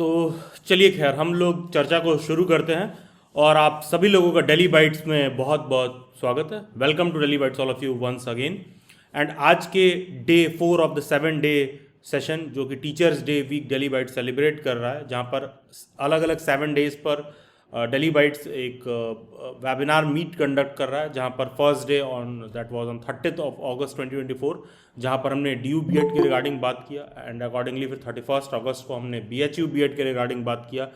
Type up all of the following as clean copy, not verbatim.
तो चलिए खैर हम लोग चर्चा को शुरू करते हैं। और आप सभी लोगों का डेली बाइट्स में बहुत बहुत स्वागत है। Welcome to daily bytes all of you once again. And आज के day 4 of the 7 day session जो कि teachers day week daily bytes celebrate कर रहा है, जहाँ पर अलग अलग 7 डेज पर डेली बाइट्स एक वेबिनार मीट कंडक्ट कर रहा है, जहाँ पर first day on that was on 30 of अगस्त 2024, जहाँ पर हमने DU BEd के रिगार्डिंग बात किया। एंड अकॉर्डिंगली फिर 31 अगस्त को हमने BHU BEd के रिगार्डिंग बात किया।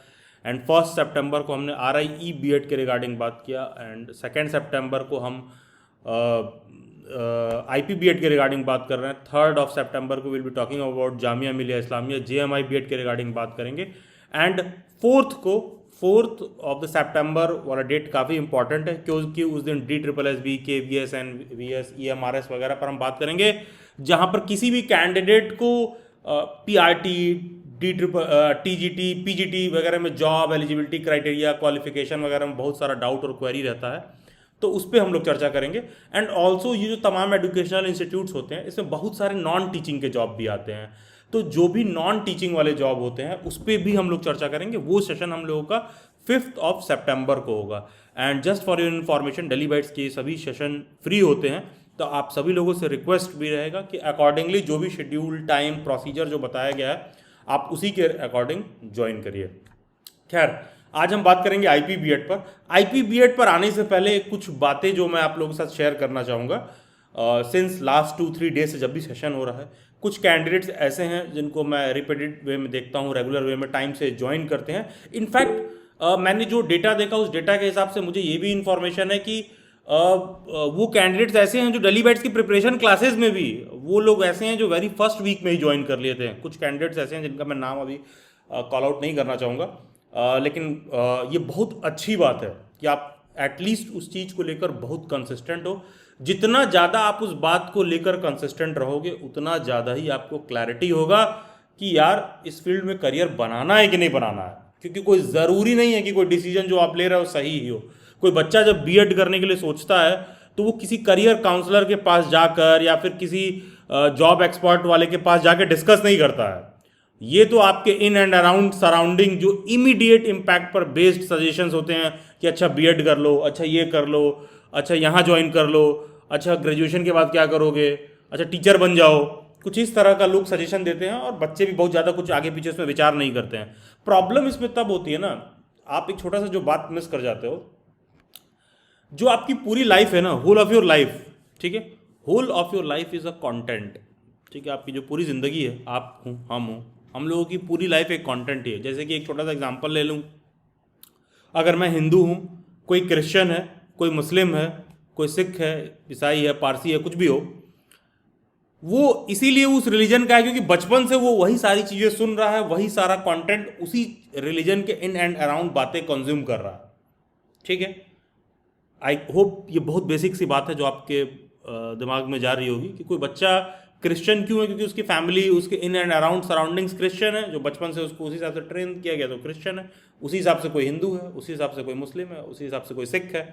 एंड 1 सितंबर को हमने RIE BEd के रिगार्डिंग बात किया। एंड 2 सितंबर को हम IP BEd के रिगार्डिंग बात कर रहे हैं। 3 सितंबर को will be talking about Jamia Millia Islamia JMI BEd के रिगार्डिंग बात करेंगे। And 4th of the September वाला डेट काफ़ी इंपॉर्टेंट है, क्योंकि उस दिन DSSB KVS NVS EMRS वगैरह पर हम बात करेंगे, जहाँ पर किसी भी कैंडिडेट को PRT TGT PGT वगैरह में जॉब एलिजिबिलिटी क्राइटेरिया क्वालिफिकेशन वगैरह में बहुत सारा डाउट और क्वेरी रहता है, तो उस पर हम लोग चर्चा करेंगे। एंड ऑल्सो ये जो तमाम एजुकेशनल इंस्टीट्यूट्स होते हैं, इसमें बहुत सारे नॉन टीचिंग के जॉब भी आते हैं, तो जो भी नॉन टीचिंग वाले जॉब होते हैं उस पर भी हम लोग चर्चा करेंगे। वो सेशन हम लोगों का 5 सितंबर को होगा। And just for your information, daily bytes के सभी सेशन फ्री होते हैं, तो आप सभी लोगों से रिक्वेस्ट भी रहेगा कि अकॉर्डिंगली जो भी शेड्यूल टाइम प्रोसीजर जो बताया गया है, आप उसी के अकॉर्डिंग ज्वाइन करिए। खैर, आज हम बात करेंगे IP BEd पर। IP BEd पर आने से पहले कुछ बातें जो मैं आप लोगों के साथ शेयर करना चाहूँगा। सिंस लास्ट 2-3 डे से जब भी सेशन हो रहा है, कुछ कैंडिडेट्स ऐसे हैं जिनको मैं रिपीटेड वे में देखता हूँ, रेगुलर वे में टाइम से ज्वाइन करते हैं। इनफैक्ट मैंने जो डेटा देखा, उस डेटा के हिसाब से मुझे ये भी इन्फॉर्मेशन है कि वो कैंडिडेट्स ऐसे हैं जो डेली बाइट्स की प्रिपरेशन क्लासेस में भी वो लोग ऐसे हैं जो वेरी फर्स्ट वीक में ही ज्वाइन कर लिए थे। कुछ कैंडिडेट्स ऐसे हैं जिनका मैं नाम अभी कॉल आउट नहीं करना चाहूँगा, लेकिन ये बहुत अच्छी बात है कि आप एटलीस्ट उस चीज़ को लेकर बहुत कंसिस्टेंट हो। जितना ज़्यादा आप उस बात को लेकर कंसिस्टेंट रहोगे, उतना ज़्यादा ही आपको क्लैरिटी होगा कि यार इस फील्ड में करियर बनाना है कि नहीं बनाना है। क्योंकि कोई ज़रूरी नहीं है कि कोई डिसीजन जो आप ले रहे हो सही ही हो। कोई बच्चा जब BEd करने के लिए सोचता है, तो वो किसी करियर काउंसलर के पास जाकर या फिर किसी जॉब एक्सपर्ट वाले के पास जाकर डिस्कस नहीं करता है। ये तो आपके इन एंड अराउंड सराउंडिंग जो इमीडिएट इम्पैक्ट पर बेस्ड सजेशंस होते हैं कि अच्छा BEd कर लो, अच्छा ये कर लो, अच्छा यहाँ ज्वाइन कर लो, अच्छा ग्रेजुएशन के बाद क्या करोगे, अच्छा टीचर बन जाओ, कुछ इस तरह का लोग सजेशन देते हैं। और बच्चे भी बहुत ज़्यादा कुछ आगे पीछे उसमें विचार नहीं करते हैं। प्रॉब्लम इसमें तब होती है ना, आप एक छोटा सा जो बात मिस कर जाते हो, जो आपकी पूरी लाइफ है ना, होल ऑफ योर लाइफ, ठीक है, whole of your life is a content, ठीक है। आपकी जो पूरी ज़िंदगी है, आप हूँ, हम हूँ, हम लोगों की पूरी लाइफ एक कंटेंट ही है। जैसे कि एक छोटा सा एग्जांपल ले लूँ, अगर मैं हिंदू हूँ, कोई क्रिश्चियन है, कोई मुस्लिम है, कोई सिख है, ईसाई है, पारसी है, कुछ भी हो, वो इसीलिए उस रिलीजन का है क्योंकि बचपन से वो वही सारी चीज़ें सुन रहा है, वही सारा कंटेंट उसी रिलीजन के इन एंड अराउंड बातें कंज्यूम कर रहा है, ठीक है। आई होप ये बहुत बेसिक सी बात है जो आपके दिमाग में जा रही होगी कि कोई बच्चा क्रिश्चियन क्यों है, क्योंकि उसकी फैमिली, उसके in and around surroundings Christian है, जो बचपन से उसको उसी हिसाब से ट्रेन किया गया तो क्रिश्चियन है। उसी हिसाब से कोई हिंदू है, उसी हिसाब से कोई मुस्लिम है, उसी हिसाब से कोई सिख है।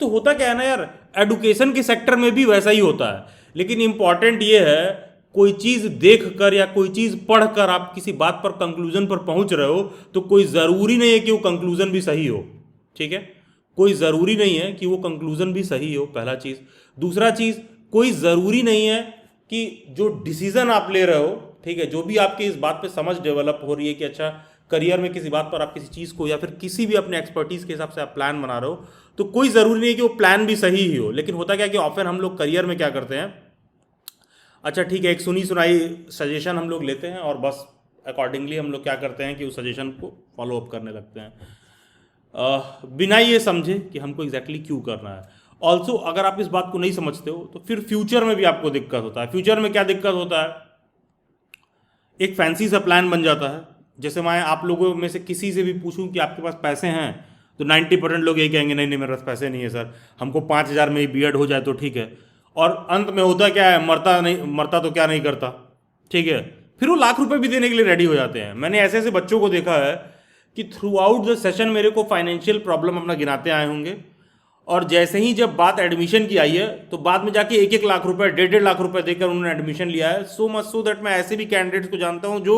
तो होता क्या है ना यार, एडुकेशन के सेक्टर में भी वैसा ही होता है। लेकिन इंपॉर्टेंट ये है, कोई चीज़ देख कर या कोई चीज़ पढ़ कर आप किसी बात पर कंक्लूजन पर पहुंच रहे हो, तो कोई ज़रूरी नहीं है कि वो कंक्लूजन भी सही हो, ठीक है। कोई ज़रूरी नहीं है कि वो कंक्लूजन भी सही हो, पहला चीज़। दूसरा चीज़, कोई ज़रूरी नहीं है कि जो डिसीज़न आप ले रहे हो, ठीक है, जो भी आपकी इस बात पे समझ डेवलप हो रही है कि अच्छा करियर में किसी बात पर आप किसी चीज़ को या फिर किसी भी अपने एक्सपर्टीज़ के हिसाब से आप प्लान बना रहे हो, तो कोई ज़रूरी नहीं है कि वो प्लान भी सही ही हो। लेकिन होता क्या कि ऑफन हम लोग करियर में क्या करते हैं, अच्छा ठीक है, एक सुनी सुनाई सजेशन हम लोग लेते हैं और बस अकॉर्डिंगली हम लोग क्या करते हैं कि उस सजेशन को फॉलो अप करने लगते हैं, बिना ये समझे कि हमको एग्जैक्टली क्यों करना है। ऑल्सो अगर आप इस बात को नहीं समझते हो, तो फिर फ्यूचर में भी आपको दिक्कत होता है। फ्यूचर में क्या दिक्कत होता है, एक फैंसी सा प्लान बन जाता है। जैसे मैं आप लोगों में से किसी से भी पूछूं कि आपके पास पैसे हैं, तो 90% लोग यही कहेंगे नहीं नहीं मेरे पास पैसे नहीं है सर, हमको 5,000 में ही BEd हो जाए तो ठीक है। और अंत में होता क्या है, मरता तो क्या नहीं करता, ठीक है। फिर वो लाख रुपए भी देने के लिए रेडी हो जाते हैं। मैंने ऐसे ऐसे बच्चों को देखा है कि थ्रू आउट द सेशन मेरे को फाइनेंशियल प्रॉब्लम अपना गिनाते आए होंगे, और जैसे ही जब बात एडमिशन की आई है, तो बाद में जाके 1-1 लाख रुपए, 1.5 लाख रुपए देकर उन्होंने एडमिशन लिया है। सो मच सो दैट मैं ऐसे भी कैंडिडेट्स को जानता हूं जो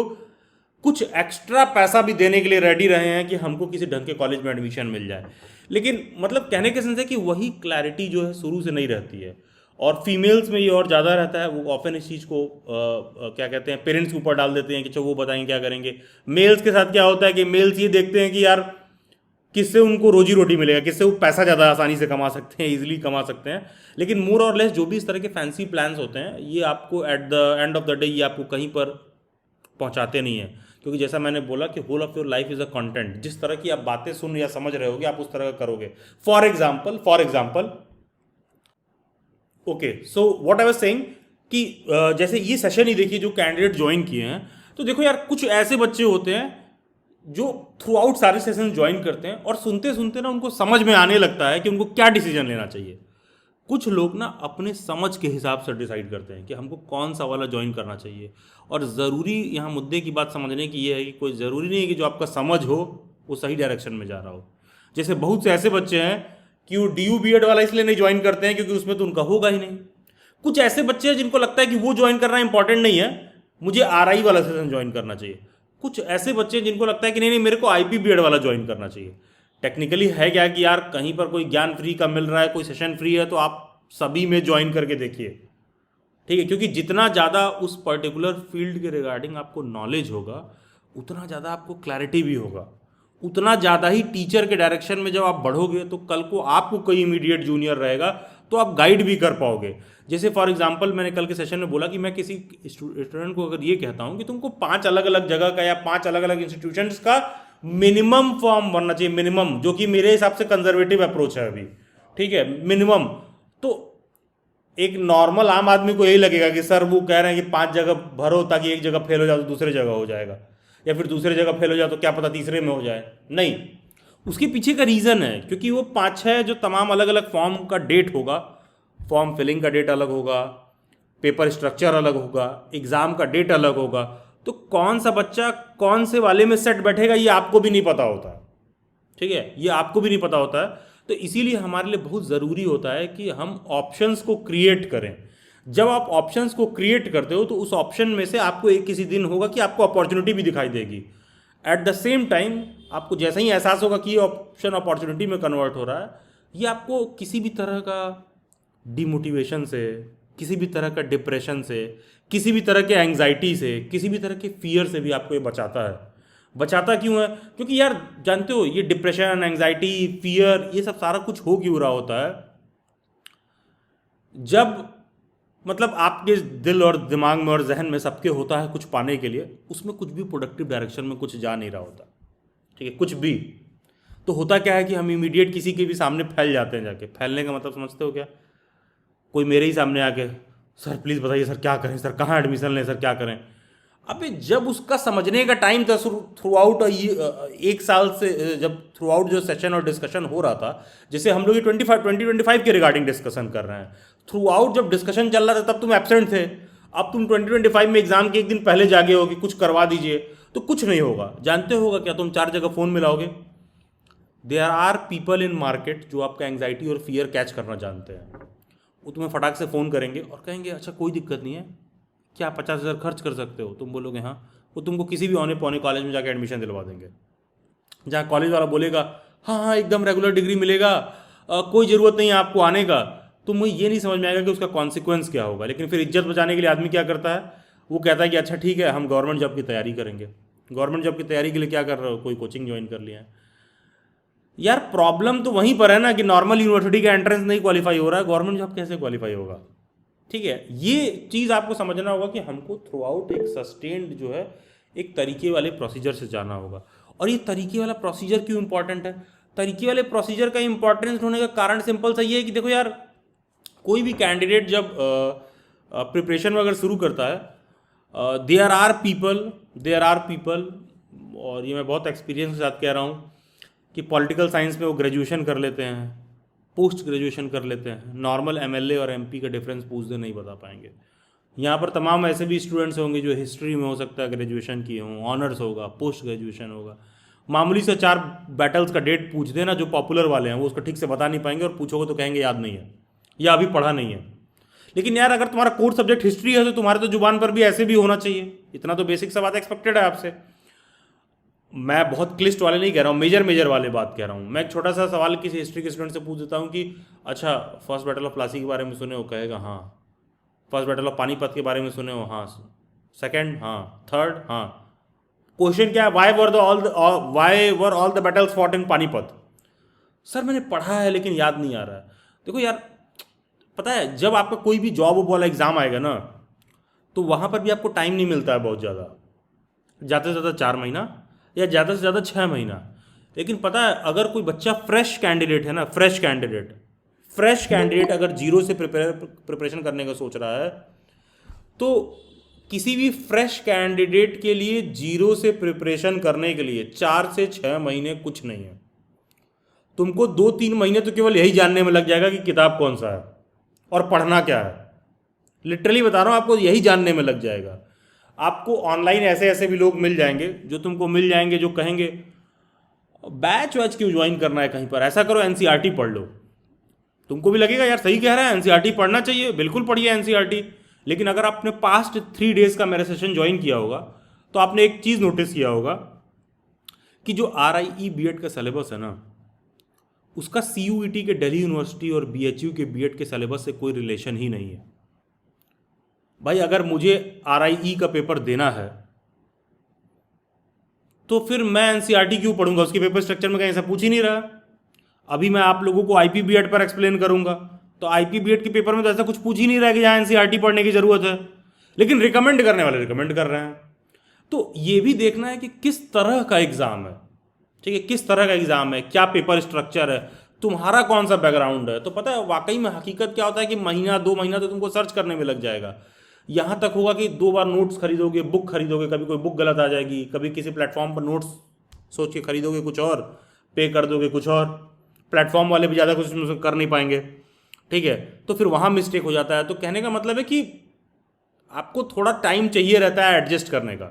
कुछ एक्स्ट्रा पैसा भी देने के लिए रेडी रहे हैं कि हमको किसी ढंग के कॉलेज में एडमिशन मिल जाए। लेकिन मतलब कहने के सेंस है कि वही क्लैरिटी जो है शुरू से नहीं रहती है, और फीमेल्स में ये और ज़्यादा रहता है। वो ऑफन इस चीज़ को क्या कहते हैं, पेरेंट्स के ऊपर डाल देते हैं कि चलो वो बताएंगे क्या करेंगे। मेल्स के साथ क्या होता है कि मेल्स ये देखते हैं कि यार किससे उनको रोजी रोटी मिलेगा, किससे वो पैसा ज़्यादा आसानी से कमा सकते हैं, इजीली कमा सकते हैं। लेकिन मोर और लेस जो भी इस तरह के फैंसी प्लान्स होते हैं, ये आपको at the end of the day ये आपको कहीं पर पहुंचाते नहीं है। क्योंकि जैसा मैंने बोला कि whole of your life is a content. जिस तरह की आप बातें सुन या समझ रहे होगे, आप उस तरह का करोगे। For example okay, so what I was saying कि जैसे ये सेशन ही देखिए जो कैंडिडेट ज्वाइन किए हैं, तो देखो यार कुछ ऐसे बच्चे होते हैं जो थ्रू आउट सारे सेशन ज्वाइन करते हैं और सुनते सुनते ना उनको समझ में आने लगता है कि उनको क्या डिसीजन लेना चाहिए। कुछ लोग ना अपने समझ के हिसाब से डिसाइड करते हैं कि हमको कौन सा वाला ज्वाइन करना चाहिए। और ज़रूरी यहाँ मुद्दे की बात समझने की ये है कि कोई ज़रूरी नहीं है कि जो आपका समझ हो वो सही डायरेक्शन में जा रहा हो। जैसे बहुत से ऐसे बच्चे हैं कि वो DU B.Ed वाला इसलिए नहीं ज्वाइन करते हैं क्योंकि उसमें तो उनका होगा ही नहीं। कुछ ऐसे बच्चे हैं जिनको लगता है कि वो ज्वाइन करना इंपॉर्टेंट नहीं है, मुझे RI वाला सेशन ज्वाइन करना चाहिए। कुछ ऐसे बच्चे हैं जिनको लगता है कि नहीं नहीं, मेरे को IP B.Ed वाला ज्वाइन करना चाहिए। टेक्निकली है क्या कि यार कहीं पर कोई ज्ञान फ्री का मिल रहा है, कोई सेशन फ्री है, तो आप सभी में ज्वाइन करके देखिए, ठीक है। क्योंकि जितना ज़्यादा उस पर्टिकुलर फील्ड के रिगार्डिंग आपको नॉलेज होगा, उतना ज़्यादा आपको क्लैरिटी भी होगा, उतना ज़्यादा ही टीचर के डायरेक्शन में जब आप बढ़ोगे तो कल को आपको कोई इमीडिएट जूनियर रहेगा तो आप गाइड भी कर पाओगे। जैसे फॉर एग्जांपल मैंने कल के सेशन में बोला कि मैं किसी स्टूडेंट को अगर ये कहता हूँ कि तुमको 5 अलग अलग जगह का या 5 अलग अलग इंस्टीट्यूशंस का मिनिमम फॉर्म बनना चाहिए, मिनिमम, जो कि मेरे हिसाब से कंजर्वेटिव अप्रोच है अभी, ठीक है, मिनिमम। तो एक नॉर्मल आम आदमी को यही लगेगा कि सर वो कह रहे हैं कि 5 जगह भरो ताकि एक जगह फेल हो जाए तो दूसरे जगह हो जाएगा, या फिर दूसरे जगह फेल हो जाए तो क्या पता तीसरे में हो जाए। नहीं, उसके पीछे का रीज़न है क्योंकि वो 5-6 जो तमाम अलग अलग फॉर्म का डेट होगा, फॉर्म फिलिंग का डेट अलग होगा, पेपर स्ट्रक्चर अलग होगा, एग्ज़ाम का डेट अलग होगा, तो कौन सा बच्चा कौन से वाले में सेट बैठेगा ये आपको भी नहीं पता होता, ठीक है, ये आपको भी नहीं पता होता है। तो इसीलिए हमारे लिए बहुत ज़रूरी होता है कि हम ऑप्शंस को क्रिएट करें। जब आप ऑप्शंस को क्रिएट करते हो तो उस ऑप्शन में से आपको एक किसी दिन होगा कि आपको अपॉर्चुनिटी भी दिखाई देगी। एट द सेम टाइम आपको जैसे ही एहसास होगा कि ये ऑप्शन अपॉर्चुनिटी में कन्वर्ट हो रहा है, ये आपको किसी भी तरह का डिमोटिवेशन से, किसी भी तरह का डिप्रेशन से, किसी भी तरह के एंग्जाइटी से, किसी भी तरह के फियर से भी आपको ये बचाता है। बचाता क्यों है? क्योंकि यार जानते हो ये डिप्रेशन, एंग्जाइटी, फियर, ये सब सारा कुछ हो क्यों रहा होता है जब मतलब आपके दिल और दिमाग में और जहन में सबके होता है कुछ पाने के लिए, उसमें कुछ भी प्रोडक्टिव डायरेक्शन में कुछ जा नहीं रहा होता, ठीक है, कुछ भी। तो होता क्या है कि हम इमीडिएट किसी के भी सामने फैल जाते हैं। जाके फैलने का मतलब समझते हो क्या? कोई मेरे ही सामने आके सर प्लीज़ बताइए सर क्या करें, सर कहाँ एडमिशन लें, सर क्या करें। अबे जब उसका समझने का टाइम था थ्रू आउट एक साल से, जब थ्रू आउट जो सेशन और डिस्कशन हो रहा था, जैसे हम लोग ये 2025 के रिगार्डिंग डिस्कशन कर रहे हैं, थ्रू आउट जब डिस्कशन चल रहा था तब तुम एब्सेंट थे। अब तुम 2025 में एग्जाम के एक दिन पहले जागे हो कि कुछ करवा दीजिए, तो कुछ नहीं होगा। जानते होगा क्या? तुम 4 जगह फ़ोन मिलाओगे। There are people in market जो आपका एंग्जाइटी और फियर कैच करना जानते हैं। वो तुम्हें फटाक से फ़ोन करेंगे और कहेंगे अच्छा कोई दिक्कत नहीं है, क्या 50,000 खर्च कर सकते हो? तुम बोलोगे हाँ। वो तुमको किसी भी औने पौने कॉलेज में जाकर एडमिशन दिलवा देंगे, जहाँ कॉलेज वाला बोलेगा हाँ हाँ एकदम रेगुलर डिग्री मिलेगा, कोई ज़रूरत नहीं है आपको आने का। तो मुझे ये नहीं समझ में आएगा कि उसका कॉन्सिक्वेंस क्या होगा। लेकिन फिर इज्जत बचाने के लिए आदमी क्या करता है? वो कहता है कि अच्छा ठीक है हम गवर्नमेंट जॉब की तैयारी करेंगे। गवर्नमेंट जॉब की तैयारी के लिए क्या कर रहे हो? कोई कोचिंग ज्वाइन कर लिया है। यार प्रॉब्लम तो वहीं पर है ना कि नॉर्मल यूनिवर्सिटी का एंट्रेंस नहीं क्वालिफाई हो रहा है, गवर्नमेंट जॉब कैसे क्वालिफाई होगा? ठीक है, ये चीज़ आपको समझना होगा कि हमको थ्रू आउट एक सस्टेन्ड जो है एक तरीके वाले प्रोसीजर से जाना होगा। और ये तरीके वाला प्रोसीजर क्यों इंपॉर्टेंट है? तरीके वाले प्रोसीजर का इंपॉर्टेंस होने का कारण सिंपल सा ये है कि देखो यार, कोई भी कैंडिडेट जब प्रिपरेशन में अगर शुरू करता है, देयर आर पीपल, और ये मैं बहुत एक्सपीरियंस के साथ कह रहा हूँ कि पॉलिटिकल साइंस में वो ग्रेजुएशन कर लेते हैं, पोस्ट ग्रेजुएशन कर लेते हैं, नॉर्मल MLA और MP का डिफरेंस पूछ दे नहीं बता पाएंगे। यहाँ पर तमाम ऐसे भी स्टूडेंट्स होंगे जो हिस्ट्री में हो सकता है ग्रेजुएशन किए हों, ऑनर्स होगा, पोस्ट ग्रेजुएशन होगा। मामूली से 4 बैटल्स का डेट पूछ देना जो पॉपुलर वाले हैं, वो उसको ठीक से बता नहीं पाएंगे और पूछोगे तो कहेंगे याद नहीं है या अभी पढ़ा नहीं है। लेकिन यार अगर तुम्हारा कोर सब्जेक्ट हिस्ट्री है तो तुम्हारे तो जुबान पर भी ऐसे भी होना चाहिए। इतना तो बेसिक सा बात एक्सपेक्टेड है आपसे। मैं बहुत क्लिष्ट वाले नहीं कह रहा हूँ, मेजर मेजर वाले बात कह रहा हूँ। मैं एक छोटा सा सवाल किसी हिस्ट्री के स्टूडेंट से पूछ देता हूँ कि अच्छा, फर्स्ट बैटल ऑफ प्लासी के बारे में सुने हो? कहेगा हाँ। फर्स्ट बैटल ऑफ पानीपत के बारे में सुने हो? हाँ। सेकंड? हाँ। थर्ड? हाँ। क्वेश्चन क्या है? Why were all the battles fought in Panipat? Sir मैंने पढ़ा है लेकिन याद नहीं आ रहा है। देखो यार, पता है जब आपका कोई भी जॉब वाला एग्जाम आएगा ना, तो वहां पर भी आपको टाइम नहीं मिलता है बहुत ज़्यादा, ज़्यादा से ज़्यादा 4 महीना या ज़्यादा से ज़्यादा 6 महीना। लेकिन पता है अगर कोई बच्चा फ्रेश कैंडिडेट है ना, फ्रेश कैंडिडेट अगर जीरो से प्रिपरेशन करने का सोच रहा है, तो किसी भी फ्रेश कैंडिडेट के लिए जीरो से प्रिपरेशन करने के लिए 4 से 6 महीने कुछ नहीं है। तुमको 2-3 महीने तो केवल यही जानने में लग जाएगा कि किताब कौन सा है और पढ़ना क्या है। लिटरली बता रहा हूँ, आपको यही जानने में लग जाएगा। आपको ऑनलाइन ऐसे ऐसे भी लोग मिल जाएंगे जो तुमको मिल जाएंगे, जो कहेंगे बैच वैच क्यों ज्वाइन करना है कहीं पर, ऐसा करो एनसीईआरटी पढ़ लो। तुमको भी लगेगा यार सही कह रहा है, एनसीईआरटी पढ़ना चाहिए, बिल्कुल पढ़िए एनसीईआरटी। लेकिन अगर आपने पास्ट 3 डेज का मेरा सेशन ज्वाइन किया होगा तो आपने एक चीज़ नोटिस किया होगा कि जो RIE बीएड का सिलेबस है ना, उसका CUET के दिल्ली यूनिवर्सिटी और BHU के बीएड के सिलेबस से कोई रिलेशन ही नहीं है। भाई अगर मुझे RIE का पेपर देना है तो फिर मैं एनसीईआरटी क्यों पढ़ूंगा? उसके पेपर स्ट्रक्चर में कहीं ऐसा पूछ ही नहीं रहा। अभी मैं आप लोगों को IP बीएड पर एक्सप्लेन करूंगा, तो IP बीएड के पेपर में तो ऐसा कुछ पूछ ही नहीं रहा कि जहाँ एनसीईआरटी पढ़ने की जरूरत है। लेकिन रिकमेंड करने वाले रिकमेंड कर रहे हैं। तो ये भी देखना है कि किस तरह का एग्जाम है, ठीक है, किस तरह का एग्जाम है, क्या पेपर स्ट्रक्चर है, तुम्हारा कौन सा बैकग्राउंड है। तो पता है वाकई में हकीकत क्या होता है कि महीना 2 महीना तो तुमको सर्च करने में लग जाएगा। यहाँ तक होगा कि 2 बार नोट्स खरीदोगे, बुक खरीदोगे, कभी कोई बुक गलत आ जाएगी, कभी किसी प्लेटफॉर्म पर नोट्स सोच के खरीदोगे कुछ और, पे कर दोगे कुछ और, प्लेटफॉर्म वाले भी ज़्यादा कुछ कर नहीं पाएंगे, ठीक है, तो फिर वहाँ मिस्टेक हो जाता है। तो कहने का मतलब है कि आपको थोड़ा टाइम चाहिए रहता है एडजस्ट करने का।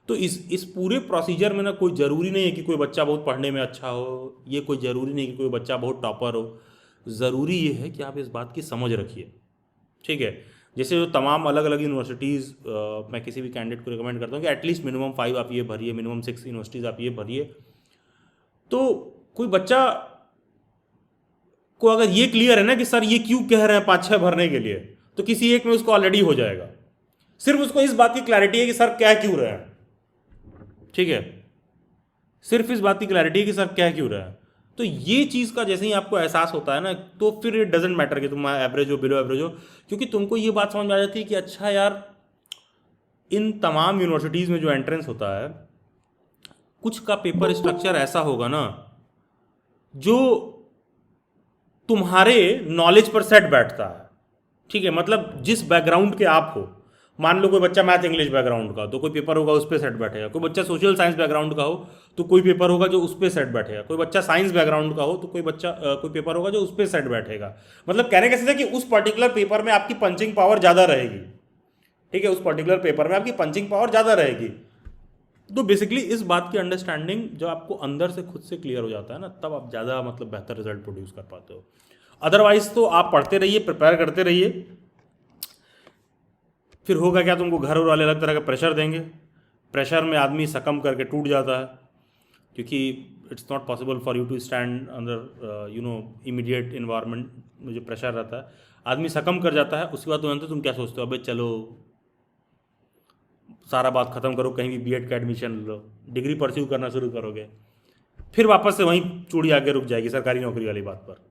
तो इस पूरे प्रोसीजर में ना कोई ज़रूरी नहीं है कि कोई बच्चा बहुत पढ़ने में अच्छा हो, ये कोई ज़रूरी नहीं कि कोई बच्चा बहुत टॉपर हो। ज़रूरी ये है कि आप इस बात की समझ रखिए, ठीक है। जैसे जो तमाम अलग अलग यूनिवर्सिटीज़ मैं किसी भी कैंडिडेट को रिकमेंड करता हूँ कि एटलीस्ट मिनिमम 5 आप ये भरिए, मिनिमम 6 यूनिवर्सिटीज़ आप ये भरिए। तो कोई बच्चा को अगर ये क्लियर है ना कि सर ये क्यों कह रहे हैं 5-6 भरने के लिए, तो किसी एक में उसको ऑलरेडी हो जाएगा। सिर्फ उसको इस बात की क्लैरिटी है कि सर क्या क्यों रहे हैं, ठीक है, सिर्फ इस बात की क्लैरिटी है कि सर क्या क्यों रहा है। तो ये चीज़ का जैसे ही आपको एहसास होता है ना, तो फिर इट डजेंट मैटर कि तुम एवरेज हो, बिलो एवरेज हो, क्योंकि तुमको ये बात समझ में आ जाती है कि अच्छा यार इन तमाम यूनिवर्सिटीज़ में जो एंट्रेंस होता है, कुछ का पेपर स्ट्रक्चर ऐसा होगा ना जो तुम्हारे नॉलेज पर सेट बैठता है, ठीक है। मतलब जिस बैकग्राउंड के आप हो, मान लो कोई बच्चा मैथ इंग्लिश बैकग्राउंड का तो कोई पेपर होगा उस पर सेट बैठेगा, कोई बच्चा सोशल साइंस बैकग्राउंड का हो तो कोई पेपर होगा जो उस पर सेट बैठेगा, कोई बच्चा साइंस बैकग्राउंड का हो तो कोई पेपर होगा जो उस पर सेट बैठेगा। मतलब कहने का सीधा कि उस पर्टिकुलर पेपर में आपकी पंचिंग पावर ज़्यादा रहेगी, ठीक है, उस पर्टिकुलर पेपर में आपकी पंचिंग पावर ज़्यादा रहेगी। तो बेसिकली इस बात की अंडरस्टैंडिंग जब आपको अंदर से खुद से क्लियर हो जाता है ना, तब आप ज़्यादा मतलब बेहतर रिजल्ट प्रोड्यूस कर पाते हो। अदरवाइज तो आप पढ़ते रहिए, प्रिपेयर करते रहिए, फिर होगा क्या, तुमको घर वाले अलग तरह का प्रेशर देंगे, प्रेशर में आदमी सकम करके टूट जाता है, क्योंकि it's not possible for you to stand अंदर इमीडिएट इन्वायरमेंट में जो प्रेशर रहता है, आदमी सकम कर जाता है। उसके बाद तुम क्या सोचते हो, अबे चलो सारा बात ख़त्म करो, कहीं भी बीएड का एडमिशन लो, डिग्री परस्यू करना शुरू करोगे, फिर वापस से वहीं चूड़ी आगे रुक जाएगी सरकारी नौकरी वाली बात पर,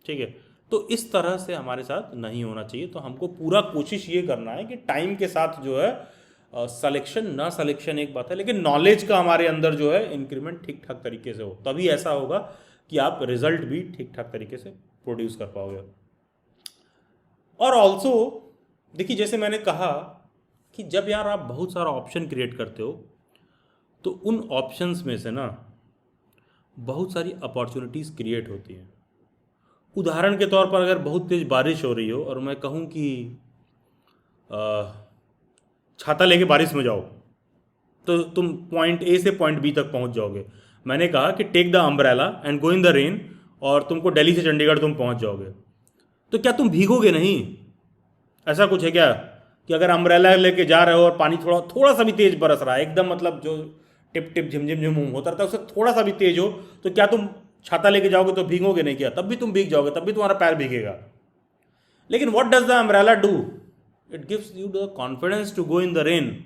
ठीक है। तो इस तरह से हमारे साथ नहीं होना चाहिए। तो हमको पूरा कोशिश ये करना है कि टाइम के साथ जो है सिलेक्शन ना सिलेक्शन एक बात है, लेकिन नॉलेज का हमारे अंदर जो है इंक्रीमेंट ठीक ठाक तरीके से हो, तभी ऐसा होगा कि आप रिजल्ट भी ठीक ठाक तरीके से प्रोड्यूस कर पाओगे। और ऑल्सो देखिए, जैसे मैंने कहा कि जब यार आप बहुत सारा ऑप्शन क्रिएट करते हो तो उन ऑप्शंस में से ना बहुत सारी अपॉर्चुनिटीज़ क्रिएट होती हैं। उदाहरण के तौर पर अगर बहुत तेज़ बारिश हो रही हो और मैं कहूँ कि छाता लेके बारिश में जाओ, तो तुम पॉइंट ए से पॉइंट बी तक पहुँच जाओगे। मैंने कहा कि take the umbrella and go in the rain, और तुमको दिल्ली से चंडीगढ़ तुम पहुँच जाओगे। तो क्या तुम भीगोगे नहीं? ऐसा कुछ है क्या कि अगर अम्ब्रेला लेके जा रहे हो और पानी थोड़ा थोड़ा सा भी तेज़ बरस रहा है, एकदम मतलब जो टिप टिप झिमझिम झिम होता रहता है, उससे थोड़ा सा भी तेज हो तो क्या तुम छाता लेके जाओगे तो भीगोगे नहीं, क्या तब भी तुम भीग जाओगे, तब भी तुम्हारा पैर भीगेगा। लेकिन what does the umbrella do, it gives you the confidence to go in the rain.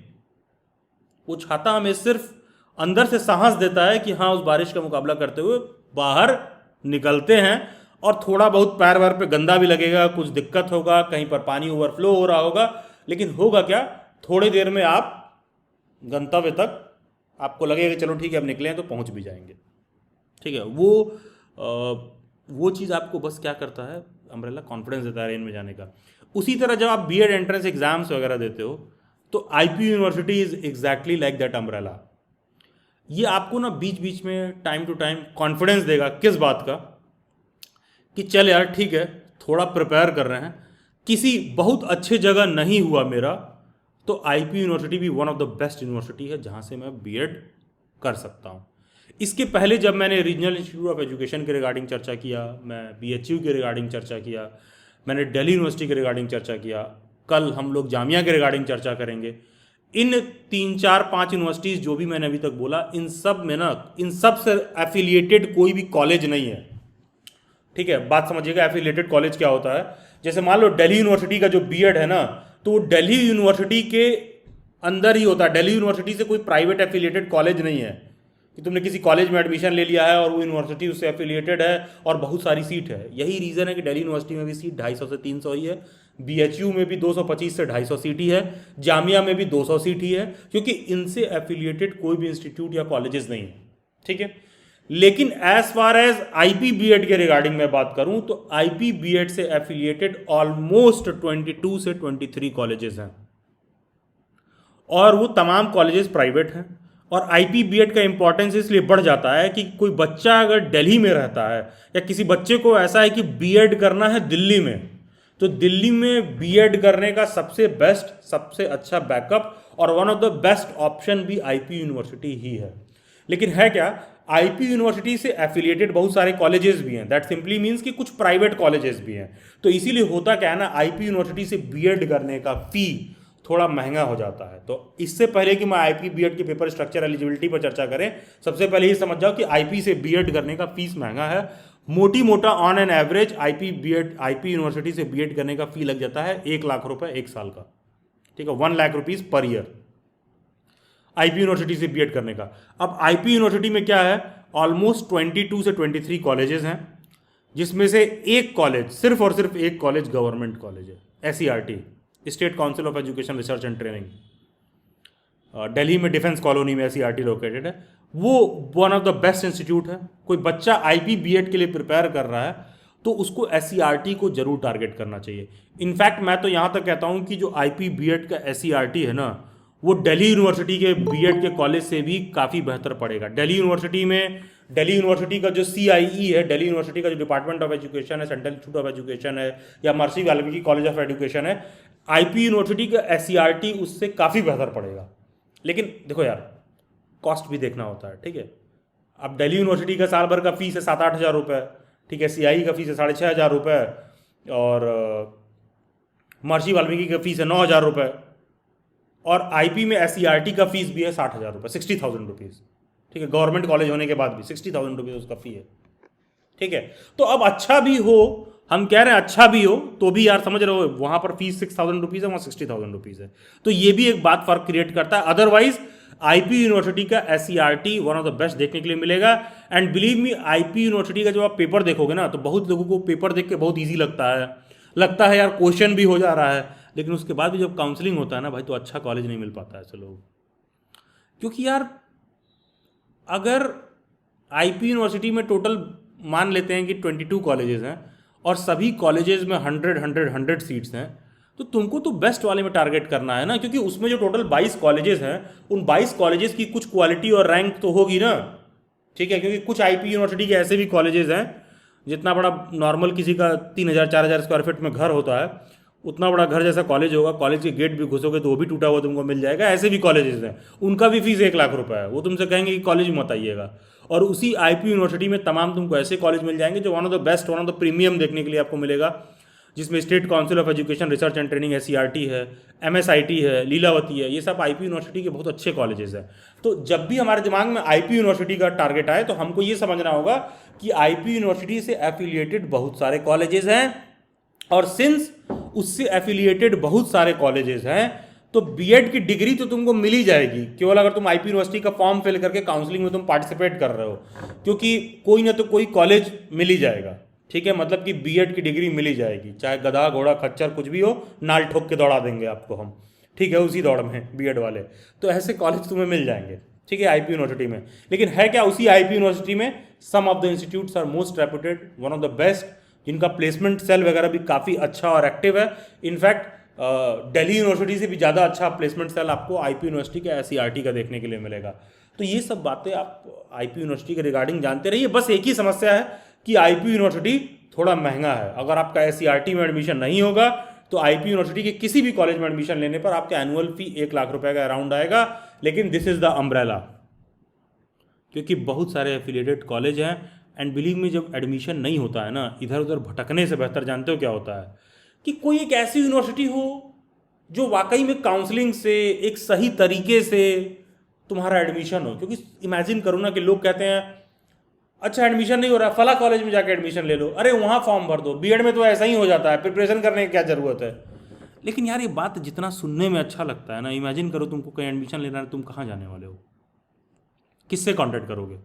वो छाता हमें सिर्फ अंदर से साहस देता है कि हाँ उस बारिश का मुकाबला करते हुए बाहर निकलते हैं, और थोड़ा बहुत पैर वैर पे गंदा भी लगेगा, कुछ दिक्कत होगा, कहीं पर पानी ओवरफ्लो हो रहा होगा, लेकिन होगा क्या, थोड़ी देर में आप गंतव्य तक आपको लगेगा कि चलो ठीक है अब निकले हैं तो पहुंच भी जाएंगे। ठीक है, वो चीज़ आपको बस क्या करता है, अम्ब्रेला कॉन्फिडेंस देता है रेन में जाने का। उसी तरह जब आप बीएड एंट्रेंस एग्जाम्स वगैरह देते हो तो IP university is exactly like that umbrella. ये आपको ना बीच बीच में टाइम टू टाइम कॉन्फिडेंस देगा, किस बात का, कि चल यार ठीक है थोड़ा प्रिपेयर कर रहे हैं, किसी बहुत अच्छे जगह नहीं हुआ मेरा तो आईपी यूनिवर्सिटी भी one of the best university है जहाँ से मैं बीएड कर सकता हूँ। इसके पहले जब मैंने रीजनल इंस्टीट्यूट ऑफ एजुकेशन के रिगार्डिंग चर्चा किया, मैं बीएचयू के रिगार्डिंग चर्चा किया, मैंने दिल्ली यूनिवर्सिटी के रिगार्डिंग चर्चा किया, कल हम लोग जामिया के रिगार्डिंग चर्चा करेंगे। इन 3-4-5 यूनिवर्सिटीज़ जो भी मैंने अभी तक बोला, इन सब में ना, इन सब से एफिलिएटेड कोई भी कॉलेज नहीं है। ठीक है, बात समझिएगा, एफिलिएटेड कॉलेज क्या होता है। जैसे मान लो दिल्ली यूनिवर्सिटी का जो बीएड है ना, तो दिल्ली यूनिवर्सिटी के अंदर ही होता है। दिल्ली यूनिवर्सिटी से कोई प्राइवेट एफिलिएटेड कॉलेज नहीं है कि तुमने किसी कॉलेज में एडमिशन ले लिया है और वो यूनिवर्सिटी उससे एफिलिएटेड है और बहुत सारी सीट है। यही रीज़न है कि दिल्ली यूनिवर्सिटी में भी सीट 250 से 300 ही है, बीएचयू में भी 225 से 250 सीट ही है, जामिया में भी 200 सीट ही है, क्योंकि इनसे एफिलिएटेड कोई भी इंस्टीट्यूट या कॉलेजेस नहीं है। ठीक है, लेकिन as far as IP BEd के रिगार्डिंग मैं बात करूं तो आईपी बीएड से एफिलिएटेड ऑलमोस्ट 22 से 23 कॉलेजेस हैं, और वो तमाम कॉलेजेस प्राइवेट हैं। और आईपी बीएड का इंपॉर्टेंस इसलिए बढ़ जाता है कि कोई बच्चा अगर दिल्ली में रहता है, या किसी बच्चे को ऐसा है कि बीएड करना है दिल्ली में, तो दिल्ली में बीएड करने का सबसे बेस्ट, सबसे अच्छा बैकअप और one of the best option भी आईपी यूनिवर्सिटी ही है। लेकिन है क्या, आईपी यूनिवर्सिटी से एफिलिएटेड बहुत सारे कॉलेजेस भी हैं, दैट सिंपली मीन्स कि कुछ प्राइवेट कॉलेजेस भी हैं। तो इसीलिए होता क्या है ना, आईपी यूनिवर्सिटी से बीएड करने का फी थोड़ा महंगा हो जाता है। तो इससे पहले कि मैं आईपी बीएड के पेपर स्ट्रक्चर एलिजिबिलिटी पर चर्चा करें, सबसे पहले ये समझ जाओ कि आईपी से बीएड करने का फीस महंगा है। मोटी मोटा on an average IP university से बीएड करने का फी लग जाता है 1 लाख रुपए एक साल का। ठीक है, 1 lakh rupees per year IP university से बीएड करने का। अब आईपी यूनिवर्सिटी में क्या है, ऑलमोस्ट 22 से 23 कॉलेजेस हैं, जिसमें से एक कॉलेज, सिर्फ और सिर्फ एक कॉलेज गवर्नमेंट कॉलेज है, SCERT, state council of education research and training. Delhi में डिफेंस कॉलोनी में एससीईआरटी लोकेटेड है। वो one of the best institute है। कोई बच्चा आईपी बीएड के लिए प्रिपेयर कर रहा है तो उसको एससीईआरटी को जरूर टारगेट करना चाहिए। इनफैक्ट मैं तो यहाँ तक कहता हूँ कि जो आईपी बीएड का एससीईआरटी है ना, वो दिल्ली यूनिवर्सिटी के बीएड के कॉलेज से भी काफ़ी बेहतर पड़ेगा। दिल्ली यूनिवर्सिटी का जो CIE है, दिल्ली यूनिवर्सिटी का जो डिपार्टमेंट ऑफ एजुकेशन है, सेंट्रल इंस्टीट्यूट ऑफ एजुकेशन है, या महर्षि वाल्मीकि कॉलेज ऑफ एजुकेशन है, आईपी यूनिवर्सिटी का एससीईआरटी उससे काफ़ी बेहतर पड़ेगा। लेकिन देखो यार, कॉस्ट भी देखना होता है। ठीक है, अब दिल्ली यूनिवर्सिटी का साल भर का फीस है 7-8 हज़ार रुपये। ठीक है, CIE का फीस है 6,500 रुपये, और महर्षि वाल्मीकि का फीस है 9,000 रुपये, और आईपी में एससीईआरटी का फीस भी है 60,000 रुपये, 60,000 रुपीज़। ठीक है, गवर्नमेंट कॉलेज होने के बाद भी 60,000 रुपीज़ उसका फी है। ठीक है, तो अब अच्छा भी हो, हम कह रहे हैं अच्छा भी हो, तो भी यार समझ रहे हो वहाँ पर फीस 6,000 रुपीज़ है, वहाँ 60,000 रुपीज़ है। तो ये भी एक बात फर्क क्रिएट करता है। अदरवाइज आईपी यूनिवर्सिटी का SCERT one of the best देखने के लिए मिलेगा। And believe me, IP university का जब आप पेपर देखोगे ना, तो बहुत लोगों को पेपर देख के बहुत ईजी लगता है यार क्वेश्चन भी हो जा रहा है, लेकिन उसके बाद भी जब काउंसलिंग होता है ना भाई, तो अच्छा कॉलेज नहीं मिल पाता है ऐसे लोग। क्योंकि यार अगर आईपी यूनिवर्सिटी में टोटल मान लेते हैं कि 22 कॉलेजेस हैं और सभी कॉलेजेस में 100 सीट्स हैं, तो तुमको तो बेस्ट वाले में टारगेट करना है ना, क्योंकि उसमें जो टोटल 22 कॉलेजेस हैं, उन 22 कॉलेजेस की कुछ क्वालिटी और रैंक तो होगी ना। ठीक है, क्योंकि कुछ आईपी यूनिवर्सिटी के ऐसे भी कॉलेजेस हैं, जितना बड़ा नॉर्मल किसी का 3,000-4,000 स्क्वायर फीट में घर होता है, उतना बड़ा घर जैसा कॉलेज होगा, कॉलेज के गेट भी घुसोगे तो वो भी टूटा हुआ तुमको मिल जाएगा। ऐसे भी कॉलेजेस हैं, उनका भी फीस 1 लाख रुपए है। वो तुमसे कहेंगे कि कॉलेज मत आइएगा। और उसी आईपी यूनिवर्सिटी में तमाम तुमको ऐसे कॉलेज मिल जाएंगे जो one of the best, one of the premium देखने के लिए आपको मिलेगा, जिसमें state council of education research and training SCRT है, MSIT है, लीलावती है, ये सब IP यूनिवर्सिटी के बहुत अच्छे कॉलेजेस हैं। तो जब भी हमारे दिमाग में IP यूनिवर्सिटी का टारगेट आए तो हमको ये समझना होगा कि IP यूनिवर्सिटी से एफिलिएटेड बहुत सारे कॉलेजेस हैं, और सिंस उससे एफिलिएटेड बहुत सारे कॉलेजेस हैं तो बीएड की डिग्री तो तुमको मिल ही जाएगी, केवल अगर तुम IP यूनिवर्सिटी का फॉर्म फिल करके काउंसलिंग में तुम पार्टिसिपेट कर रहे हो, क्योंकि कोई ना तो कोई कॉलेज मिल ही जाएगा। ठीक है, मतलब कि बीएड की डिग्री मिल ही जाएगी, चाहे गधा घोड़ा खच्चर कुछ भी हो, नाल ठोक के दौड़ा देंगे आपको हम। ठीक है, उसी दौड़ में बीएड वाले, तो ऐसे कॉलेज तुम्हें मिल जाएंगे। ठीक है, IP यूनिवर्सिटी में। लेकिन है क्या उसी IP यूनिवर्सिटी में some of the institutes are most reputed, one of the best, जिनका प्लेसमेंट सेल वगैरह भी काफ़ी अच्छा और एक्टिव है। इनफैक्ट दिल्ली यूनिवर्सिटी से भी ज़्यादा अच्छा प्लेसमेंट सेल आपको IP यूनिवर्सिटी का SCRT का देखने के लिए मिलेगा। तो ये सब बातें आप IP यूनिवर्सिटी के रिगार्डिंग जानते रहिए। बस एक ही समस्या है कि IP यूनिवर्सिटी थोड़ा महंगा है। अगर आपका SCRT में एडमिशन नहीं होगा तो IP यूनिवर्सिटी के किसी भी कॉलेज में एडमिशन लेने पर आपका एनुअल फी 1 लाख रुपए का अराउंड आएगा। लेकिन दिस इज़ द अम्ब्रेला, क्योंकि बहुत सारे एफिलिएटेड कॉलेज हैं। एंड बिलीव में जब एडमिशन नहीं होता है ना, इधर उधर भटकने से बेहतर जानते हो क्या होता है कि कोई एक ऐसी यूनिवर्सिटी हो जो वाकई में काउंसलिंग से एक सही तरीके से तुम्हारा एडमिशन हो। क्योंकि इमेजिन करो ना कि लोग कहते हैं अच्छा एडमिशन नहीं हो रहा, फला कॉलेज में जाकर एडमिशन ले लो, अरे वहाँ फॉर्म भर दो, बीएड में तो ऐसा ही हो जाता है, प्रिपरेशन करने की क्या ज़रूरत है। लेकिन यार ये बात जितना सुनने में अच्छा लगता है ना, इमेजिन करो तुमको कहीं एडमिशन लेना है, तुम कहाँ जाने वाले हो, किससे कॉन्टैक्ट करोगे।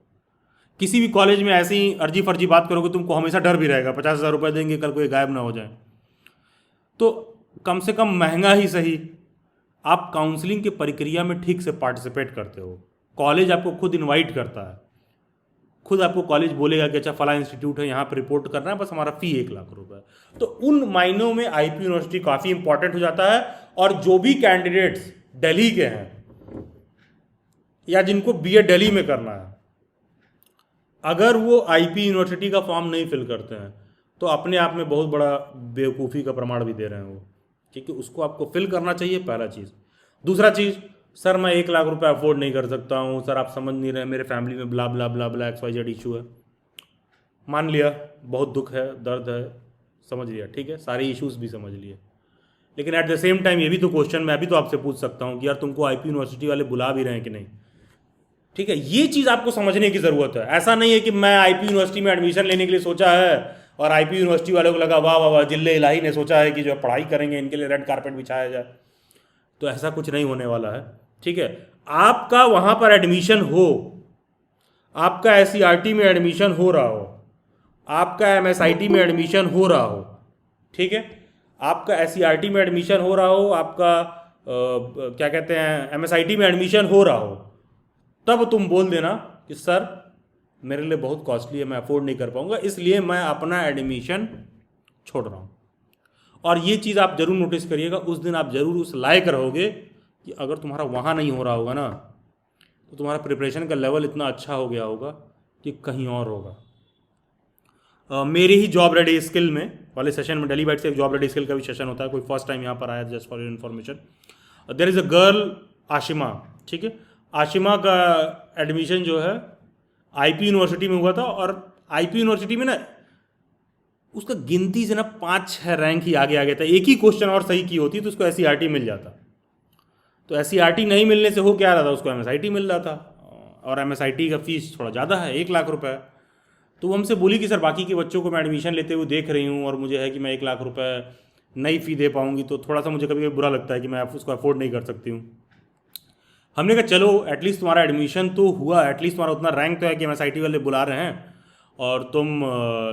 किसी भी कॉलेज में ऐसी अर्जी फर्जी बात करोगे तुमको हमेशा डर भी रहेगा, 50,000 रुपये देंगे कल कोई गायब ना हो जाए। तो कम से कम महंगा ही सही, आप काउंसलिंग की प्रक्रिया में ठीक से पार्टिसिपेट करते हो, कॉलेज आपको खुद इनवाइट करता है, खुद आपको कॉलेज बोलेगा कि अच्छा फला इंस्टीट्यूट है, यहाँ पर रिपोर्ट करना है, बस हमारा फ़ी 1 लाख रुपए। तो उन मायनों में IP यूनिवर्सिटी काफ़ी इंपॉर्टेंट हो जाता है। और जो भी कैंडिडेट्स दिल्ली के हैं या जिनको BA दिल्ली में करना है, अगर वो IP यूनिवर्सिटी का फॉर्म नहीं फिल करते हैं तो अपने आप में बहुत बड़ा बेवकूफ़ी का प्रमाण भी दे रहे हैं वो, क्योंकि उसको आपको फिल करना चाहिए, पहला चीज़। दूसरा चीज़, सर मैं 1 लाख रुपए अफोर्ड नहीं कर सकता हूँ, सर आप समझ नहीं रहे, मेरे फैमिली में ब्ला ब्ला ब्ला ब्ला XYZ इशू है। मान लिया, बहुत दुख है, दर्द है, समझ लिया, ठीक है, सारे इश्यूज़ भी समझ लिए। लेकिन एट द सेम टाइम ये भी तो क्वेश्चन मैं भी तो आपसे पूछ सकता हूँ कि यार तुमको IP यूनिवर्सिटी वाले बुला भी रहे हैं कि नहीं। ठीक है, ये चीज़ आपको समझने की ज़रूरत है। ऐसा नहीं है कि मैं IP यूनिवर्सिटी में एडमिशन लेने के लिए सोचा है और IP यूनिवर्सिटी वालों को लगा वाह वाह वाह, जिले इलाही ने सोचा है कि जो पढ़ाई करेंगे इनके लिए रेड कारपेट बिछाया जाए। तो ऐसा कुछ नहीं होने वाला है। ठीक है, आपका वहाँ पर एडमिशन हो, आपका SCRT में एडमिशन हो रहा हो, आपका MSIT में एडमिशन हो रहा हो, ठीक है, आपका SCRT में एडमिशन हो रहा हो, आपका क्या कहते हैं MSIT में एडमिशन हो रहा हो, तब तुम बोल देना कि सर मेरे लिए बहुत कॉस्टली है, मैं अफोर्ड नहीं कर पाऊंगा, इसलिए मैं अपना एडमिशन छोड़ रहा हूँ। और ये चीज़ आप जरूर नोटिस करिएगा, उस दिन आप जरूर उस लायक रहोगे कि अगर तुम्हारा वहाँ नहीं हो रहा होगा ना तो तुम्हारा प्रिपरेशन का लेवल इतना अच्छा हो गया होगा कि कहीं और होगा। मेरे ही जॉब रेडी स्किल में वाले सेशन में, दिल्ली बैठ से एक जॉब रेडी स्किल का भी सेशन होता है, कोई फर्स्ट टाइम यहाँ पर आया, just for your information. There is a girl Ashima, ठीक है, आशिमा का एडमिशन जो है IP यूनिवर्सिटी में हुआ था। और IP यूनिवर्सिटी में ना उसका गिनती से ना 5-6 रैंक ही आगे आ गया था, एक ही क्वेश्चन और सही की होती तो उसको SCRT मिल जाता। तो SCRT नहीं मिलने से हो क्या रहा था, उसको MSIT मिल रहा था, और MSIT का फीस थोड़ा ज़्यादा है, 1 लाख रुपए। तो वो हमसे बोली कि सर बाकी के बच्चों को मैं एडमिशन लेते हुए देख रही हूँ और मुझे है कि मैं 1 लाख रुपए नहीं फ़ी दे पाऊँगी, तो थोड़ा सा मुझे कभी कभी बुरा लगता है कि मैं उसको अफोर्ड नहीं कर सकती हूँ। हमने कहा चलो एटलीस्ट तुम्हारा एडमिशन तो हुआ, एटलीस्ट तुम्हारा उतना रैंक तो है कि MSIT वाले बुला रहे हैं, और तुम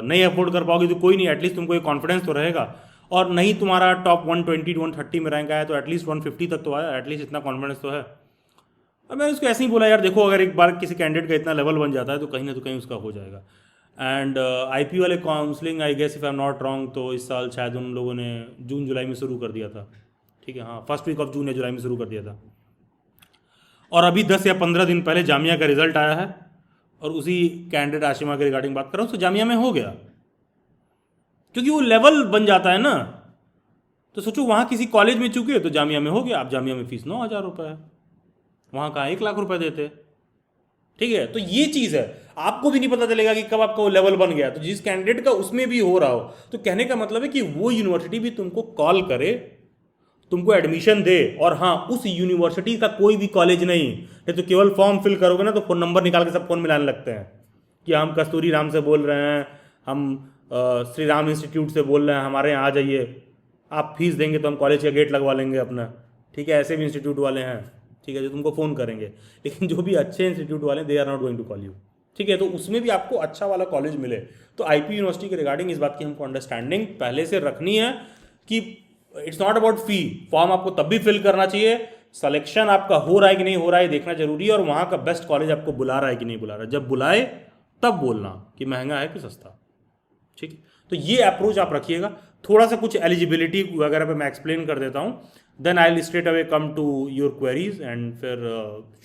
नहीं अफोर्ड कर पाओगे तो कोई नहीं, एटलीस्ट तुमको एक कॉन्फिडेंस तो रहेगा। और नहीं तुम्हारा टॉप 120 to 130 में रैंक आया तो एटलीस्ट 150 तक तो आया, एटलीस्ट इतना कॉन्फिडेंस तो है। अब मैंने उसको ऐसे ही बोला यार देखो, अगर एक बार किसी कैंडिडेट का इतना लेवल बन जाता है तो कहीं ना तो कहीं उसका हो जाएगा। एंड IP वाले counselling I guess if I am not wrong तो इस साल शायद उन लोगों ने जून जुलाई में शुरू कर दिया था। ठीक है, हाँ, फर्स्ट वीक ऑफ जून या जुलाई में शुरू कर दिया था। और अभी 10 या 15 दिन पहले जामिया का रिजल्ट आया है, और उसी कैंडिडेट आशिमा के रिगार्डिंग बात कर रहा हूँ, तो जामिया में हो गया, क्योंकि वो लेवल बन जाता है ना। तो सोचो वहाँ किसी कॉलेज में चुके तो जामिया में हो गया, आप जामिया में फीस 9,000 रुपये है, वहाँ कहाँ 1 लाख रुपए देते। ठीक है, तो ये चीज़ है, आपको भी नहीं पता चलेगा कि कब आपका वो लेवल बन गया। तो जिस कैंडिडेट का उसमें भी हो रहा हो, तो कहने का मतलब है कि वो यूनिवर्सिटी भी तुमको कॉल करे, तुमको एडमिशन दे, और हाँ उस यूनिवर्सिटी का कोई भी कॉलेज नहीं तो केवल फॉर्म फिल करोगे ना तो फ़ोन नंबर निकाल के सब फ़ोन मिलाने लगते हैं कि हम कस्तूरी राम से बोल रहे हैं, हम श्री राम इंस्टीट्यूट से बोल रहे हैं, हमारे यहाँ आ जाइए, आप फीस देंगे तो हम कॉलेज का गेट लगवा लेंगे अपना। ठीक है, ऐसे भी इंस्टीट्यूट वाले हैं, ठीक है, जो तुमको फ़ोन करेंगे। लेकिन जो भी अच्छे इंस्टीट्यूट वाले they are not going to call you. ठीक है, तो उसमें भी आपको अच्छा वाला कॉलेज मिले। तो आईपी यूनिवर्सिटी के रिगार्डिंग इस बात की हमको अंडरस्टैंडिंग पहले से रखनी है कि it's not about fee. Form आपको तब भी फिल करना चाहिए, सिलेक्शन आपका हो रहा है कि नहीं हो रहा है देखना जरूरी है, और वहाँ का बेस्ट कॉलेज आपको बुला रहा है कि नहीं बुला रहा है। जब बुलाए तब बोलना कि महंगा है कि सस्ता। ठीक है, तो ये अप्रोच आप रखिएगा। थोड़ा सा कुछ एलिजिबिलिटी वगैरह पे मैं एक्सप्लेन कर देता हूँ, then I will straight away come to your queries, and फिर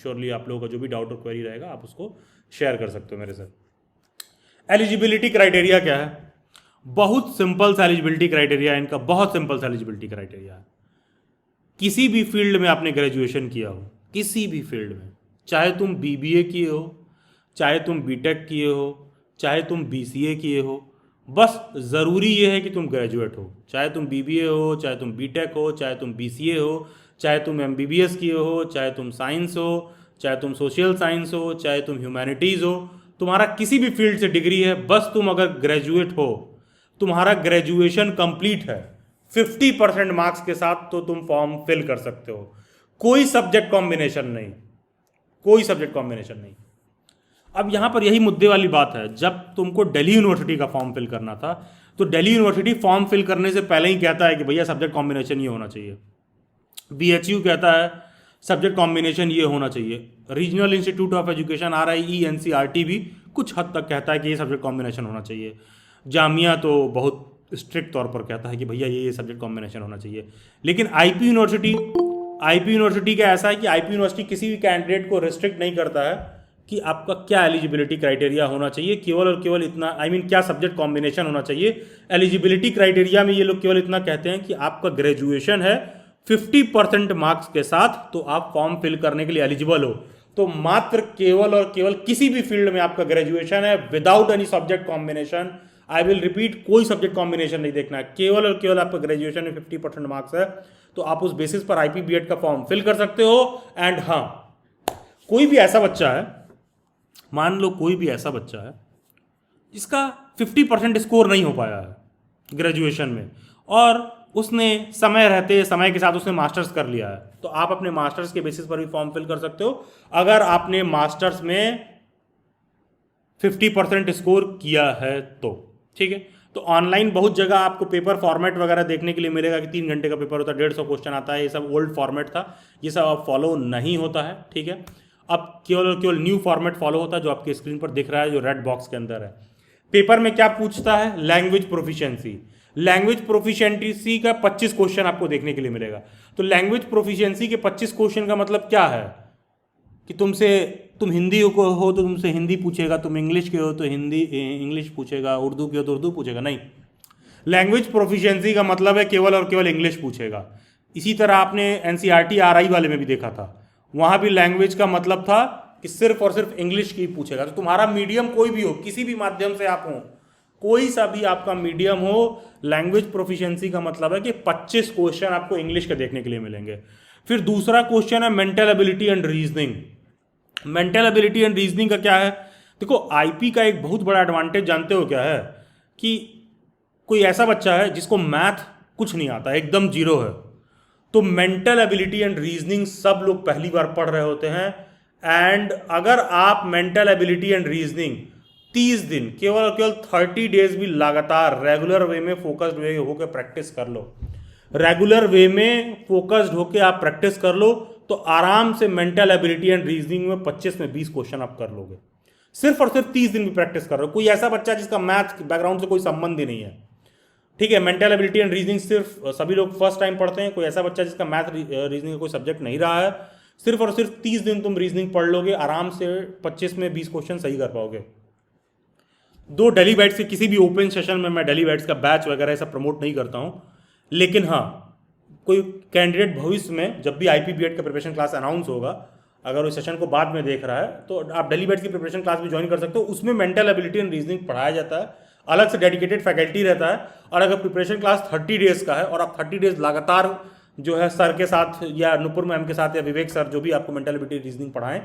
श्योरली आप लोगों का जो भी डाउट और क्वेरी रहेगा आप उसको शेयर कर सकते हो मेरे साथ। एलिजिबिलिटी क्राइटेरिया क्या है? बहुत सिंपल सा एलिजिबिलिटी क्राइटेरिया है इनका, बहुत सिंपल सा एलिजिबिलिटी क्राइटेरिया है। किसी भी फील्ड में आपने ग्रेजुएशन किया हो, किसी भी फील्ड में, चाहे तुम बीबीए किए हो, चाहे तुम बीटेक किए हो, चाहे तुम बीसीए किए हो, बस ज़रूरी ये है कि तुम ग्रेजुएट हो। चाहे तुम बीबीए हो, चाहे तुम बीटेक हो, चाहे तुम बीसीए हो, चाहे तुम एमबीबीएस किए हो, चाहे तुम साइंस हो, चाहे तुम सोशल साइंस हो, चाहे तुम ह्यूमैनिटीज़ हो, तुम्हारा किसी भी फील्ड से डिग्री है, बस तुम अगर ग्रेजुएट हो, तुम्हारा ग्रेजुएशन कंप्लीट है 50% मार्क्स के साथ, तो तुम फॉर्म फिल कर सकते हो। कोई सब्जेक्ट कॉम्बिनेशन नहीं, कोई सब्जेक्ट कॉम्बिनेशन नहीं। अब यहाँ पर यही मुद्दे वाली बात है, जब तुमको दिल्ली यूनिवर्सिटी का फॉर्म फिल करना था तो दिल्ली यूनिवर्सिटी फॉर्म फिल करने से पहले ही कहता है कि भैया सब्जेक्ट कॉम्बिनेशन ये होना चाहिए। बीएचयू कहता है सब्जेक्ट कॉम्बिनेशन ये होना चाहिए। Regional institute of education RIE NCERT भी कुछ हद तक कहता है कि ये सब्जेक्ट कॉम्बिनेशन होना चाहिए। जामिया तो बहुत स्ट्रिक्ट तौर पर कहता है कि भैया ये सब्जेक्ट कॉम्बिनेशन होना चाहिए। लेकिन आईपी यूनिवर्सिटी का ऐसा है कि आईपी यूनिवर्सिटी किसी भी कैंडिडेट को रिस्ट्रिक्ट नहीं करता है कि आपका क्या एलिजिबिलिटी क्राइटेरिया होना चाहिए, केवल और केवल इतना, क्या सब्जेक्ट कॉम्बिनेशन होना चाहिए। एलिजिबिलिटी क्राइटेरिया में ये लोग केवल इतना कहते हैं कि आपका ग्रेजुएशन है 50% मार्क्स के साथ, तो आप फॉर्म फिल करने के लिए एलिजिबल हो। तो मात्र केवल और केवल किसी भी फील्ड में आपका ग्रेजुएशन है without any subject combination, I will repeat, कोई सब्जेक्ट कॉम्बिनेशन नहीं देखना है, केवल और केवल आपका ग्रेजुएशन में 50% मार्क्स है, तो आप उस बेसिस पर IPBEd का फॉर्म फिल कर सकते हो। एंड हाँ, कोई भी ऐसा बच्चा है, मान लो कोई भी ऐसा बच्चा है जिसका 50% स्कोर नहीं हो पाया है ग्रेजुएशन में, और उसने समय के साथ उसने मास्टर्स कर लिया है, तो आप अपने मास्टर्स के बेसिस पर भी फॉर्म फिल कर सकते हो। अगर आपने मास्टर्स में 50% स्कोर किया है तो ठीक है। तो ऑनलाइन बहुत जगह आपको पेपर फॉर्मेट वगैरह देखने के लिए मिलेगा कि 3 घंटे का पेपर होता है, 150 क्वेश्चन आता है, ये सब ओल्ड फॉर्मेट था, ये सब अब फॉलो नहीं होता है। ठीक है, अब केवल और केवल न्यू फॉर्मेट फॉलो होता है जो आपके स्क्रीन पर दिख रहा है, जो रेड बॉक्स के अंदर है। पेपर में क्या पूछता है? Language proficiency. लैंग्वेज प्रोफिशिएंसी का 25 क्वेश्चन आपको देखने के लिए मिलेगा। तो लैंग्वेज प्रोफिशिएंसी के 25 क्वेश्चन का मतलब क्या है कि तुम हिंदी को हो तो तुमसे हिंदी पूछेगा, तुम इंग्लिश के हो तो हिंदी इंग्लिश पूछेगा, उर्दू के हो तो उर्दू पूछेगा, नहीं। लैंग्वेज प्रोफिशिएंसी का मतलब है केवल और केवल इंग्लिश पूछेगा। इसी तरह आपने NCERT RI वाले में भी देखा था, वहाँ भी लैंग्वेज का मतलब था कि सिर्फ और सिर्फ इंग्लिश की पूछेगा। तो तुम्हारा मीडियम कोई भी हो, किसी भी माध्यम से आप हो, कोई सा भी आपका मीडियम हो, लैंग्वेज प्रोफिशिएंसी का मतलब है कि 25 क्वेश्चन आपको इंग्लिश के देखने के लिए मिलेंगे। फिर दूसरा क्वेश्चन है mental ability and reasoning. Mental ability and reasoning का क्या है? देखो, आईपी का एक बहुत बड़ा एडवांटेज जानते हो क्या है? कि कोई ऐसा बच्चा है जिसको मैथ कुछ नहीं आता, एकदम जीरो है, तो मेंटल एबिलिटी एंड रीजनिंग सब लोग पहली बार पढ़ रहे होते हैं। एंड अगर आप मेंटल एबिलिटी एंड रीजनिंग 30 दिन, केवल और केवल 30 डेज भी लगातार रेगुलर वे में फोकस्ड वे होकर प्रैक्टिस कर लो, रेगुलर वे में फोकस्ड होकर आप प्रैक्टिस कर लो, तो आराम से मेंटल एबिलिटी एंड रीजनिंग में 25 में 20 क्वेश्चन आप कर लोगे, सिर्फ और सिर्फ 30 दिन भी प्रैक्टिस कर रहे हो। कोई ऐसा बच्चा जिसका मैथ बैकग्राउंड से कोई संबंध ही नहीं है, ठीक है, मेंटल एबिलिटी एंड रीजनिंग सिर्फ सभी लोग फर्स्ट टाइम पढ़ते हैं, कोई ऐसा बच्चा जिसका मैथ रीजनिंग का कोई सब्जेक्ट नहीं रहा है, सिर्फ और सिर्फ 30 दिन तुम रीजनिंग पढ़ लोगे, आराम से 25 में 20 क्वेश्चन सही कर पाओगे। 2 डेली बैट्स के किसी भी ओपन सेशन में मैं डेली बैट्स का बैच वगैरह सब प्रमोट नहीं करता हूँ, लेकिन हाँ, कोई कैंडिडेट भविष्य में जब भी IPBEd का प्रिपरेशन क्लास अनाउंस होगा, अगर वो सेशन को बाद में देख रहा है तो आप डेली बैट्स की प्रिपरेशन क्लास भी ज्वाइन कर सकते हो। उसमें मेंटल एबिलिटी एंड रीजनिंग पढ़ाया जाता है, अलग से डेडिकेटेड फैकल्टी रहता है। और अगर प्रिपरेशन क्लास 30 डेज का है और आप 30 डेज लगातार जो है सर के साथ या नुपुर मैम के साथ या विवेक सर जो भी आपको मेंटल एबिलिटी रीजनिंग पढ़ाएं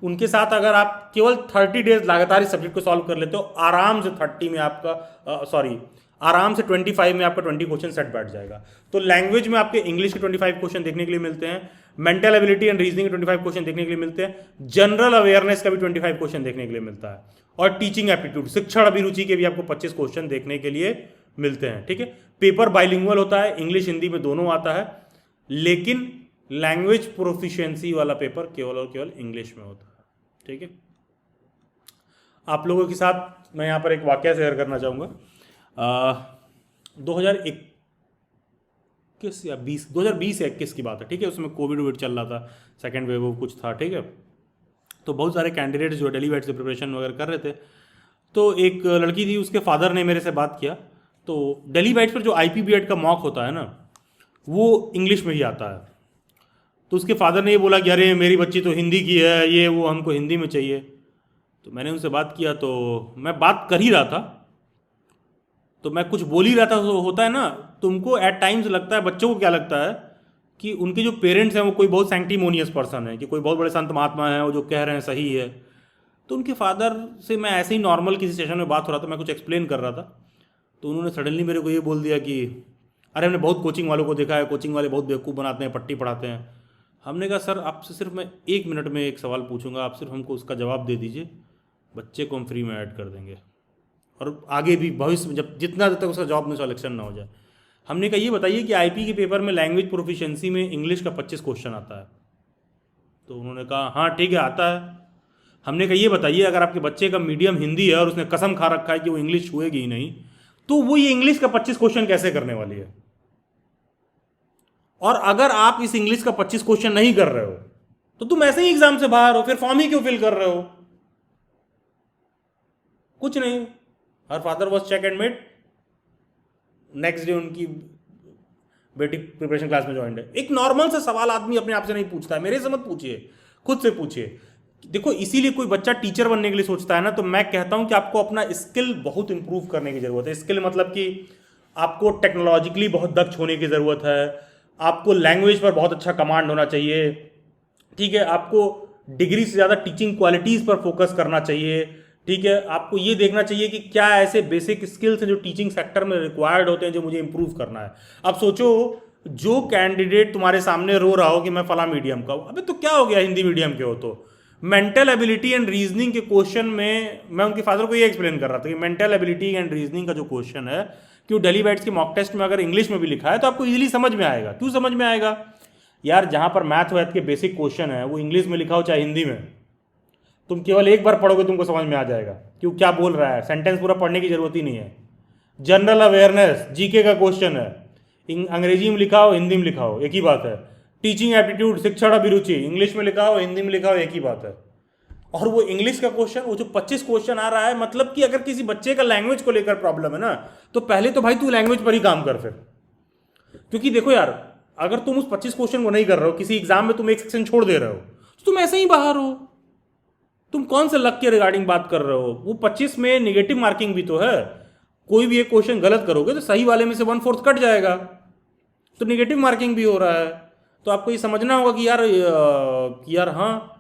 उनके साथ अगर आप केवल 30 डेज लगातार इस सब्जेक्ट को सॉल्व कर लेते हो, आराम से 30 में आपका आराम से 25 में आपका 20 क्वेश्चन सेट बैठ जाएगा। तो लैंग्वेज में आपके इंग्लिश के 25 क्वेश्चन देखने के लिए मिलते हैं, मेंटल एबिलिटी एंड रीजनिंग के 25 क्वेश्चन देखने के लिए मिलते हैं, जनरल अवेयरनेस का भी 25 क्वेश्चन देखने के लिए मिलता है, और टीचिंग एप्टीट्यूड शिक्षण अभिरुचि के भी आपको 25 क्वेश्चन देखने के लिए मिलते हैं। ठीक है, पेपर बाइलिंगुअल होता है, इंग्लिश हिंदी में दोनों आता है, लेकिन लैंग्वेज प्रोफिशिएंसी वाला पेपर केवल और केवल इंग्लिश में होता है। ठीक है, आप लोगों के साथ मैं यहाँ पर एक वाकया शेयर करना चाहूँगा। 2021 या 2020 या 21 की बात है। ठीक है, उसमें कोविड चल रहा था, सेकेंड वेव कुछ था। ठीक है, तो बहुत सारे कैंडिडेट्स जो डेली बैट से प्रिपरेशन वगैरह कर रहे थे, तो एक लड़की थी, उसके फादर ने मेरे से बात किया। तो डेली बैट पर जो IPBED का मॉक होता है ना, वो इंग्लिश में ही आता है। तो उसके फादर ने ये बोला कि अरे मेरी बच्ची तो हिंदी की है, ये वो हमको हिंदी में चाहिए। तो मैंने उनसे बात किया, तो मैं बात कर ही रहा था, तो मैं कुछ बोल ही रहा था। तो होता है ना, तुमको एट टाइम्स लगता है, बच्चों को क्या लगता है कि उनके जो पेरेंट्स हैं वो कोई बहुत सैंक्टिमोनियस पर्सन है, कि कोई बहुत बड़े संत महात्मा हैं, वो जो कह रहे हैं सही है। तो उनके फादर से मैं ऐसे ही नॉर्मल किसी सेशन में बात हो रहा था, मैं कुछ एक्सप्लेन कर रहा था, तो उन्होंने सडनली मेरे को ये बोल दिया कि अरे हमने बहुत कोचिंग वालों को देखा है, कोचिंग वाले बहुत बेवकूफ़ बनाते हैं, पट्टी पढ़ाते हैं। हमने कहा सर आपसे सिर्फ मैं 1 मिनट में एक सवाल पूछूंगा, आप सिर्फ हमको उसका जवाब दे दीजिए, बच्चे को हम फ्री में ऐड कर देंगे, और आगे भी भविष्य में जब जितना तक उसका जॉब में सिलेक्शन ना हो जाए। हमने कहा ये बताइए कि IP के पेपर में लैंग्वेज प्रोफिशिएंसी में इंग्लिश का 25 क्वेश्चन आता है। तो उन्होंने कहा हाँ ठीक है आता है। हमने कहा ये बताइए अगर आपके बच्चे का मीडियम हिंदी है और उसने कसम खा रखा है कि वो इंग्लिश छुएगी ही नहीं, तो वो ये इंग्लिश का 25 क्वेश्चन कैसे करने वाली है? और अगर आप इस इंग्लिश का 25 क्वेश्चन नहीं कर रहे हो तो तुम ऐसे ही एग्जाम से बाहर हो, फिर फॉर्म ही क्यों फिल कर रहे हो? कुछ नहीं, her father was check and made. Next day उनकी बेटी प्रिपरेशन क्लास में ज्वाइन है। एक नॉर्मल सा सवाल आदमी अपने आप से नहीं पूछता है, मेरे से मत पूछिए, खुद से पूछिए। देखो इसीलिए कोई बच्चा टीचर बनने के लिए सोचता है ना, तो मैं कहता हूं कि आपको अपना स्किल बहुत इंप्रूव करने की जरूरत है। स्किल मतलब कि आपको टेक्नोलॉजिकली बहुत दक्ष होने की जरूरत है, आपको लैंग्वेज पर बहुत अच्छा कमांड होना चाहिए। ठीक है, आपको डिग्री से ज़्यादा टीचिंग क्वालिटीज़ पर फोकस करना चाहिए। ठीक है, आपको ये देखना चाहिए कि क्या ऐसे बेसिक स्किल्स हैं जो टीचिंग सेक्टर में रिक्वायर्ड होते हैं जो मुझे इंप्रूव करना है। अब सोचो जो कैंडिडेट तुम्हारे सामने रो रहा हो कि मैं फला मीडियम का हूँ, अबे तो क्या हो गया हिंदी मीडियम के हो, तो मेंटल एबिलिटी एंड रीजनिंग के क्वेश्चन में मैं उनके फादर को ये एक्सप्लेन कर रहा था कि मेंटल एबिलिटी एंड रीजनिंग का जो क्वेश्चन है कि वो डेली बैट्स के मॉक टेस्ट में अगर इंग्लिश में भी लिखा है तो आपको इजीली समझ में आएगा। क्यों समझ में आएगा यार? जहां पर मैथ वैथ के बेसिक क्वेश्चन है वो इंग्लिश में लिखा हो चाहे हिंदी में, तुम केवल एक बार पढ़ोगे तुमको समझ में आ जाएगा क्यों क्या बोल रहा है। सेंटेंस पूरा पढ़ने की जरूरत ही नहीं है। जनरल अवेयरनेस जीके का क्वेश्चन है, अंग्रेजी में लिखा हो हिंदी में लिखा हो एक ही बात है। टीचिंग एप्टीट्यूड शिक्षण अभिरुचि इंग्लिश में लिखा हो हिंदी में लिखा हो एक ही बात है। और वो इंग्लिश का क्वेश्चन, वो जो 25 क्वेश्चन आ रहा है, मतलब कि अगर किसी बच्चे का लैंग्वेज को लेकर प्रॉब्लम है ना, तो पहले तो भाई तू लैंग्वेज पर ही काम कर फिर। क्योंकि देखो यार, अगर तुम उस 25 क्वेश्चन को नहीं कर रहे हो, किसी एग्जाम में तुम एक सेक्शन छोड़ दे रहे हो, तो तुम ऐसे ही बाहर हो। तुम कौन से लक के रिगार्डिंग बात कर रहे हो? वो 25 में निगेटिव मार्किंग भी तो है। कोई भी एक क्वेश्चन गलत करोगे तो सही वाले में से 1/4 कट जाएगा, तो निगेटिव मार्किंग भी हो रहा है। तो आपको ये समझना होगा कि यार हाँ,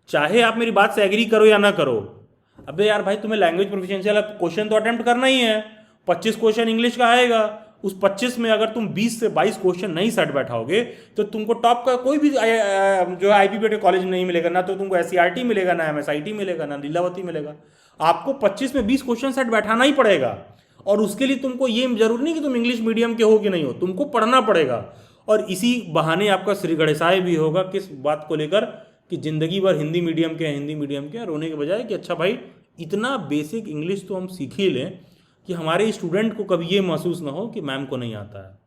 चाहे आप मेरी बात से एग्री करो या ना करो, अबे यार भाई तुम्हें लैंग्वेज प्रोफिशिएंसी वाला क्वेश्चन तो अटेम्प्ट करना ही है। 25 क्वेश्चन इंग्लिश का आएगा, उस 25 में अगर तुम 20 से 22 क्वेश्चन नहीं सेट बैठाओगे तो तुमको टॉप का कोई भी जो है IPBED कॉलेज नहीं मिलेगा, ना तो तुमको SCRT मिलेगा, ना MSIT मिलेगा, ना लीलावती मिलेगा। आपको 25 में 20 क्वेश्चन सेट बैठाना ही पड़ेगा। और उसके लिए तुमको ये जरूरी नहीं कि तुम इंग्लिश मीडियम के हो कि नहीं हो, तुमको पढ़ना पड़ेगा। और इसी बहाने आपका श्री गणेशाय भी होगा किस बात को लेकर कि जिंदगी भर हिंदी मीडियम के रोने के बजाय कि अच्छा भाई इतना बेसिक इंग्लिश तो हम सीख ही लें कि हमारे स्टूडेंट को कभी ये महसूस ना हो कि मैम को नहीं आता है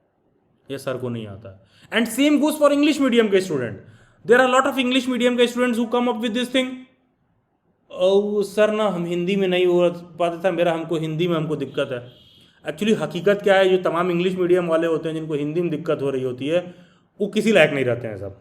या सर को नहीं आता है। And same goes for English medium के student. There are lot of English medium के students who come up with this thing, sir ना हम हिंदी में नहीं हो पाता था, हमको हिंदी में हमको दिक्कत है। एक्चुअली हकीकत क्या है, जो तमाम इंग्लिश मीडियम वाले होते हैं जिनको हिंदी में दिक्कत हो रही होती है वो किसी लायक नहीं रहते हैं सब।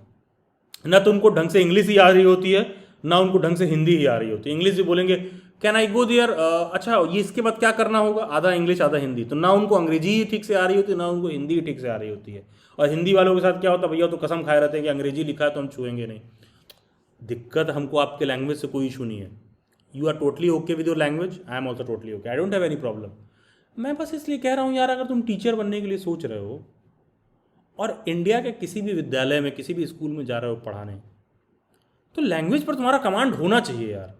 ना तो उनको ढंग से इंग्लिश ही आ रही होती है, ना उनको ढंग से हिंदी ही आ रही होती है। इंग्लिश भी बोलेंगे कैन आई गो देयर, अच्छा ये इसके बाद क्या करना होगा, आधा इंग्लिश आधा हिंदी। तो ना उनको अंग्रेजी ही ठीक से आ रही होती है, ना उनको हिंदी ही ठीक से आ रही होती है। और हिंदी वालों के साथ क्या होता है, भैया तो कसम खाए रहते हैं कि अंग्रेजी लिखा है तो हम छुएंगे नहीं। दिक्कत हमको आपके लैंग्वेज से कोई इशू नहीं है। You are totally okay with your language, I am also totally okay, I don't have any problem. मैं बस इसलिए कह रहा हूँ यार, अगर तुम टीचर बनने के लिए सोच रहे हो और इंडिया के किसी भी विद्यालय में किसी भी स्कूल में जा रहे हो पढ़ाने, तो लैंग्वेज पर तुम्हारा कमांड होना चाहिए यार।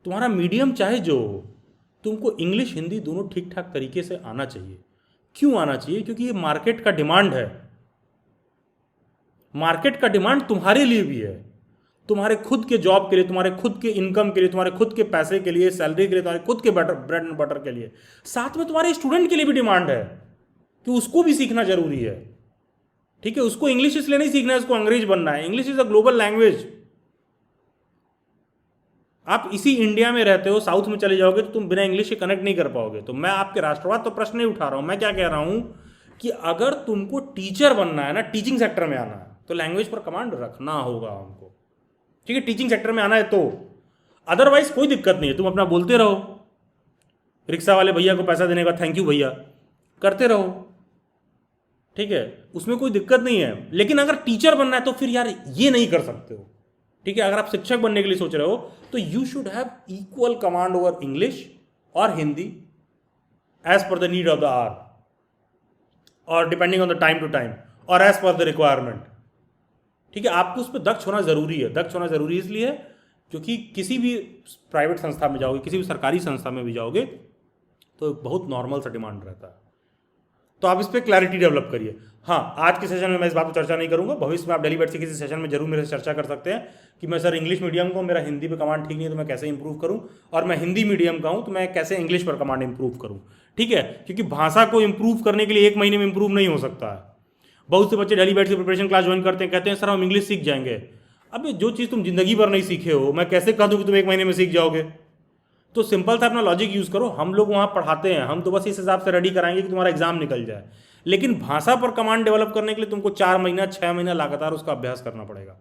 तुम्हारा मीडियम चाहे जो हो, तुमको इंग्लिश हिंदी दोनों ठीक ठाक तरीके से आना चाहिए। क्यों आना चाहिए? क्योंकि ये मार्केट का डिमांड है। मार्केट का डिमांड तुम्हारे लिए भी है, तुम्हारे खुद के जॉब के लिए, तुम्हारे खुद के इनकम के लिए, तुम्हारे खुद के पैसे के लिए, सैलरी के लिए, तुम्हारे खुद के ब्रेड एंड बटर के लिए। साथ में तुम्हारे स्टूडेंट के लिए भी डिमांड है कि उसको भी सीखना जरूरी है। ठीक है, उसको इंग्लिश इसलिए नहीं सीखना है उसको अंग्रेज बनना है। English is a global language. आप इसी इंडिया में रहते हो, साउथ में चले जाओगे तो तुम बिना इंग्लिश के कनेक्ट नहीं कर पाओगे। तो मैं आपके राष्ट्रवाद तो प्रश्न नहीं उठा रहा हूं, मैं क्या कह रहा हूं कि अगर तुमको टीचर बनना है ना, टीचिंग सेक्टर में आना है, तो लैंग्वेज पर कमांड रखना होगा हमको। ठीक है, टीचिंग सेक्टर में आना है तो, अदरवाइज कोई दिक्कत नहीं है, तुम अपना बोलते रहो। रिक्शा वाले भैया को पैसा देने का थैंक यू भैया करते रहो, ठीक है, उसमें कोई दिक्कत नहीं है। लेकिन अगर टीचर बनना है तो फिर यार ये नहीं कर सकते हो। ठीक है, अगर आप शिक्षक बनने के लिए सोच रहे हो तो you should have equal command over English और Hindi as per the need of the hour, और depending on the time to time, और एज पर द रिक्वायरमेंट। ठीक है, आपको उस पर दक्ष होना जरूरी है। दक्ष होना जरूरी इसलिए क्योंकि किसी भी प्राइवेट संस्था में जाओगे, किसी भी सरकारी संस्था में भी जाओगे तो बहुत नॉर्मल सा डिमांड रहता है। तो आप इस पर क्लैरिटी डेवलप करिए। हाँ, आज के सेशन में मैं इस बात पर चर्चा नहीं करूंगा, भविष्य में आप डेली बैठ से किसी सेशन में जरूर मेरे से चर्चा कर सकते हैं कि मैं सर इंग्लिश मीडियम का हूँ, मेरा हिंदी पे कमांड ठीक नहीं है तो मैं कैसे इंप्रूव करूँ, और मैं हिंदी मीडियम का हूँ तो मैं कैसे इंग्लिश पर कमांड इंप्रूव करूँ। ठीक है, क्योंकि भाषा को इंप्रूव करने के लिए एक महीने में इंप्रूव नहीं हो सकता है। बहुत से बच्चे डेली बैठ से प्रिपरेशन क्लास ज्वाइन करते हैं, कहते हैं सर हम इंग्लिश सीख जाएंगे। अब जो चीज़ तुम जिंदगी भर नहीं सीखे हो, मैं कैसे कह दूँ कि तुम एक महीने में सीख जाओगे? तो सिंपल सा अपना लॉजिक यूज करो। हम लोग वहाँ पढ़ाते हैं, हम तो बस इस हिसाब से रेडी कराएंगे कि तुम्हारा एग्जाम निकल जाए। लेकिन भाषा पर कमांड डेवलप करने के लिए तुमको 4 महीना 6 महीना लगातार उसका अभ्यास करना पड़ेगा।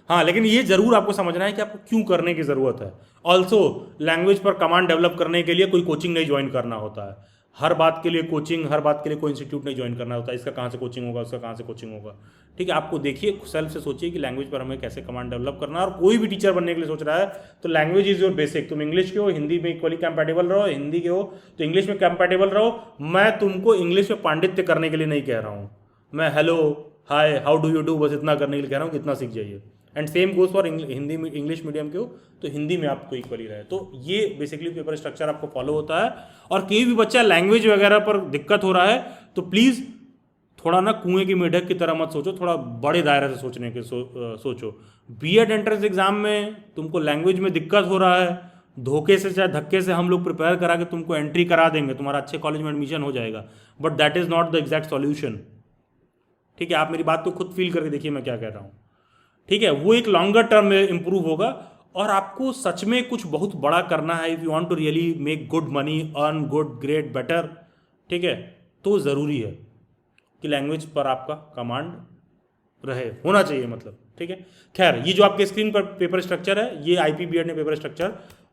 हाँ, लेकिन ये जरूर आपको समझना है कि आपको क्यों करने की जरूरत है। ऑल्सो लैंग्वेज पर कमांड डेवलप करने के लिए कोई कोचिंग नहीं ज्वाइन करना होता है। हर बात के लिए कोचिंग, हर बात के लिए कोई इंस्टीट्यूट नहीं ज्वाइन करना होता है। इसका कहाँ से कोचिंग होगा, उसका कहाँ से कोचिंग होगा। ठीक है, आपको देखिए, सेल्फ से सोचिए कि लैंग्वेज पर हमें कैसे कमांड डेवलप करना है। और कोई भी टीचर बनने के लिए सोच रहा है तो लैंग्वेज इज योर बेसिक। तुम इंग्लिश के हो, हिंदी में इक्वली कंपैटिबल रहो, हिंदी के हो तो इंग्लिश में कंपैटिबल रहो। मैं तुमको इंग्लिश में पांडित्य करने के लिए नहीं कह रहा हूँ, मैं hello hi how do you do बस इतना करने के लिए कह रहा हूँ कि इतना सीख जाइए। And same goes for Hindi में, इंग्लिश मीडियम के हो तो हिंदी में आपको इक्वली रहे। तो ये बेसिकली पेपर स्ट्रक्चर आपको फॉलो होता है। और कोई भी बच्चा लैंग्वेज वगैरह पर दिक्कत हो रहा है तो प्लीज़ थोड़ा ना कुएं की मेढक की तरह मत सोचो, थोड़ा बड़े दायरे से सोचने के सोचो। बीएड एंट्रेंस एग्जाम में तुमको लैंग्वेज में दिक्कत हो रहा है, धोखे से चाहे धक्के से हम लोग प्रिपेयर करा के तुमको एंट्री करा देंगे, तुम्हारा अच्छे कॉलेज में एडमिशन हो जाएगा, but that is not the exact solution. ठीक है, आप मेरी बात को खुद फील करके देखिए मैं क्या कह रहा हूँ। ठीक है, वो एक लॉन्गर टर्म में इंप्रूव होगा। और आपको सच में कुछ बहुत बड़ा करना है, if you want to really make good money, earn good, great, better, ठीक है, तो ज़रूरी है कि लैंग्वेज पर आपका कमांड रहे, होना चाहिए मतलब। ठीक है, खैर ये जो आपके स्क्रीन पर पेपर स्ट्रक्चर है, ये IPBED ने पेपर स्ट्रक्चर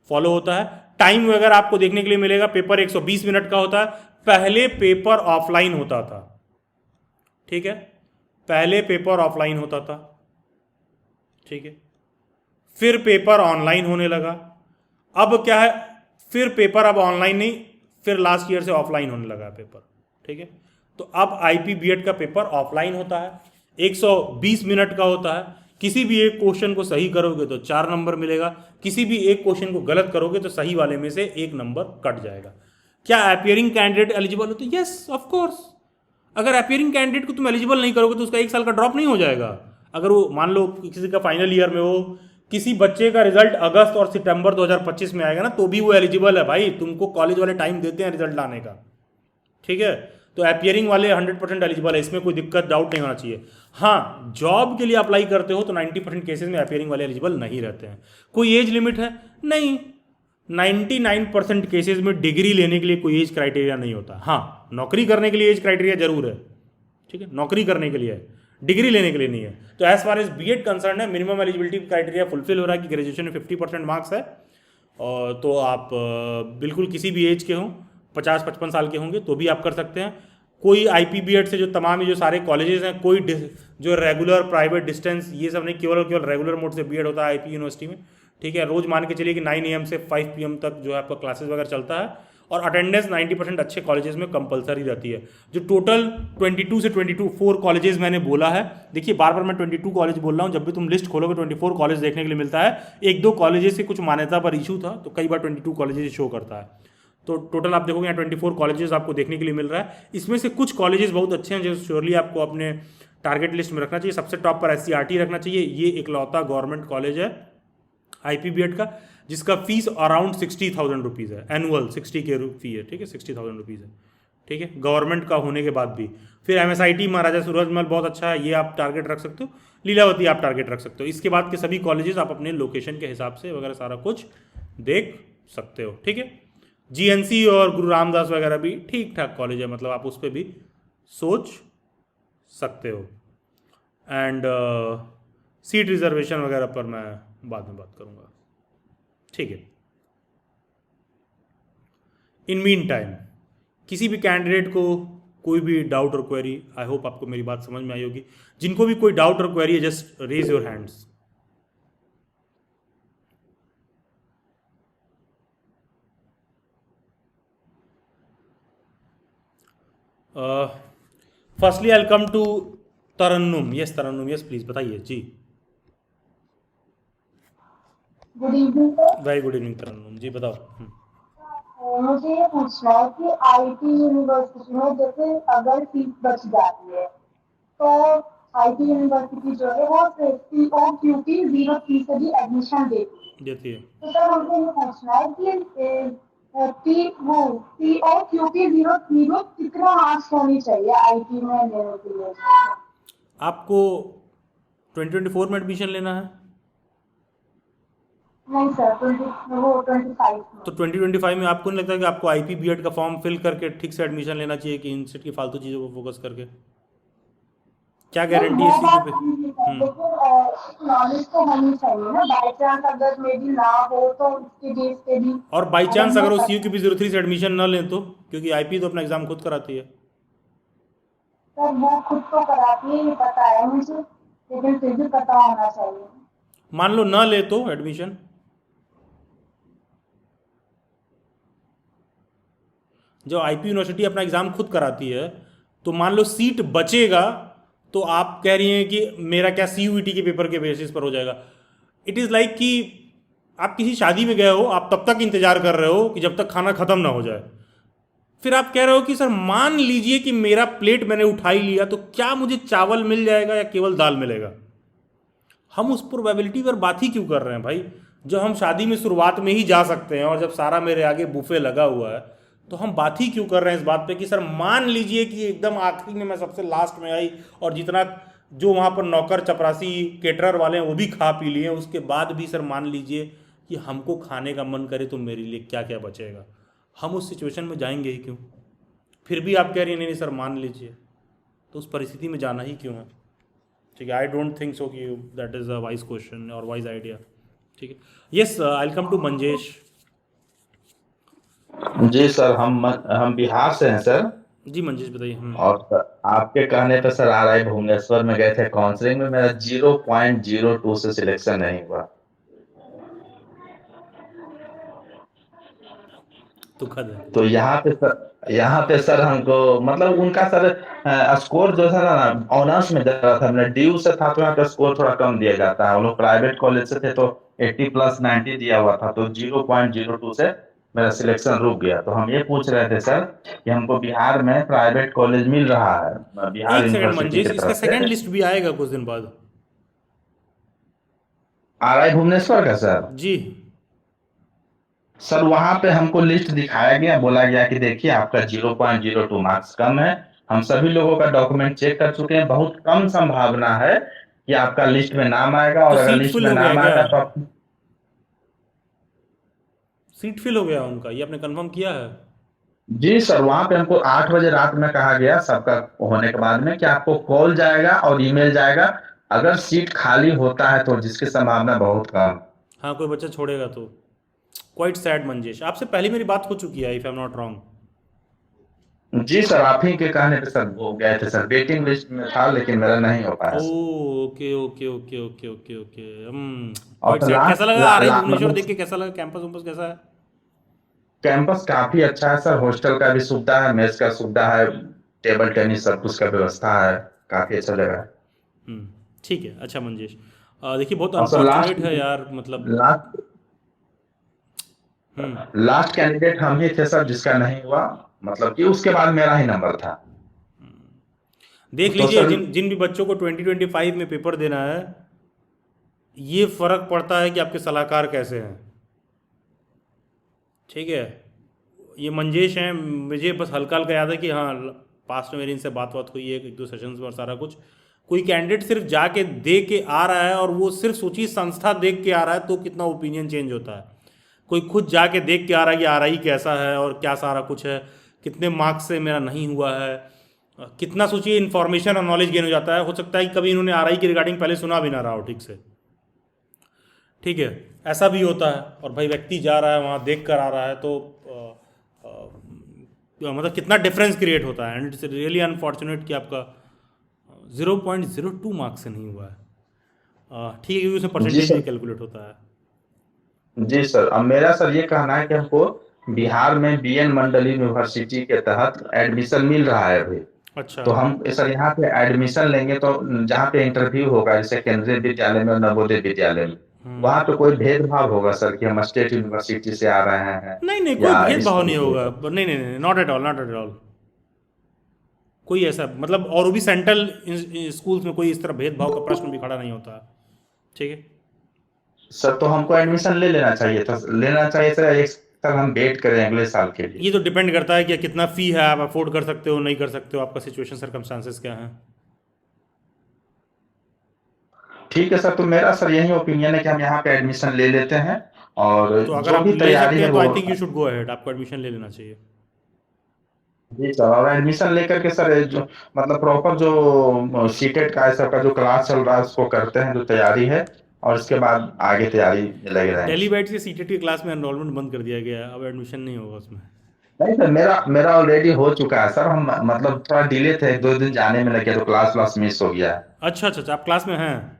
फॉलो होता है। टाइम वगैरह आपको देखने के लिए मिलेगा, पेपर 120 मिनट का होता है। पहले पेपर ऑफलाइन होता था, ठीक है, पहले पेपर ऑफलाइन होता था, ठीक है, फिर पेपर ऑनलाइन होने लगा। अब क्या है, फिर पेपर अब ऑनलाइन नहीं, फिर लास्ट ईयर से ऑफलाइन होने लगा पेपर। ठीक है, तो अब IPBED का पेपर ऑफलाइन होता है, 120 मिनट का होता है। किसी भी एक क्वेश्चन को सही करोगे तो 4 नंबर मिलेगा, किसी भी एक क्वेश्चन को गलत करोगे तो सही वाले में से 1 नंबर कट जाएगा। क्या अपियरिंग कैंडिडेट एलिजिबल होते? Yes of course. अगर अपियरिंग कैंडिडेट को तुम एलिजिबल नहीं करोगे तो उसका 1 साल का ड्रॉप नहीं हो जाएगा। अगर वो मान लो किसी का फाइनल ईयर में हो, किसी बच्चे का रिजल्ट अगस्त और सितंबर 2025 में आएगा ना, तो भी वो एलिजिबल है भाई, तुमको कॉलेज वाले टाइम देते हैं रिजल्ट लाने का। ठीक है, तो अपियरिंग वाले 100% एलिजिबल है, इसमें कोई दिक्कत डाउट नहीं होना चाहिए। हाँ, जॉब के लिए अप्लाई करते हो तो 90% केसेस में अपियरिंग वाले एलिजिबल नहीं रहते हैं। कोई एज लिमिट है? नहीं, 99% केसेस में डिग्री लेने के लिए कोई एज क्राइटेरिया नहीं होता। हाँ, नौकरी करने के लिए एज क्राइटेरिया जरूर है, ठीक है, नौकरी करने के लिए है, डिग्री लेने के लिए नहीं है। तो as far as BEd concern है, मिनिमम एलिजिबिलिटी क्राइटेरिया फुलफिल हो रहा है कि ग्रेजुएशन में 50% मार्क्स है, और तो आप बिल्कुल किसी भी एज के हों, 50-55 साल के होंगे तो भी आप कर सकते हैं। कोई IPBED से जो तमाम ये जो सारे कॉलेजेस हैं, कोई जो रेगुलर प्राइवेट डिस्टेंस ये सब नहीं, केवल केवल रेगुलर मोड से बीएड होता है IP यूनिवर्सिटी में, ठीक है। रोज मान के चलिए कि 9 AM से 5 PM तक जो है आपका क्लासेस वगैरह चलता है, और अटेंडेंस 90% अच्छे कॉलेजेस में कंपलसरी रहती है। जो टोटल 22 से 4 कॉलेजेस मैंने बोला है, देखिए बार बार मैं 22 कॉलेज बोल रहा हूँ, जब भी तुम लिस्ट खोलोगे 24 कॉलेज देखने के लिए मिलता है। 1-2 कॉलेजेस से कुछ मान्यता पर इशू था, तो कई बार 22 कॉलेजेस शो करता है। तो टोटल आप देखोगे यहाँ 24 कॉलेजेस आपको देखने के लिए मिल रहा है। इसमें से कुछ कॉलेजेस बहुत अच्छे हैं जो श्योरली आपको अपने टारगेट लिस्ट में रखना चाहिए। सबसे टॉप पर SCRT रखना चाहिए, ये इकलौता गवर्नमेंट कॉलेज है IPBED का जिसका फीस अराउंड 60,000 रुपीज़ है, एनुअल 60 के फी है, ठीक है, 60,000 रुपीज़ है, ठीक है, गवर्नमेंट का होने के बाद भी। फिर MSIT महाराजा सूरजमल बहुत अच्छा है, ये आप टारगेट रख सकते हो। लीलावती आप टारगेट रख सकते हो। इसके बाद के सभी कॉलेजेस आप अपने लोकेशन के हिसाब से वगैरह सारा कुछ देख सकते हो, ठीक है। GNC और गुरु रामदास वगैरह भी ठीक ठाक कॉलेज है, मतलब आप उस पर भी सोच सकते हो। एंड सीट रिजर्वेशन वगैरह पर मैं बाद में बात करूँगा, ठीक है। इन मीन टाइम किसी भी कैंडिडेट को कोई भी डाउट और क्वेरी, आई होप आपको मेरी बात समझ में आई होगी। जिनको भी कोई डाउट और क्वेरी है, just raise your hands. Firstly I come to Tarannum. Yes Tarannum, yes please बताइए जी। Good evening sir. Very good evening Tarannum ji, बताओ। मुझे ये पूछना है कि आईटी यूनिवर्सिटी में जैसे अगर सीट बच जाती है तो आईटी यूनिवर्सिटी जो है वो COQP 0% भी एडमिशन देती देती है। है। तो सर मुझे ये पूछना है कि COQP 0 में कितना मार्क्स होनी चाहिए आईटी में लेने के लिए? आपको 2024 में एडमिशन लेना है? नहीं सर, 25 में। तो 2025 में आपको नहीं लगता कि आपको IPBED का फॉर्म फिल करके ठीक से एडमिशन लेना चाहिए कि इंस्टीट्यूट की फालतू चीज़ों पर फोकस करके? क्या नहीं गारंटी है वो बात CQP? नहीं है, लेकिन नॉलेज तो होनी चाहिए ना। बाई चांस अगर मे बी ना हो तो उसके बेस पे भी और बाई अगर चांस मैं अगर वो कर CQP 03 से एडमिशन ना लें तो, क्योंकि IP तो अपना एग्जाम खुद कराती है। सर वो खुद तो कराती है, ये पता है मुझे, लेकिन फिर भी पता होना चाहिए। मान लो ना ले तो एडमिशन, जो IP यूनिवर्सिटी अपना एग्जाम खुद कराती है, तो मान लो सीट बचेगा, तो आप कह रही हैं कि मेरा क्या CUET के पेपर के बेसिस पर हो जाएगा? इट इज़ लाइक कि आप किसी शादी में गए हो, आप तब तक इंतजार कर रहे हो कि जब तक खाना खत्म ना हो जाए, फिर आप कह रहे हो कि सर मान लीजिए कि मेरा प्लेट मैंने उठा ही लिया, तो क्या मुझे चावल मिल जाएगा या केवल दाल मिलेगा? हम उस प्रोबेबिलिटी पर बात ही क्यों कर रहे हैं भाई, जो हम शादी में शुरुआत में ही जा सकते हैं, और जब सारा मेरे आगे बुफे लगा हुआ है, तो हम बात ही क्यों कर रहे हैं इस बात पे कि सर मान लीजिए कि एकदम आखिरी में मैं सबसे लास्ट में आई, और जितना जो वहाँ पर नौकर चपरासी केटरर वाले हैं वो भी खा पी लिए, उसके बाद भी सर मान लीजिए कि हमको खाने का मन करे, तो मेरे लिए क्या क्या बचेगा? हम उस सिचुएशन में जाएंगे ही क्यों? फिर भी आप कह रही हैं नहीं नहीं सर मान लीजिए, तो उस परिस्थिति में जाना ही क्यों है? ठीक है, आई डोंट थिंक सो कि that is a wise question और वाइज आइडिया, ठीक है। Yes, I come to Manjesh. जी सर, हम बिहार से हैं सर। जी मंजेश बताइए। और सर, आपके कहने पे सर RI भुवनेश्वर में गए थे काउंसलिंग में, मेरा 0.02 से सिलेक्शन नहीं हुआ। दुखद है। तो यहाँ पे सर हमको मतलब उनका सर स्कोर जो था ना ऑनर्स में जा था, हमने ड्यू से था तो यहाँ पे स्कोर थोड़ा कम दिया जाता है। हम लोग प्राइवेट कॉलेज से थे तो 80+90 दिया हुआ था, तो 0.02 से मेरा सिलेक्शन रुक गया। तो हम ये पूछ रहे थे सर कि हमको बिहार में प्राइवेट कॉलेज मिल रहा है बिहार एक सेकंड यूनिवर्सिटी मंजेश, की इसका तरफ सेकंड से, लिस्ट भी आएगा कुछ दिन बाद। RI भुवनेश्वर का सर। जी। सर वहां पे हमको लिस्ट दिखाया गया, बोला गया कि देखिए आपका 0.02 मार्क्स कम है। हम सभी लोगों का डॉक्यूमेंट चेक कर चुके हैं, बहुत कम संभावना है कि आपका लिस्ट में नाम आएगा, तो और अगर सीट लिस्ट फिल में हो गया नाम क्या? आएगा तो आप। सीट फिल हो गया उनका, ये आपने कंफर्म किया है? जी सर, वहां पे हमको 8 बजे रात में कहा गया सबका होने के बाद में कि आपको कॉल जाएगा और ईमेल जाएगा। अगर सीट खाली होता है तो, जिसकी संभावना बहुत कम। हाँ, कोई बच्चा छोड़ेगा तो। क्वाइट सैड मंजेश, आपसे पहले मेरी बात हो चुकी है if I am not wrong. जी सर, आप ही के कहने पे सर वो गए थे सर, वेटिंग लिस्ट में था लेकिन मेरा नहीं हो पाया oh, sir. Okay okay okay okay okay okay. और क्वाइट सर सैड। कैसा लास्ट लगा आ रही भुवनेश्वर मतलब देख के? कैसा लगा कैंपस वैम्पस कैसा है? कैंपस काफी अच्छा है सर, हॉस्टल का भी सुविधा है, मेस का सुविधा है, टेबल टेनिस सब कुछ का व्यवस्था है, काफी अच्छा जगह है। हम्म, ठीक है, अच्छा मंजेश। देखिए बहुत और सर अनफॉर्चुनेट है यार, मतलब। लास्ट हम्म। लास्ट कैंडिडेट हम ही थे सर जिसका नहीं हुआ, मतलब कि उसके बाद मेरा ही नंबर था। देख तो लीजिए, सर जिन जिन भी बच्चों को 2025 में पेपर देना है, ये फ़र्क पड़ता है कि आपके सलाहकार कैसे हैं। ठीक है। ये मंजेश हैं, मुझे बस हल्का हल्का याद है कि हाँ, पास्ट में मेरी इनसे बात बात हुई है एक दो सेशंस में और सारा कुछ। कोई कैंडिडेट सिर्फ जाके दे के आ रहा है और वो सिर्फ सोचिए संस्था देख के आ रहा है तो कितना ओपिनियन चेंज होता है। कोई खुद जाके देख के आ रहा है कि आ रहा ही कैसा है और क्या सारा कुछ है, कितने मार्क्स से मेरा नहीं हुआ है, कितना सोचिए इन्फॉर्मेशन और नॉलेज गेन हो जाता है। हो सकता है कि कभी इन्होंने आर आई की रिगार्डिंग पहले सुना भी ना रहा हो ठीक से। ठीक है, ऐसा भी होता है। और भाई व्यक्ति जा रहा है वहाँ देख कर आ रहा है तो मतलब कितना डिफरेंस क्रिएट होता है। एंड इट्स रियली अनफॉर्चुनेट कि आपका 0.02 मार्क्स से नहीं हुआ है। ठीक है, क्योंकि उसमें जी परसेंटेज भी सर। कैलकुलेट होता है। जी सर, अब मेरा सर ये कहना है कि हमको बिहार में बीएन मंडल यूनिवर्सिटी के तहत एडमिशन मिल रहा है अभी। अच्छा। तो हम सर यहाँ पे एडमिशन लेंगे तो जहाँ पे इंटरव्यू होगा, जैसे केंद्रीय विद्यालय में और नवोदय विद्यालय में, वहाँ पे कोई भेदभाव होगा सर कि हम स्टेट यूनिवर्सिटी से आ रहे हैं नहीं नहीं, कोई या इस भेदभाव नहीं तरीके होगा। से। नहीं नहीं नहीं, not at all, not at all. कोई ऐसा मतलब, और वो भी सेंट्रल स्कूल्स में कोई इस तरह भेदभाव का प्रश्न भी खड़ा नहीं होता। ठीक है। सर तो हमको एडमिशन ले लेना चाहिए था, लेना चाहिए सर, एक साल हम वेट करें अगले साल के लिए। ये तो डिपेंड करता है कि कितना फ़ी है, आप अफोर्ड कर सकते हो नहीं कर सकते हो, आपका सिचुएशन सर्कमस्टांसेस क्या है। ठीक है सर, तो मेरा सर यही ओपिनियन है कि हम यहाँ पे एडमिशन ले लेते हैं, और तो अगर जो आप भी ले तैयारी सकते है हैं तो वो। I think you should go ahead, आपको एडमिशन ले लेना चाहिए। जी सर, और एडमिशन लेकर के सर जो मतलब प्रॉपर जो सीटेट का है सबका जो क्लास चल रहा है उसको करते हैं, जो तैयारी है, और इसके बाद आगे तैयारी में लगे रहेंगे। दिल्ली बैच के सीटेट की क्लास में एनरोलमेंट बंद कर दिया गया है, अब एडमिशन नहीं होगा उसमें। नहीं सर, मेरा मेरा ऑलरेडी हो चुका है सर, हम मतलब थोड़ा डिले थे, 2 दिन जाने में लग गया तो क्लास व्लास मिस हो गया है। अच्छा अच्छा अच्छा, आप क्लास में हैं?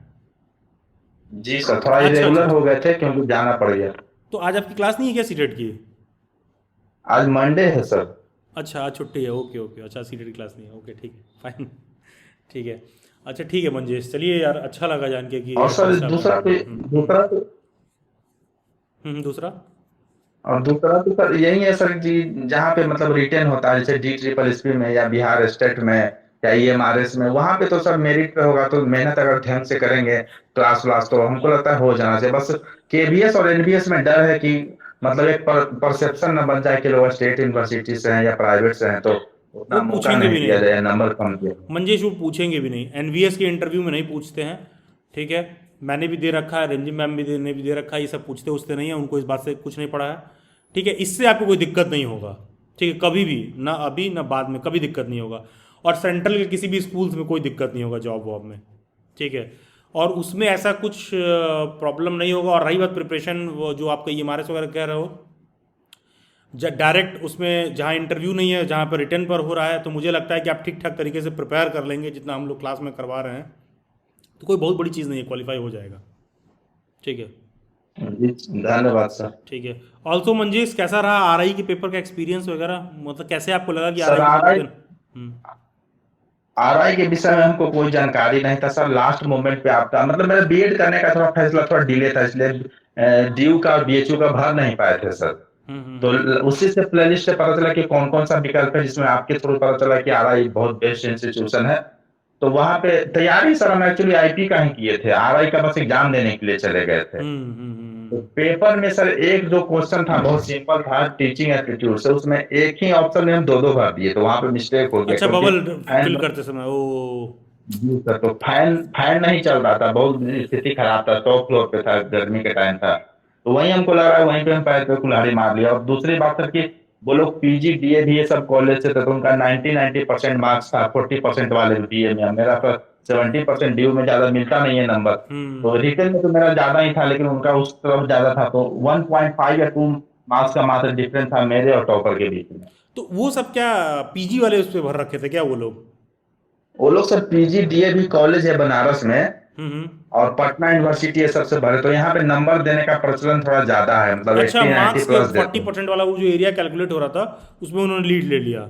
जी सर, थोड़ा अच्छा अच्छा इरेगुलर अच्छा। हो गए थे क्योंकि जाना पड़ गया। तो आज आपकी क्लास नहीं है क्या सीटेट की? आज मंडे है सर। अच्छा, आज छुट्टी है, ओके ओके। अच्छा, सीटेट की क्लास नहीं है, ओके ठीक है, फाइन। ठीक है। अच्छा ठीक है मंजेश, चलिए यार, अच्छा लगा जान के कि और सर इंटरेस्ट आपका दूसरा है। तो दूसरा तो दूसरा। और दूसरा तो सर यही है सर कि जहाँ पे मतलब रिटेन होता है, जैसे डी ट्रिपल एसपी में या बिहार स्टेट में या ईएमआरएस में, वहाँ पे तो सर मेरिट पे होगा, तो मेहनत अगर ढंग से करेंगे क्लास व्लास तो हमको लगता है हो जाना चाहिए। बस केबीएस और एनबीएस में डर है कि मतलब एक परसेप्शन न बन जाए कि लोग स्टेट यूनिवर्सिटी से हैं या प्राइवेट से हैं, तो वो उतना मौका पूछेंगे नहीं भी दिया नहीं, जाए, नंबर कम दिया। मंजेश वो पूछेंगे भी नहीं, एनवीएस के इंटरव्यू में नहीं पूछते हैं। ठीक है। मैंने भी दे रखा है, रंजिम मैम भी ने भी दे रखा है, ये सब पूछते उछते नहीं है, उनको इस बात से कुछ नहीं पड़ा है। ठीक है, इससे आपको कोई दिक्कत नहीं होगा। ठीक है, कभी भी ना, अभी ना बाद में, कभी दिक्कत नहीं होगा। और सेंट्रल के किसी भी स्कूल्स में कोई दिक्कत नहीं होगा जॉब वॉब में। ठीक है। और उसमें ऐसा कुछ प्रॉब्लम नहीं होगा। और रही बात प्रिपरेशन, वो जो आपका ई एम आर एस वगैरह कह रहे हो, डायरेक्ट उसमें जहाँ इंटरव्यू नहीं है, जहाँ पर रिटर्न पर हो रहा है, तो मुझे लगता है कि आप ठीक ठाक तरीके से प्रिपेयर कर लेंगे, जितना हम लोग क्लास में करवा रहे हैं, तो कोई बहुत बड़ी चीज़ नहीं है, क्वालिफाई हो जाएगा। ठीक है। जी, धन्यवाद सर। ठीक है। ऑल्सो मंजेश, कैसा रहा आर आई के पेपर का एक्सपीरियंस वगैरह, मतलब कैसे आपको लगा कि आर सर आई के आर पेपर आई देना? आरआई के विषय में हमको कोई जानकारी नहीं था सर, लास्ट मोमेंट पे आपका मतलब मेरा बीएड करने का थोड़ा फैसला थोड़ा डिले था, इसलिए ड्यू का और बीएचयू का भर नहीं पाए थे सर। तो उसी से प्लेलिस्ट से पता चला कि कौन कौन सा विकल्प है, जिसमें आपके थ्रू पता चला कि आरआई बहुत बेस्ट इंस्टीट्यूशन है। तो वहां पे तैयारी सर हम एक्चुअली आईपी का ही किए थे, आरआई का बस एग्जाम देने के लिए चले गए थे। तो पेपर में सर एक जो क्वेश्चन था बहुत सिंपल था, टीचिंग एप्टीट्यूड से, उसमें एक ही ऑप्शन में हम दो दो भर दिए, तो वहां पे मिस्टेक हो गया अच्छा, क्योंकि बबल फैन। फिल करते समय ओ। जी सर, तो फैन फैन नहीं चल रहा था, बहुत स्थिति खराब था, टॉप फ्लोर पे था, गर्मी का टाइम था, तो वहीं हमको लगा वहीं पे हम पैर पे कुल्हाड़ी मार लिया। और दूसरी बात सर कि वो लोग पीजी डीए भी ये सब कॉलेज से थे, तो उनका 90% मार्क्स था, 40% वाले डीए में। मेरा तो 70% ड्यू में ज्यादा मिलता नहीं है नंबर। तो रिटेल में तो मेरा ज्यादा ही था, लेकिन उनका उस तरफ ज्यादा था, तो 1.5 या 2 मार्क्स का मात्र डिफरेंस था मेरे और टॉपर के बीच में। तो वो सब क्या पीजी वाले उस पे भर रखे थे क्या वो लोग? वो लोग सब पीजी डीए भी कॉलेज है बनारस में, हम्म। और पटना यूनिवर्सिटी ये सबसे भरे, तो यहाँ पे नंबर देने का प्रचलन थोड़ा ज्यादा है, मतलब अच्छा, 80-90 मार्क्स के प्लस देते हैं। 40% वाला वो जो एरिया कैलकुलेट हो रहा था उसमें उन्होंने लीड ले लिया।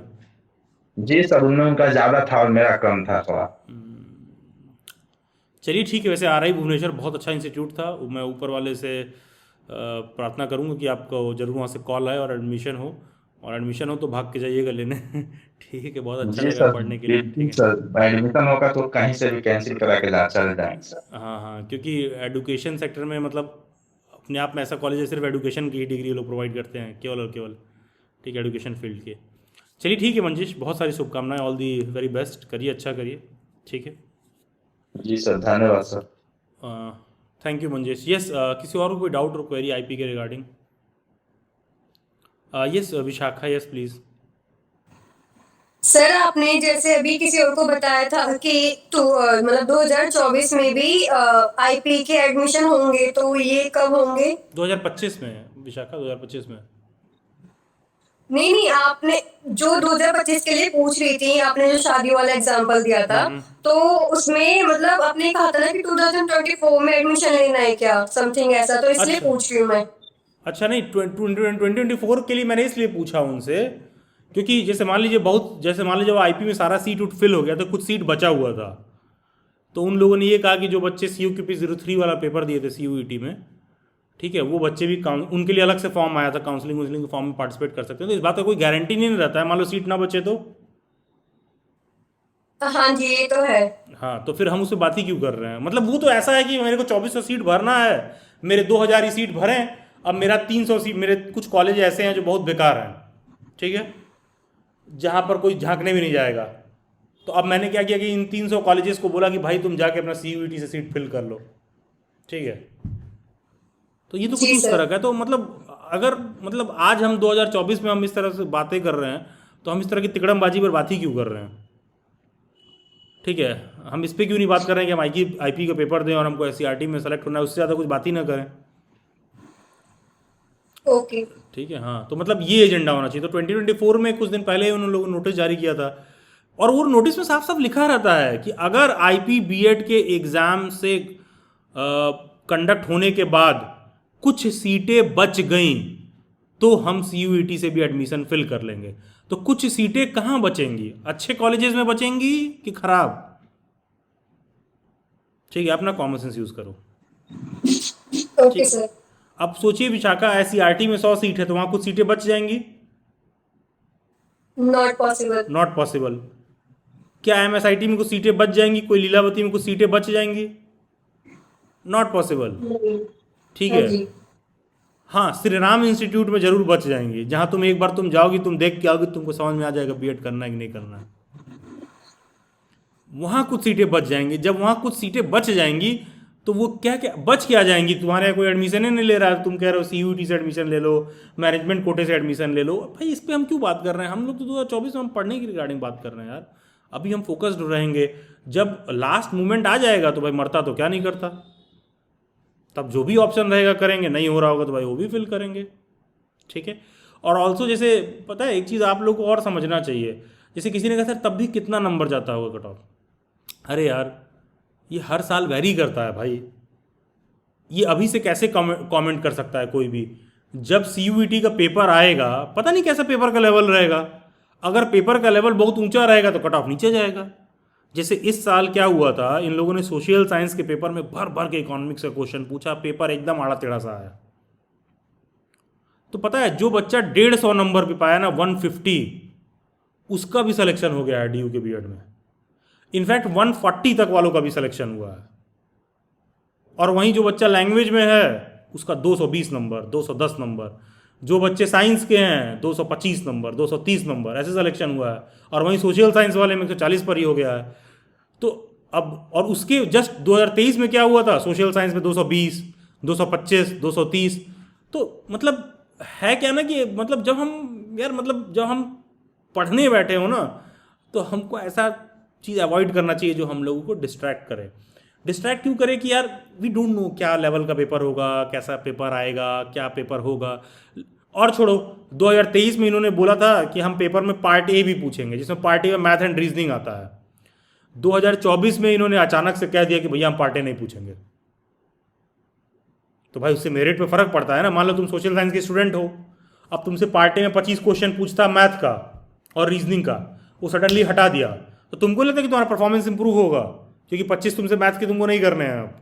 जी सर, उनमें उनका ज्यादा था और मेरा कम था थोड़ा। चलिए ठीक है। वैसे आर आई भुवनेश्वर बहुत अच्छा इंस्टीट्यूट था। मैं ऊपर वाले से प्रार्थना करूंगा कि आपको जरूर वहाँ से कॉल आए और एडमिशन हो, और एडमिशन हो तो भाग के जाइएगा लेने। ठीक है, बहुत अच्छा जी लगा सर, पढ़ने के लिए। बिल्कुल ठीक है। सर, एडमिशन होगा तो कहीं से भी कैंसिल करा के चले जाएंगे सर। हाँ हाँ, क्योंकि एडुकेशन सेक्टर में मतलब अपने आप में ऐसा कॉलेज है सिर्फ एडुकेशन की डिग्री लोग प्रोवाइड करते हैं केवल और केवल। ठीक है, एडुकेशन फील्ड के। चलिए ठीक है मंजीश, बहुत सारी शुभकामनाएं, ऑल दी वेरी बेस्ट, करिए अच्छा करिए। ठीक है। जी सर, धन्यवाद sir. Thank you Manjesh. Yes, किसी और को कोई डाउट और क्वेरी आईपी के regarding? Yes Vishakha, yes please. Sir आपने जैसे अभी किसी और को बताया था कि तो मतलब 2024 में भी आईपी के एडमिशन होंगे, तो ये कब होंगे? 2025 में विशाखा, 2025 में। नहीं नहीं, आपने जो 2025 के लिए पूछ रही थी, आपने जो शादी वाला एग्जांपल दिया था, तो उसमें मतलब आपने कहा था ना कि 2024 में एडमिशन लेना है क्या, समथिंग ऐसा, तो इसलिए अच्छा पूछ रही हूँ मैं। अच्छा, नहीं 2024 के लिए मैंने इसलिए पूछा उनसे क्योंकि जैसे मान लीजिए जब आईपी में सारा सीट उठ फिल हो गया तो कुछ सीट बचा हुआ था। तो उन लोगों ने ये कहा कि जो बच्चे CUQP03 वाला पेपर दिए थे CUET में, ठीक है, वो बच्चे भी उनके लिए अलग से फॉर्म आया था, काउंसलिंग के फॉर्म में पार्टिसिपेट कर सकते हैं। तो इस बात का कोई गारंटी नहीं रहता है, मान लो सीट ना बचे तो। हाँ जी, ये तो है। हाँ, तो फिर हम उससे बात ही क्यों कर रहे हैं? मतलब वो तो ऐसा है कि मेरे को 2400 सीट भरना है, मेरे 2000 ही सीट भरें। अब मेरा 300 सीट, मेरे कुछ कॉलेज ऐसे हैं जो बहुत बेकार हैं, ठीक है, जहाँ पर कोई झांकने भी नहीं जाएगा। तो अब मैंने क्या किया कि इन 300 कॉलेजेस को बोला कि भाई तुम जाके अपना CUET से सीट फिल कर लो। ठीक है, तो ये तो कुछ जी उस सर। तरह का है। तो मतलब अगर मतलब आज हम 2024 में हम इस तरह से बातें कर रहे हैं, तो हम इस तरह की तिकड़मबाजी पर बात ही क्यों कर रहे हैं? ठीक है, हम इस पर क्यों नहीं बात कर रहे हैं कि हम आईपी का पेपर दें और हमको SCRT में सेलेक्ट होना है, उससे ज़्यादा कुछ बात ही ना करें। ओके। ठीक है, हाँ, तो मतलब ये एजेंडा होना चाहिए। तो 2024 में कुछ दिन पहले उन लोगों ने नोटिस जारी किया था, और वो नोटिस में साफ साफ लिखा रहता है कि अगर आईपी बीएड के एग्ज़ाम से कंडक्ट होने के बाद कुछ सीटें बच गईं तो हम CUET से भी एडमिशन फिल कर लेंगे। तो कुछ सीटें कहाँ बचेंगी? अच्छे कॉलेजेस में बचेंगी कि खराब? ठीक है, अपना कॉमन सेंस यूज़ करो। Okay sir. अब सोचिए विशाखा, SCRT में 100 सीट है तो वहाँ कुछ सीटें बच जाएंगी? Not possible. Not possible. क्या MSIT में कुछ सीटें बच जाएंगी? कोई लीलावती में कुछ सीटें बच जाएंगी? Not possible. ठीक हाँ है, जी। हाँ, श्री राम इंस्टीट्यूट में जरूर बच जाएंगी, जहाँ तुम एक बार तुम जाओगी, तुम देख के आओगी, तुमको समझ में आ जाएगा बीएड करना है कि नहीं करना है। वहाँ कुछ सीटें बच जाएंगी। जब वहाँ कुछ सीटें बच जाएंगी तो वो क्या क्या बच के आ जाएंगी? तुम्हारे यहाँ कोई एडमिशन ही नहीं ले रहा है, तुम कह रहे हो CUET से एडमिशन ले लो, मैनेजमेंट कोटे से एडमिशन ले लो। भाई इस पर हम क्यों बात कर रहे हैं? हम लोग तो 2024 में हम पढ़ने की रिगार्डिंग बात कर रहे हैं यार। अभी हम फोकस्ड रहेंगे, जब लास्ट मोमेंट आ जाएगा तो भाई मरता तो क्या नहीं करता, तब जो भी ऑप्शन रहेगा करेंगे, नहीं हो रहा होगा तो भाई वो भी फिल करेंगे। ठीक है, और ऑल्सो जैसे पता है एक चीज़ आप लोग को और समझना चाहिए, जैसे किसी ने कहा सर तब भी कितना नंबर जाता होगा कट ऑफ। अरे यार, ये हर साल वैरी करता है भाई। ये अभी से कैसे कमेंट कर सकता है कोई भी? जब CUET का पेपर आएगा पता नहीं कैसा पेपर का लेवल रहेगा। अगर पेपर का लेवल बहुत ऊंचा रहेगा तो कट ऑफ नीचे जाएगा। जैसे इस साल क्या हुआ था, इन लोगों ने सोशल साइंस के पेपर में भर भर के इकोनॉमिक्स का क्वेश्चन पूछा, पेपर एकदम आड़ा टेढ़ा सा आया। तो पता है जो बच्चा 150 नंबर पे पाया ना, 150, उसका भी सिलेक्शन हो गया है DU के बीएड में। इनफैक्ट 140 तक वालों का भी सिलेक्शन हुआ है। और वहीं जो बच्चा लैंग्वेज में है उसका 220 नंबर, 210 नंबर, जो बच्चे साइंस के हैं 225 नंबर, 230 नंबर, ऐसे सिलेक्शन हुआ है। और वहीं सोशल साइंस वाले में 140 पर ही हो गया है। तो अब और उसके जस्ट 2023 में क्या हुआ था, सोशल साइंस में 220, 225, 230। तो मतलब है क्या ना कि मतलब जब हम यार मतलब जब हम पढ़ने बैठे हो ना, तो हमको ऐसा चीज़ अवॉइड करना चाहिए जो हम लोगों को डिस्ट्रैक्ट करे। डिस्ट्रैक्ट क्यों करे कि यार वी डोंट नो क्या लेवल का पेपर होगा, कैसा पेपर आएगा, क्या पेपर होगा। और छोड़ो, 2023 में इन्होंने बोला था कि हम पेपर में पार्ट ए भी पूछेंगे, जिसमें पार्ट ए में मैथ एंड रीजनिंग आता है। 2024 में इन्होंने अचानक से कह दिया कि भैया हम पार्ट ए नहीं पूछेंगे। तो भाई उससे मेरिट पे फर्क पड़ता है ना। मान लो तुम सोशल साइंस के स्टूडेंट हो, अब तुमसे पार्ट ए में 25 क्वेश्चन पूछता मैथ का और रीजनिंग का, वो सडनली हटा दिया, तो तुमको लगता है कि तुम्हारा परफॉर्मेंस इंप्रूव होगा, क्योंकि 25 तुमसे मैथ के तुमको नहीं करने हैं अब।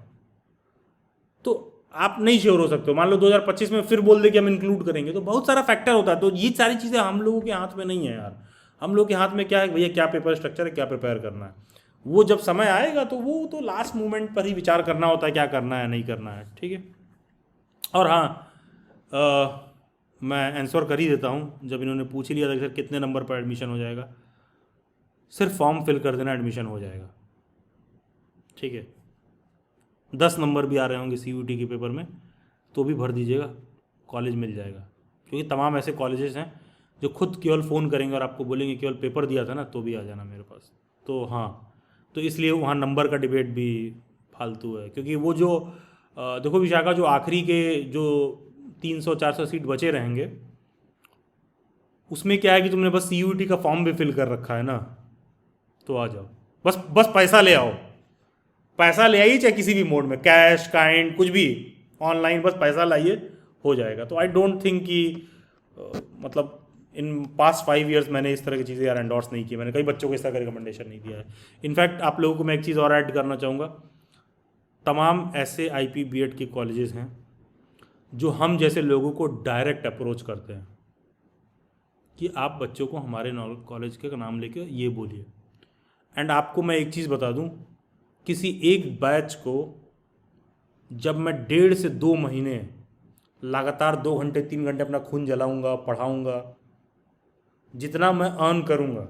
तो आप नहीं श्योर हो सकते हो। मान लो 2025 में फिर बोल दे कि हम इंक्लूड करेंगे, तो बहुत सारा फैक्टर होता है। तो ये सारी चीज़ें हम लोगों के हाथ में नहीं है यार। हम लोग के हाथ में क्या है भैया, क्या पेपर स्ट्रक्चर है, क्या प्रिपेयर करना है। वो जब समय आएगा तो वो तो लास्ट मोमेंट पर ही विचार करना होता है, क्या करना है नहीं करना है, ठीक है। और हाँ, मैं आंसर कर ही देता हूँ। जब इन्होंने पूछ ही लिया था कि सर कितने नंबर पर एडमिशन हो जाएगा, सिर्फ फॉर्म फिल कर देना, एडमिशन हो जाएगा, ठीक है। 10 नंबर भी आ रहे होंगे CUET के पेपर में तो भी भर दीजिएगा, कॉलेज मिल जाएगा। क्योंकि तमाम ऐसे कॉलेजेस हैं जो खुद केवल फ़ोन करेंगे और आपको बोलेंगे केवल पेपर दिया था ना तो भी आ जाना मेरे पास। तो हाँ, तो इसलिए वहाँ नंबर का डिबेट भी फालतू है। क्योंकि वो जो देखो विशाखा, जो आखिरी के जो 300-400 सीट बचे रहेंगे, उसमें क्या है कि तुमने बस CUET का फॉर्म भी फिल कर रखा है ना, तो आ जाओ, बस पैसा ले आओ, पैसा ले आइए, चाहे किसी भी मोड में, कैश, काइंड, कुछ भी ऑनलाइन, बस पैसा लाइए, हो जाएगा। तो आई डोंट थिंक कि मतलब इन पास्ट 5 ईयर्स मैंने इस तरह की चीज़ें यार एंडोर्स नहीं की। मैंने कई बच्चों को इस तरह का रिकमेंडेशन नहीं दिया है। इनफैक्ट आप लोगों को मैं एक चीज़ और ऐड करना चाहूँगा, तमाम ऐसे IP BEd के कॉलेजेस हैं जो हम जैसे लोगों को डायरेक्ट अप्रोच करते हैं कि आप बच्चों को हमारे कॉलेज के नाम लेके ये बोलिए। एंड आपको मैं एक चीज़ बता दूं, किसी एक बैच को जब मैं 1.5 से 2 महीने लगातार 2 घंटे 3 घंटे अपना खून जलाऊंगा, पढ़ाऊंगा, जितना मैं अर्न करूंगा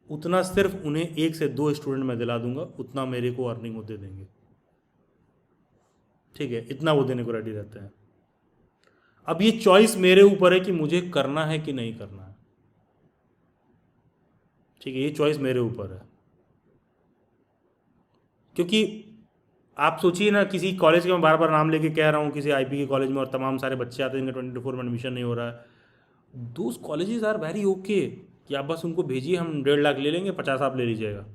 उतना सिर्फ उन्हें 1 से 2 स्टूडेंट मैं दिला दूंगा, उतना मेरे को अर्निंग वो दे देंगे, ठीक है। इतना वो देने को रेडी रहते हैं। अब ये चॉइस मेरे ऊपर है कि मुझे करना है कि नहीं करना है, ठीक है। ये चॉइस मेरे ऊपर है। क्योंकि आप सोचिए ना, किसी कॉलेज के मैं बार बार नाम लेके कह रहा हूँ, किसी IP के कॉलेज में, और तमाम सारे बच्चे आते हैं जिनका 24 में एडमिशन नहीं हो रहा है। Those colleges are very okay कि आप बस उनको भेजिए, हम 1.5 लाख ले लेंगे, 50 आप ले लीजिएगा,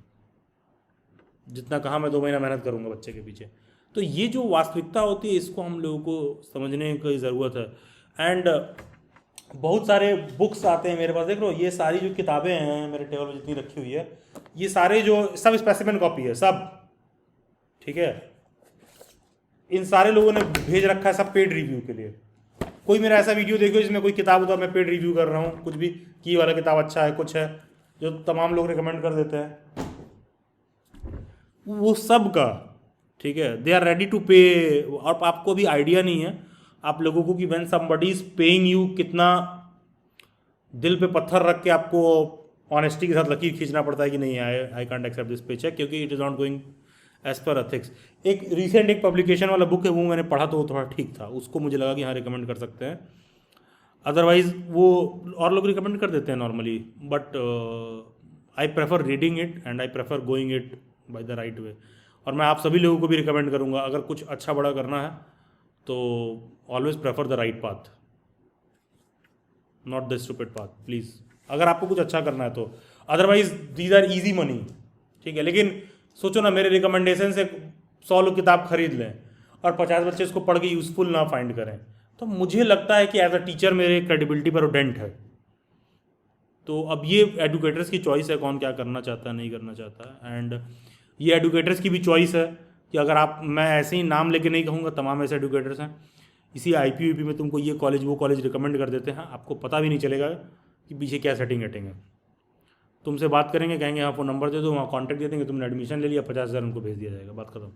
जितना कहा मैं 2 महीना मेहनत करूँगा बच्चे के पीछे। तो ये जो वास्तविकता होती है, इसको हम लोगों को समझने की ज़रूरत है। एंड बहुत सारे बुक्स आते हैं मेरे पास, देख लो ये सारी जो किताबें हैं मेरे टेबल पर जितनी रखी हुई है, ये सारे जो सब स्पेसिमेन कॉपी है सब, ठीक है। इन सारे लोगों ने भेज रखा है सब पेड रिव्यू के लिए। कोई मेरा ऐसा वीडियो देखो जिसमें कोई किताब होता है मैं पेड रिव्यू कर रहा हूँ, कुछ भी कि ये वाला किताब अच्छा है, कुछ है जो तमाम लोग रिकमेंड कर देते हैं, वो सब का, ठीक है। दे आर रेडी टू पे। और आपको भी आइडिया नहीं है आप लोगों को कि when somebody is paying you, कितना दिल पे पत्थर रख के आपको ऑनेस्टी के साथ लकीर खींचना पड़ता है कि नहीं, I can't accept this pay cheque, क्योंकि it is not going as per ethics. एक रिसेंट एक पब्लिकेशन वाला बुक है, वो मैंने पढ़ा तो वो थोड़ा ठीक था, उसको मुझे लगा कि हाँ रिकमेंड कर सकते हैं। अदरवाइज वो और लोग रिकमेंड कर देते हैं normally, but I prefer reading it and I prefer going it by the right way. और मैं आप सभी लोगों को भी रिकमेंड करूँगा, अगर कुछ अच्छा बड़ा करना है तो always prefer the right path, not the stupid path, please, अगर आपको कुछ अच्छा करना है तो। Otherwise these are easy money, ठीक है। लेकिन सोचो ना, मेरे रिकमेंडेशन से 100 लोग किताब खरीद लें और 50 बच्चे इसको पढ़ के यूज़फुल ना फाइंड करें, तो मुझे लगता है कि एज अ टीचर मेरे क्रेडिबिलिटी पर डेंट है। तो अब ये एडुकेटर्स की चॉइस है कौन क्या करना चाहता है नहीं करना चाहता है। एंड ये एडुकेटर्स की भी चॉइस है कि अगर आप, मैं ऐसे ही नाम लेके नहीं कहूँगा, तमाम ऐसे एडुकेटर्स हैं इसी IP में तुमको ये कॉलेज वो कॉलेज रिकमेंड कर देते हैं, आपको पता भी नहीं चलेगा कि पीछे क्या सेटिंग वेटिंग है। तुमसे बात करेंगे, कहेंगे हाँ फ़ोन नंबर दे दो, वहाँ कॉन्टैक्ट दे देंगे, तुमने एडमिशन ले लिया, 50,000 उनको भेज दिया जाएगा, बात खत्म।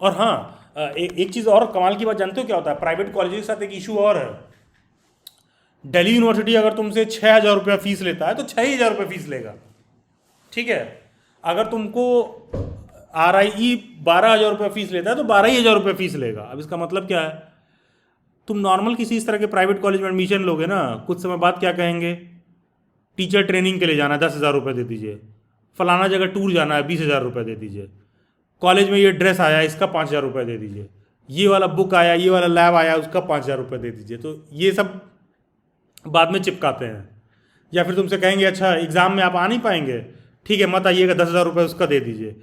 और हाँ, एक चीज़ और कमाल की बात जानते हो क्या होता है प्राइवेट कॉलेज के साथ? एक इशू और है, दिल्ली यूनिवर्सिटी अगर तुमसे 6,000 रुपया फीस लेता है तो 6,000 रुपये फीस लेगा, ठीक है। अगर तुमको RIE 12,000 रुपये फीस लेता है तो 12,000 रुपये फीस लेगा। अब इसका मतलब क्या है? तुम नॉर्मल किसी इस तरह के प्राइवेट कॉलेज में एडमिशन लोगे ना, कुछ समय बाद क्या कहेंगे, टीचर ट्रेनिंग के लिए जाना है 10,000 रुपये दे दीजिए, फलाना जगह टूर जाना है 20,000 रुपये दे दीजिए, कॉलेज में ये ड्रेस आया इसका 5,000 रुपये दे दीजिए, ये वाला बुक आया, ये वाला लैब आया उसका 5,000 रुपये दे दीजिए। तो ये सब बाद में चिपकाते हैं। या फिर तुमसे कहेंगे अच्छा एग्ज़ाम में आप आ नहीं पाएंगे, ठीक है मत आइएगा, 10,000 रुपये उसका दे दीजिए।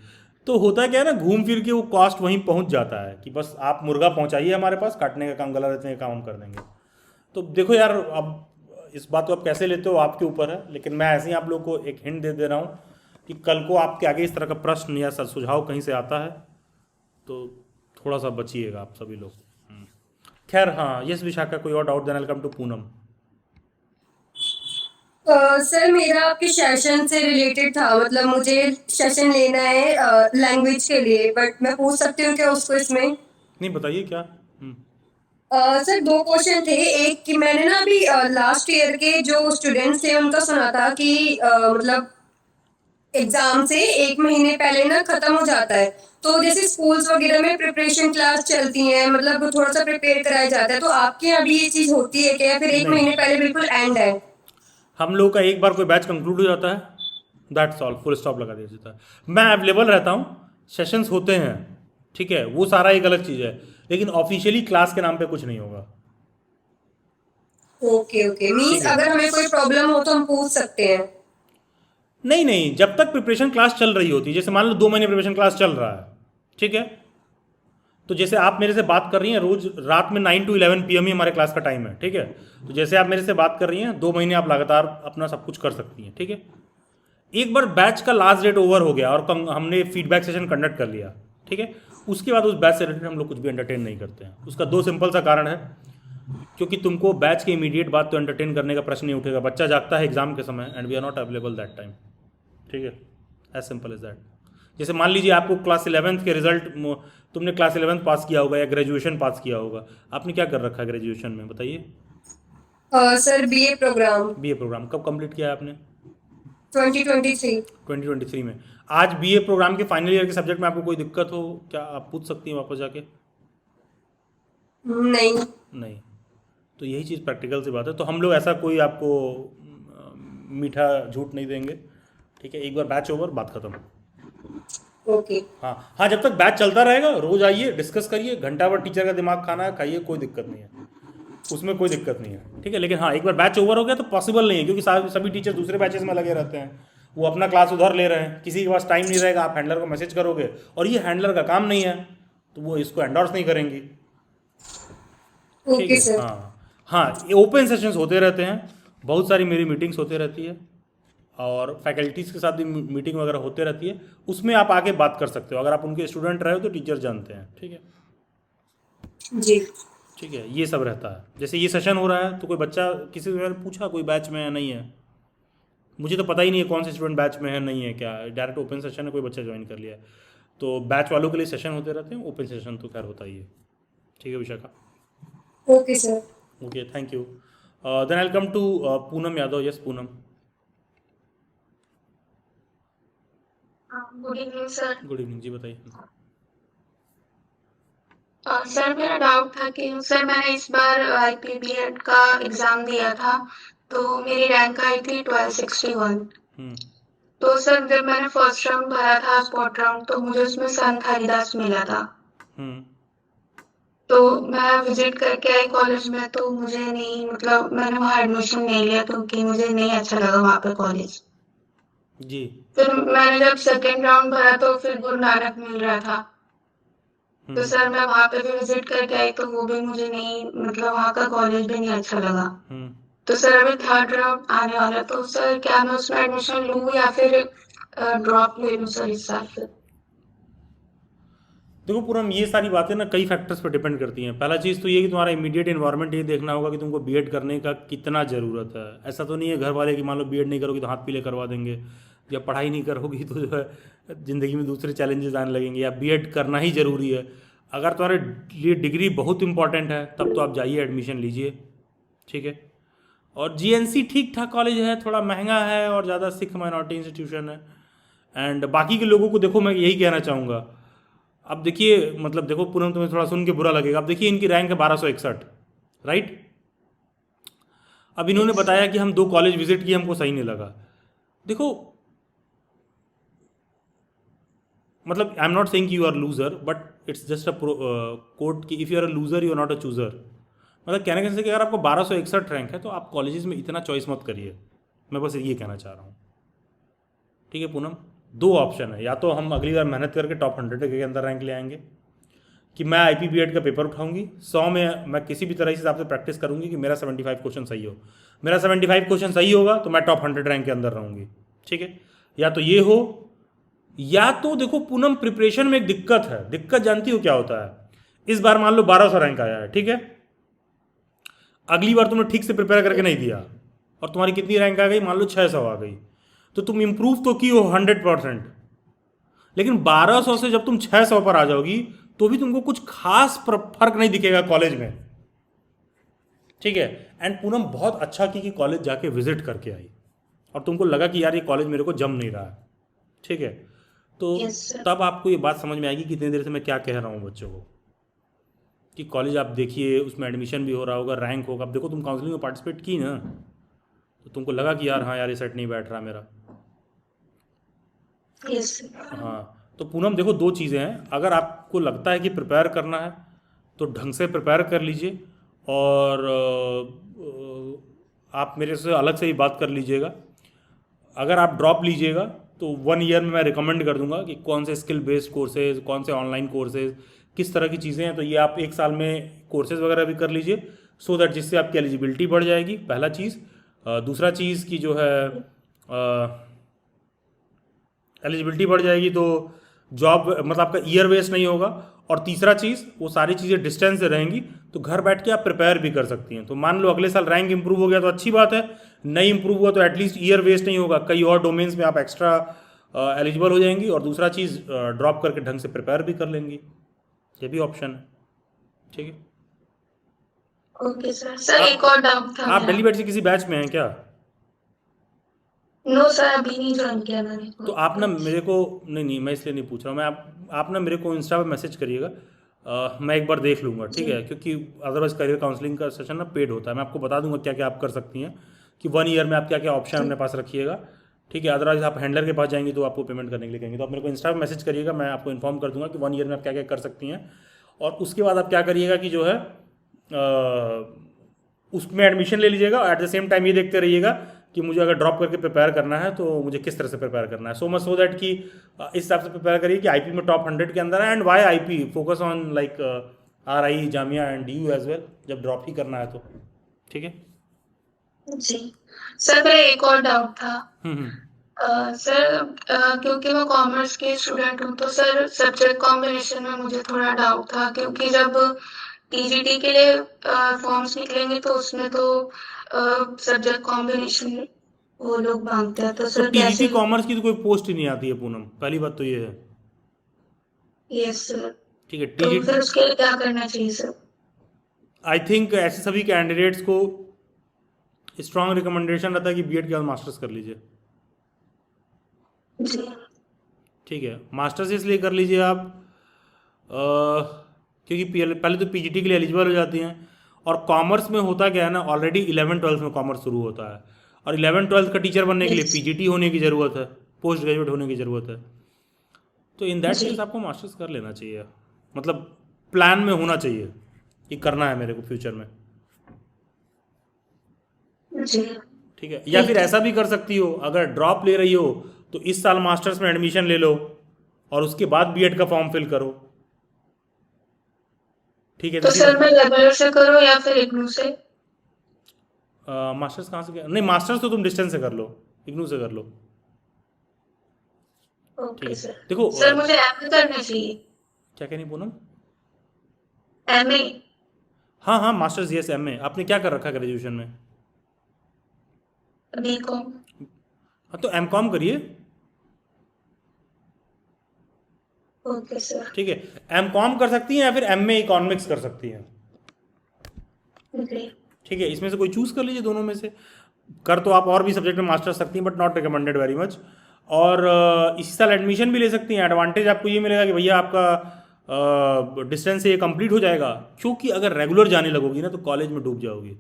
तो होता क्या है ना, घूम फिर के वो कॉस्ट वहीं पहुंच जाता है कि बस आप मुर्गा पहुंचाइए हमारे पास, काटने का काम, गला रहने का काम हम कर देंगे। तो देखो यार, अब इस बात को आप कैसे लेते हो आपके ऊपर है, लेकिन मैं ऐसे ही आप लोग को एक हिंट दे दे रहा हूँ कि कल को आपके आगे इस तरह का प्रश्न या सुझाव कहीं से आता है तो थोड़ा सा बचिएगा आप सभी लोग। खैर हाँ, यस विशाखा, कोई और doubt then I come to Poonam. Sir मेरा आपके सेशन से रिलेटेड था, मतलब मुझे सेशन लेना है लैंग्वेज के लिए, बट मैं पूछ सकती हूँ क्या उसको इसमें? नहीं बताइए क्या। सर दो क्वेश्चन थे। एक कि मैंने ना अभी लास्ट ईयर के जो स्टूडेंट्स थे उनका सुना था कि मतलब एग्जाम से एक महीने पहले ना खत्म हो जाता है, तो जैसे स्कूल्स वगैरह में प्रिपरेशन क्लास चलती है, मतलब थोड़ा सा प्रिपेयर कराया जाता है, तो आपके यहाँ भी ये चीज होती है क्या, या फिर एक नहीं। महीने पहले बिल्कुल एंड है? हम लोग का एक बार कोई बैच कंक्लूड हो जाता है, दैट्स ऑल, फुल स्टॉप लगा दिया जाता है। मैं अवेलेबल रहता हूँ, सेशंस होते हैं, ठीक है, वो सारा एक अलग चीज़ है, लेकिन ऑफिशियली क्लास के नाम पे कुछ नहीं होगा। ओके ओके, मीन्स अगर हमें कोई प्रॉब्लम हो तो हम पूछ सकते हैं? नहीं नहीं, जब तक प्रिपरेशन क्लास चल रही होती है, जैसे मान लो 2 महीने प्रिपरेशन क्लास चल रहा है, ठीक है, तो जैसे आप मेरे से बात कर रही हैं, रोज रात में 9 to 11 PM ही हमारे क्लास का टाइम है, ठीक है, तो जैसे आप मेरे से बात कर रही हैं 2 महीने आप लगातार अपना सब कुछ कर सकती हैं, ठीक है। एक बार बैच का लास्ट डेट ओवर हो गया और हमने फीडबैक सेशन कंडक्ट कर लिया, ठीक है, उसके बाद उस बैच से रिलेटेड हम लोग कुछ भी एंटरटेन नहीं करते हैं। उसका 2 सिंपल सा कारण है, क्योंकि तुमको बैच के इमीडिएट बाद तो एंटरटेन करने का प्रश्न नहीं उठेगा, बच्चा जागता है एग्जाम के समय and we are not available that time, ठीक है, एज सिंपल एज दैट। जैसे मान लीजिए आपको क्लास 11th के रिजल्ट, तुमने क्लास 11th पास किया होगा या ग्रेजुएशन पास किया होगा, आपने क्या कर रखा है ग्रेजुएशन में बताइए? Sir BA programme. BA programme कब कंप्लीट किया है आपने? 2023। 2023 में। आज बीए प्रोग्राम के फाइनल ईयर के सब्जेक्ट में आपको कोई दिक्कत हो क्या, आप पूछ सकती हैं वापस जाके? नहीं नहीं, तो यही चीज़ प्रैक्टिकल सी बात है। तो हम लोग ऐसा कोई आपको मीठा झूठ नहीं देंगे, ठीक है, एक बार बैच ओवर बात खत्म। ओके। हाँ हाँ, जब तक बैच चलता रहेगा रोज आइए, डिस्कस करिए, घंटा भर टीचर का दिमाग खाना है, खाइए, कोई दिक्कत नहीं है, उसमें कोई दिक्कत नहीं है, ठीक है। लेकिन हाँ, एक बार बैच ओवर हो गया तो पॉसिबल नहीं है, क्योंकि सभी टीचर दूसरे बैचेस में लगे रहते हैं, वो अपना क्लास उधर ले रहे हैं, किसी के पास टाइम नहीं रहेगा, आप हैंडलर को मैसेज करोगे और ये हैंडलर का काम नहीं है तो वो इसको एंडोर्स नहीं करेंगी, ठीक ओके है। सर। हाँ हाँ, ये ओपन सेशंस होते रहते हैं, बहुत सारी मेरी मीटिंग्स होते रहती है और फैकल्टीज़ के साथ भी मीटिंग वगैरह होते रहती है, उसमें आप आके बात कर सकते हो, अगर आप उनके स्टूडेंट रहे हो तो टीचर जानते हैं, ठीक है, जी ठीक है, ये सब रहता है। जैसे ये सेशन हो रहा है तो कोई बच्चा किसी से मैंने पूछा कोई बैच में है नहीं है, मुझे तो पता ही नहीं है कौन से स्टूडेंट बैच में है नहीं है, क्या डायरेक्ट ओपन सेशन है, कोई बच्चा ज्वाइन कर लिया है, तो बैच वालों के लिए सेशन होते रहते हैं, ओपन सेशन तो खैर होता ही है, ठीक है Vishakha. Okay sir. Okay, thank you. Then I come to Poonam Yadav. Yes Poonam. Good evening sir. Good evening ji, बताइए। सर मेरा डाउट था कि सर मैंने इस बार IPBEd का एग्जाम दिया था, तो मेरी रैंक आई थी 1261। तो सर जब मैंने फर्स्ट राउंड भरा था स्पॉट राउंड, तो मुझे उसमें संत हरिदास मिला था। तो मैं विजिट करके आई कॉलेज में, तो मुझे नहीं, मतलब मैंने वहाँ एडमिशन नहीं लिया क्योंकि मुझे नहीं अच्छा लगा वहाँ पे कॉलेज जी। फिर मैंने जब सेकेंड राउंड भरा तो फिर गुरु नानक मिल रहा था, तो सर मैं वहाँ पे भी विजिट करके आई, तो वो भी मुझे नहीं, मतलब वहाँ का कॉलेज भी नहीं अच्छा लगा। तो सर अभी थर्ड राउंड आने वाला है, तो सर क्या मैं उसमें एडमिशन लूँ या फिर ड्रॉप ले लूँ सर इस साल? फिर देखो पूनम, ये सारी बातें ना कई फैक्टर्स पर डिपेंड करती हैं। पहला चीज़ तो ये कि तुम्हारा इमीडिएट इन्वायरमेंट ये देखना होगा कि तुमको बीएड करने का कितना ज़रूरत है। ऐसा तो नहीं है घर वाले कि मान लो बीएड नहीं करोगी तो हाथ पीले करवा देंगे, या पढ़ाई नहीं करोगी तो जो है ज़िंदगी में दूसरे चैलेंजेस आने लगेंगे, या बीएड करना ही ज़रूरी है। अगर तुम्हारे लिए डिग्री बहुत इंपॉर्टेंट है तब तो आप जाइए, एडमिशन लीजिए, ठीक है। और GNC ठीक ठाक कॉलेज है, थोड़ा महंगा है और ज़्यादा सिख माइनॉरिटी इंस्टीट्यूशन है। एंड बाकी के लोगों को देखो, मैं यही कहना चाहूँगा, अब देखिए, मतलब देखो पूनम, तुम्हें थोड़ा सुन के बुरा लगेगा, अब देखिए इनकी रैंक है 1261, राइट। अब इन्होंने बताया कि हम 2 कॉलेज विजिट किए, हमको सही नहीं लगा। देखो, मतलब I am not saying you are loser, but it's just a quote कि if you are a loser you are not a chooser. मतलब कहने के कि अगर आपको 1261 रैंक है तो आप कॉलेजेस में इतना चॉइस मत करिए, मैं बस ये कहना चाह रहा हूँ। ठीक है पूनम, 2 ऑप्शन है, या तो हम अगली बार मेहनत करके टॉप 100 के अंदर रैंक ले आएंगे, कि मैं IP BEd का पेपर उठाऊंगी 100 में, मैं किसी भी तरह इस हिसाब से प्रैक्टिस करूंगी कि मेरा 75 क्वेश्चन सही हो, मेरा 75 क्वेश्चन सही होगा तो मैं टॉप 100 रैंक के अंदर रहूंगी। ठीक है, या तो ये हो, या तो देखो पूनम प्रिपरेशन में एक दिक्कत है। दिक्कत जानती हो क्या होता है? इस बार मान लो 1200 रैंक आया है, ठीक है, अगली बार तुमने ठीक से प्रिपेयर करके नहीं दिया और तुम्हारी कितनी रैंक आ गई, मान लो 600 आ गई, तो तुम इंप्रूव तो की हो 100%, लेकिन 1200 से जब तुम 600 पर आ जाओगी तो भी तुमको कुछ खास फर्क नहीं दिखेगा कॉलेज में। ठीक है, एंड पूनम बहुत अच्छा की कि कॉलेज जाके विजिट करके आई और तुमको लगा कि यार ये कॉलेज मेरे को जम नहीं रहा है। ठीक है, तो Yes, sir. तब आपको ये बात समझ में आएगी कि इतनी देर से मैं क्या कह रहा हूँ बच्चों को, कि कॉलेज आप देखिए, उसमें एडमिशन भी हो रहा होगा, रैंक होगा। अब देखो तुम काउंसलिंग में पार्टिसिपेट की ना, तो तुमको लगा कि यार हाँ यार ये सेट नहीं बैठ रहा मेरा। Yes, sir. हाँ, तो पूनम देखो 2 चीज़ें हैं, अगर आपको लगता है कि प्रिपेयर करना है तो ढंग से प्रिपेयर कर लीजिए, और आप मेरे से अलग से ही बात कर लीजिएगा। अगर आप ड्रॉप लीजिएगा तो 1 ईयर में मैं रिकमेंड कर दूंगा कि कौन से स्किल बेस्ड कोर्सेज, कौन से ऑनलाइन कोर्सेज, किस तरह की चीज़ें हैं, तो ये आप 1 साल में कोर्सेज वगैरह भी कर लीजिए, सो दैट जिससे आपकी एलिजिबिलिटी बढ़ जाएगी, पहला चीज़। दूसरा चीज़ की जो है एलिजिबिलिटी बढ़ जाएगी तो जॉब, मतलब आपका ईयर वेस्ट नहीं होगा, और तीसरा चीज़ वो सारी चीज़ें डिस्टेंस से रहेंगी तो घर बैठ के आप प्रिपेयर भी कर सकती हैं। तो मान लो अगले साल रैंक इंप्रूव हो गया तो अच्छी बात है, नहीं इंप्रूव हुआ तो एटलीस्ट ईयर वेस्ट नहीं होगा, कई और डोमेन्स में आप एक्स्ट्रा एलिजिबल हो जाएंगी, और दूसरा चीज़ ड्रॉप करके ढंग से प्रिपेयर भी कर लेंगी, ये भी ऑप्शन है। ठीक है, ओके सर। सर एक और डाउट था आप मेरा। दिल्ली बैठ से किसी बैच में हैं क्या? नो सर, अभी नहीं ज्वाइन किया मैंने। तो आप ना मेरे को, नहीं मैं इसलिए नहीं पूछ रहा हूँ, मैं आप ना मेरे को इंस्टा पे मैसेज करिएगा, मैं एक बार देख लूँगा। ठीक है, क्योंकि अदरवाइज करियर काउंसलिंग का सेशन ना पेड होता है, मैं आपको बता दूंगा क्या क्या आप कर सकती हैं, कि 1 ईयर में आप क्या क्या ऑप्शन अपने पास रखिएगा। ठीक है, अदरवाइज आप हैंडलर के पास जाएंगी तो आपको पेमेंट करने के लिए कहेंगे, तो आप मेरे को इंस्टा पे मैसेज करिएगा, मैं आपको इन्फॉर्म कर दूंगा कि 1 ईयर में आप क्या क्या कर सकती हैं। और उसके बाद आप क्या करिएगा कि जो है उसमें एडमिशन ले लीजिएगा, एट द सेम टाइम ये देखते रहिएगा कि मुझे अगर ड्रॉप करके प्रिपेयर करना है तो मुझे किस तरह से प्रिपेयर करना है, सो मच सो दैट कि इस हिसाब से प्रिपेयर करिए कि IP में टॉप 100 के अंदर है। And why IP, focus on like RI, Jamia and DU as well, जब ड्रॉप ही करना है तो। ठीक है जी सर, मेरा एक और डाउट था। हम्म। सर क्योंकि मैं कॉमर्स की स्टूडेंट हूँ, तो सर सब्जेक्ट कॉम्बिनेशन में मुझे थोड़ा डाउट था, क्योंकि जब TGT के लिए फॉर्म्स निकलेंगे तो उसमें तो सब्जेक्ट कॉम्बिनेशन वो लोग मांगते हैं, तो तो सर कैसे? TGT कॉमर्स की तो कोई पोस्ट ही नहीं आती है पूनम, पहली बात तो ये है। Yes sir. ठीक है, तो TGT फिर उसके लिए क्या करना चाहिए सर? आई थिंक ऐसे सभी कैंडिडेट्स को स्ट्रांग रिकमेंडेशन रहता है कि BEd के बाद मास्टर्स कर लीजिए। जी ठीक है, मास्टर्स इसलिए कर लीजिए आप क्योंकि पहले तो PGT के लिए एलिजिबल हो जाती हैं, और कॉमर्स में होता क्या है ना, ऑलरेडी 11-12 में कॉमर्स शुरू होता है, और 11-12 का टीचर बनने के लिए Yes. PGT होने की ज़रूरत है, पोस्ट ग्रेजुएट होने की ज़रूरत है। तो इन दैट जी। केस आपको मास्टर्स कर लेना चाहिए, मतलब प्लान में होना चाहिए कि करना है मेरे को फ्यूचर में। जी ठीक है, या फिर ऐसा भी कर सकती हो, अगर ड्रॉप ले रही हो तो इस साल मास्टर्स में एडमिशन ले लो और उसके बाद BEd का फॉर्म फिल करो। ठीक है, तो सर मैं रेगुलर से करूँ या फिर इग्नू से? मास्टर्स कहाँ से नहीं, मास्टर्स तो तुम डिस्टेंस से कर लो, इग्नू से कर लो। ठीक ओके है, सर। देखो सर मुझे MA करना चाहिए। क्या कहनी पूनम? MA हाँ हाँ, मास्टर्स, यस, MA। आपने क्या कर रखा है ग्रेजुएशन में? BCom। हाँ, तो MCOM करिए। Okay sir. ठीक है, MCOM कर सकती हैं या फिर MA इकोनॉमिक्स कर सकती हैं। ओके ठीक है, इसमें से कोई चूज कर लीजिए दोनों में से। कर तो आप और भी सब्जेक्ट में मास्टर सकती हैं, but not recommended very much. और इसी साल एडमिशन भी ले सकती हैं। एडवांटेज आपको ये मिलेगा कि भैया आपका डिस्टेंस से ये कंप्लीट हो जाएगा, क्योंकि अगर रेगुलर जाने लगोगी ना तो कॉलेज में डूब जाओगी।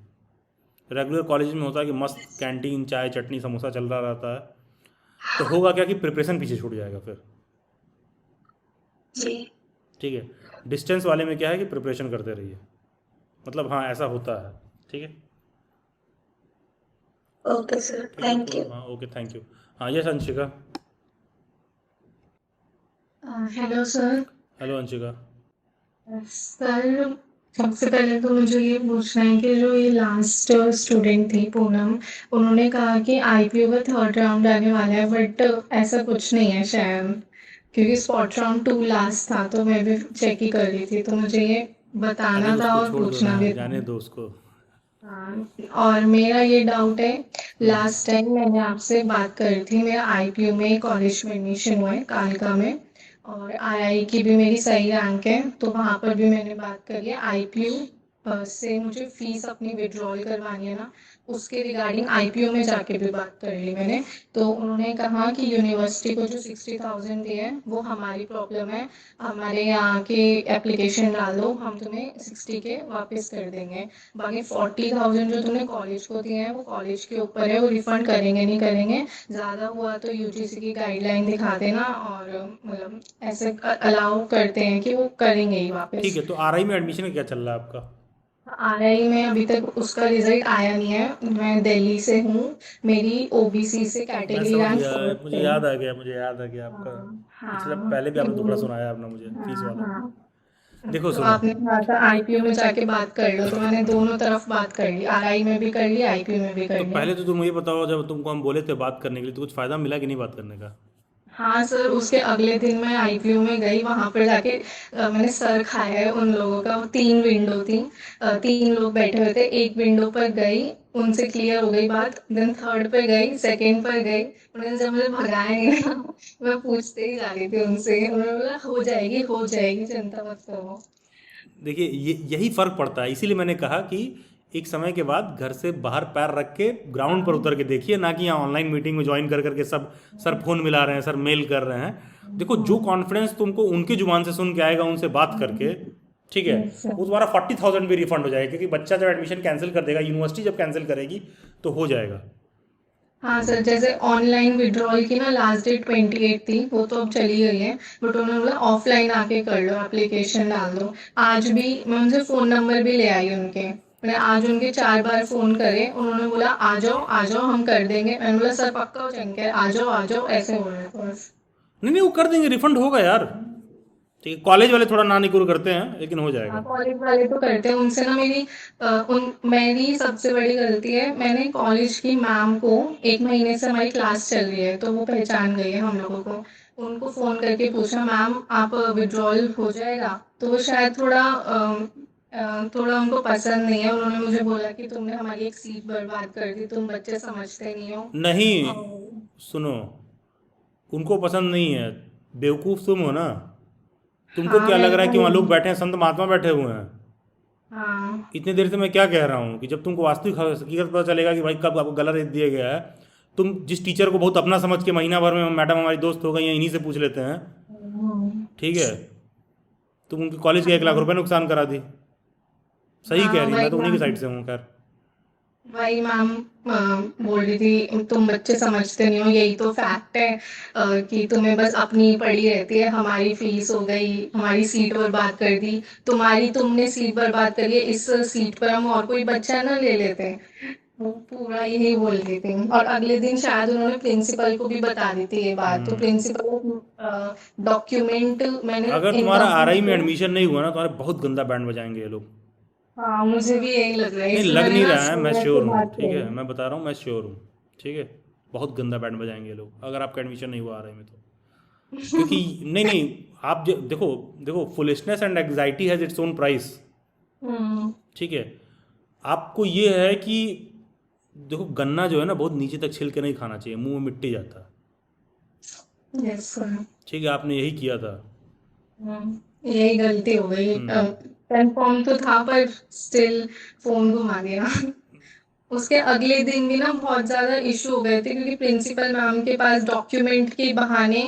रेगुलर कॉलेज में होता है कि मस्त कैंटीन, चाय चटनी समोसा चल रहा रहता है, तो होगा क्या कि प्रिपरेशन पीछे छूट जाएगा फिर। जी। ठीक है, डिस्टेंस वाले में क्या है कि प्रिपरेशन करते रहिए, मतलब हाँ ऐसा होता है। ठीक है, ओके सर, ठीक है, थैंक यू। तो हाँ ओके, थैंक यू। हाँ yes Anshika. Hello sir. Hello Anshika. Sir सबसे पहले तो मुझे ये पूछना है कि जो ये लास्ट स्टूडेंट थी पूनम, उन्होंने कहा कि आईपीओ का थर्ड राउंड आने वाला है, बट ऐसा कुछ नहीं है शायद, क्योंकि स्पॉट राउंड 2 लास्ट था, तो मैं भी चेक ही कर रही थी, तो मुझे ये अरे बताना था उसको और छोड़ दो पूछना ना, भी जाने था। दो उसको। हाँ, और मेरा ये डाउट है, हम्म। लास्ट टाइम मैंने आपसे बात करी थी, मेरा आईपीयू में कॉलेज में एडमिशन हुआ है कालका में, और आईआई की भी मेरी सही रैंक है, तो वहाँ पर भी मैंने बात करी है। आईपीयू से मुझे फीस अपनी विड्रॉल करवानी है ना, उसके रिगार्डिंग आईपीयू में जाके भी बात कर ली मैंने, तो उन्होंने कहा कि यूनिवर्सिटी को जो 60,000 दिए है वो हमारी प्रॉब्लम है, हमारे यहाँ की एप्लीकेशन डाल दो, हम तुम्हें 60 के वापस कर देंगे, बाकी 40,000 जो तुमने कॉलेज को दिए हैं वो कॉलेज के ऊपर है, वो रिफंड करेंगे नहीं करेंगे, ज़्यादा हुआ तो यूजीसी की गाइडलाइन दिखा देना, और मतलब ऐसे अलाउ करते हैं कि वो करेंगे ही ठीक वापस। है, तो आरआई में एडमिशन का क्या चल रहा है आपका? आरआई में अभी तक उसका रिजल्ट आया नहीं है, मैं दिल्ली से हूँ, मेरी ओबीसी से मैं कैटेगरी समझ रैंक गया, फर्स्ट मुझे है। याद आ गया, मुझे याद आ गया आपका। हाँ पिछले हाँ। पहले भी आपने दुखड़ा सुनाया आपने मुझे, फीस हाँ वाला। हाँ। देखो तो सुनो, आपने कहा था आईपीयू में जाके बात कर लो, तो मैंने दोनों तरफ बात कर ली, आरआई में भी कर ली, आईपीयू में भी तो कर लिया। पहले तो तुम ये बताओ, जब तुमको हम बोले थे बात करने के लिए तो कुछ फ़ायदा मिला कि नहीं बात करने का? हाँ सर, उसके अगले दिन मैं आईपीयू में गई, वहां पर जाके मैंने सर खाया है उन लोगों का, वो 3 विंडो थी, 3 लोग बैठे हुए थे, एक विंडो पर गई, उनसे क्लियर हो गई बात, देन थर्ड पे गई, सेकंड पर गई, उन्होंने जब मुझे भगाया नहीं ना, मैं पूछते ही जा रही थी उनसे, उन्होंने बोला हो जाएगी चिंता मत करो। देखिए ये यही फ़र्क पड़ता है, इसीलिए मैंने कहा कि एक समय के बाद घर से बाहर पैर रख के ग्राउंड पर उतर के देखिए, ना कि यहाँ ऑनलाइन मीटिंग में ज्वाइन कर करके सब सर फोन मिला रहे हैं, सर मेल कर रहे हैं। देखो जो कॉन्फिडेंस तुमको उनकी जुबान से सुन के आएगा, उनसे बात करके, ठीक है, यस सर। वो तुम्हारा 40,000 भी रिफंड हो जाएगा, क्योंकि बच्चा जब एडमिशन कैंसिल कर देगा, यूनिवर्सिटी जब कैंसिल करेगी तो हो जाएगा। हाँ सर, जैसे ऑनलाइन विड्रॉल की ना लास्ट डेट 28 थी, वो तो अब चली गई है, बट उन्होंने बोला ऑफलाइन आके कर लो, एप्लीकेशन डाल दो। आज भी मैं उनसे फ़ोन नंबर भी ले आई उनके, मैंने आज उनके 4 बार फ़ोन करे, उन्होंने बोला आ जाओ हम कर देंगे, मैंने बोला सर पक्का हो जाएंगे, आ जाओ ऐसे हो रहे थे बस। नहीं नहीं, वो कर देंगे, रिफंड होगा यार। ठीक है, कॉलेज वाले थोड़ा ना निकुर करते हैं, लेकिन हो हाँ जाएगा। कॉलेज वाले तो करते हैं, उनसे ना मेरी सबसे बड़ी गलती है, मैंने कॉलेज की मैम को, 1 महीने से हमारी क्लास चल रही है तो वो पहचान गई है हम लोगों को, उनको फोन करके पूछा मैम आप विड्रॉल हो जाएगा, तो वो शायद थोड़ा उनको पसंद नहीं है, उन्होंने मुझे बोला कि तुमने हमारी एक सीट बर्बाद कर दी, तुम बच्चे समझते नहीं हो। नहीं, और सुनो, उनको पसंद नहीं है, बेवकूफ़ तुम हो ना। तुमको हाँ क्या लग मैं रहा है कि वहाँ लोग वही। बैठे हैं, संत महात्मा बैठे हुए हैं? हाँ इतनी देर से मैं क्या कह रहा हूँ कि जब तुमको वास्तविक हकीकत पता चलेगा कि भाई कब आपको गलत रेट दिया गया है, तुम जिस टीचर को बहुत अपना समझ के महीना भर में मैडम हमारी दोस्त हो गई हैं, इन्हीं से पूछ लेते हैं, ठीक है, तुम उनके कॉलेज के 1 लाख रुपए नुकसान करा दी। सही कह हाँ रही है, वही मैं तो उन्हीं की मैम। साइड से हूँ, खैर। वही मैम बोल रही थी तुम बच्चे समझते नहीं हो, यही तो फैक्ट है, कि तुम्हें बस अपनी पड़ी रहती है, हमारी फीस हो गई, हमारी सीट बर्बाद कर दी, तुमने सीट बर्बाद करी है, इस सीट पर हम और कोई बच्चा ना ले लेते, वो पूरा यही बोल रही थी, और अगले दिन शायद उन्होंने प्रिंसिपल को भी बता दी थी ये बात, तो प्रिंसिपल डॉक्यूमेंट मैंने अगर इन तुम्हारा कंपनी आरआई में को। एडमिशन नहीं हुआ ना, तुम्हारे बहुत गंदा बैंड बजाएंगे ये लोग। हाँ मुझे भी यही लग रहा है, नहीं इसलिए लग मैंने नहीं ना रहा है, मैं सीनियर श्योर से हूँ, बात ठीक है, करी। मैं बता रहा हूँ, मैं श्योर हूँ। ठीक है, बहुत गंदा बैंड बजाएंगे ये लोग अगर आपका एडमिशन नहीं हुआ आरआई में तो। क्योंकि नहीं नहीं, आप देखो, देखो foolishness and anxiety has its own price. Hmm. ठीक है, आपको ये है कि देखो गन्ना जो है ना बहुत नीचे तक छिल के नहीं खाना चाहिए, मुंह में मिट्टी जाता है। Yes sir. ठीक है, आपने यही किया था। यही गलती हो गई, हम्म। कंफर्म तो था पर स्टिल फोन घुमा दिया। उसके अगले दिन भी ना बहुत ज्यादा इशू हो गए थे, क्योंकि प्रिंसिपल मैम के पास डॉक्यूमेंट के बहाने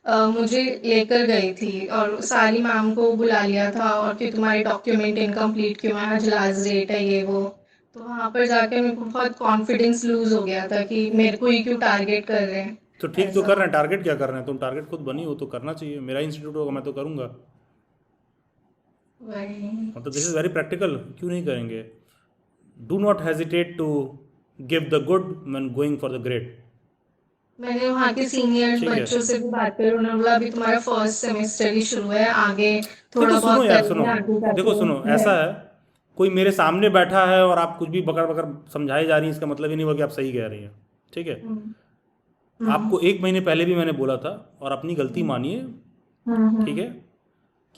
मुझे लेकर गई थी और सारी मैम को बुला लिया था और कि तुम्हारे डॉक्यूमेंट इनकम्प्लीट क्यों है, आज लास्ट डेट है ये वो। तो वहाँ पर जाकर मेरे को बहुत कॉन्फिडेंस लूज हो गया था कि मेरे को ही क्यों टारगेट कर रहे हैं तो ठीक तो ऐसा। कर रहे हैं, टारगेट क्या कर रहे हैं? तुम टारगेट खुद बनी हो तो करना चाहिए। मेरा इंस्टीट्यूट होगा मैं तो करूँगा। वही। मतलब दिस इज़ वेरी प्रैक्टिकल, क्यों नहीं करेंगे? Do not hesitate to give the good when going for the great. मैंने वहाँ के सीनियर्स ठीक है, बच्चों से भी बात करी, उन्होंने बोला अभी तुम्हारा फर्स्ट सेमेस्टर ही शुरू है, आगे देखो थोड़ा सुनो बहुत यार, सुनो, करेंगे आगे देखो सुनो, जाके ऐसा है, कोई मेरे सामने बैठा है और आप कुछ भी बकर बकर समझाई जा रही है, इसका मतलब ही नहीं हुआ कि आप सही कह रही हैं। ठीक है, आपको 1 महीने पहले भी मैंने बोला था और अपनी गलती मानिए। ठीक है,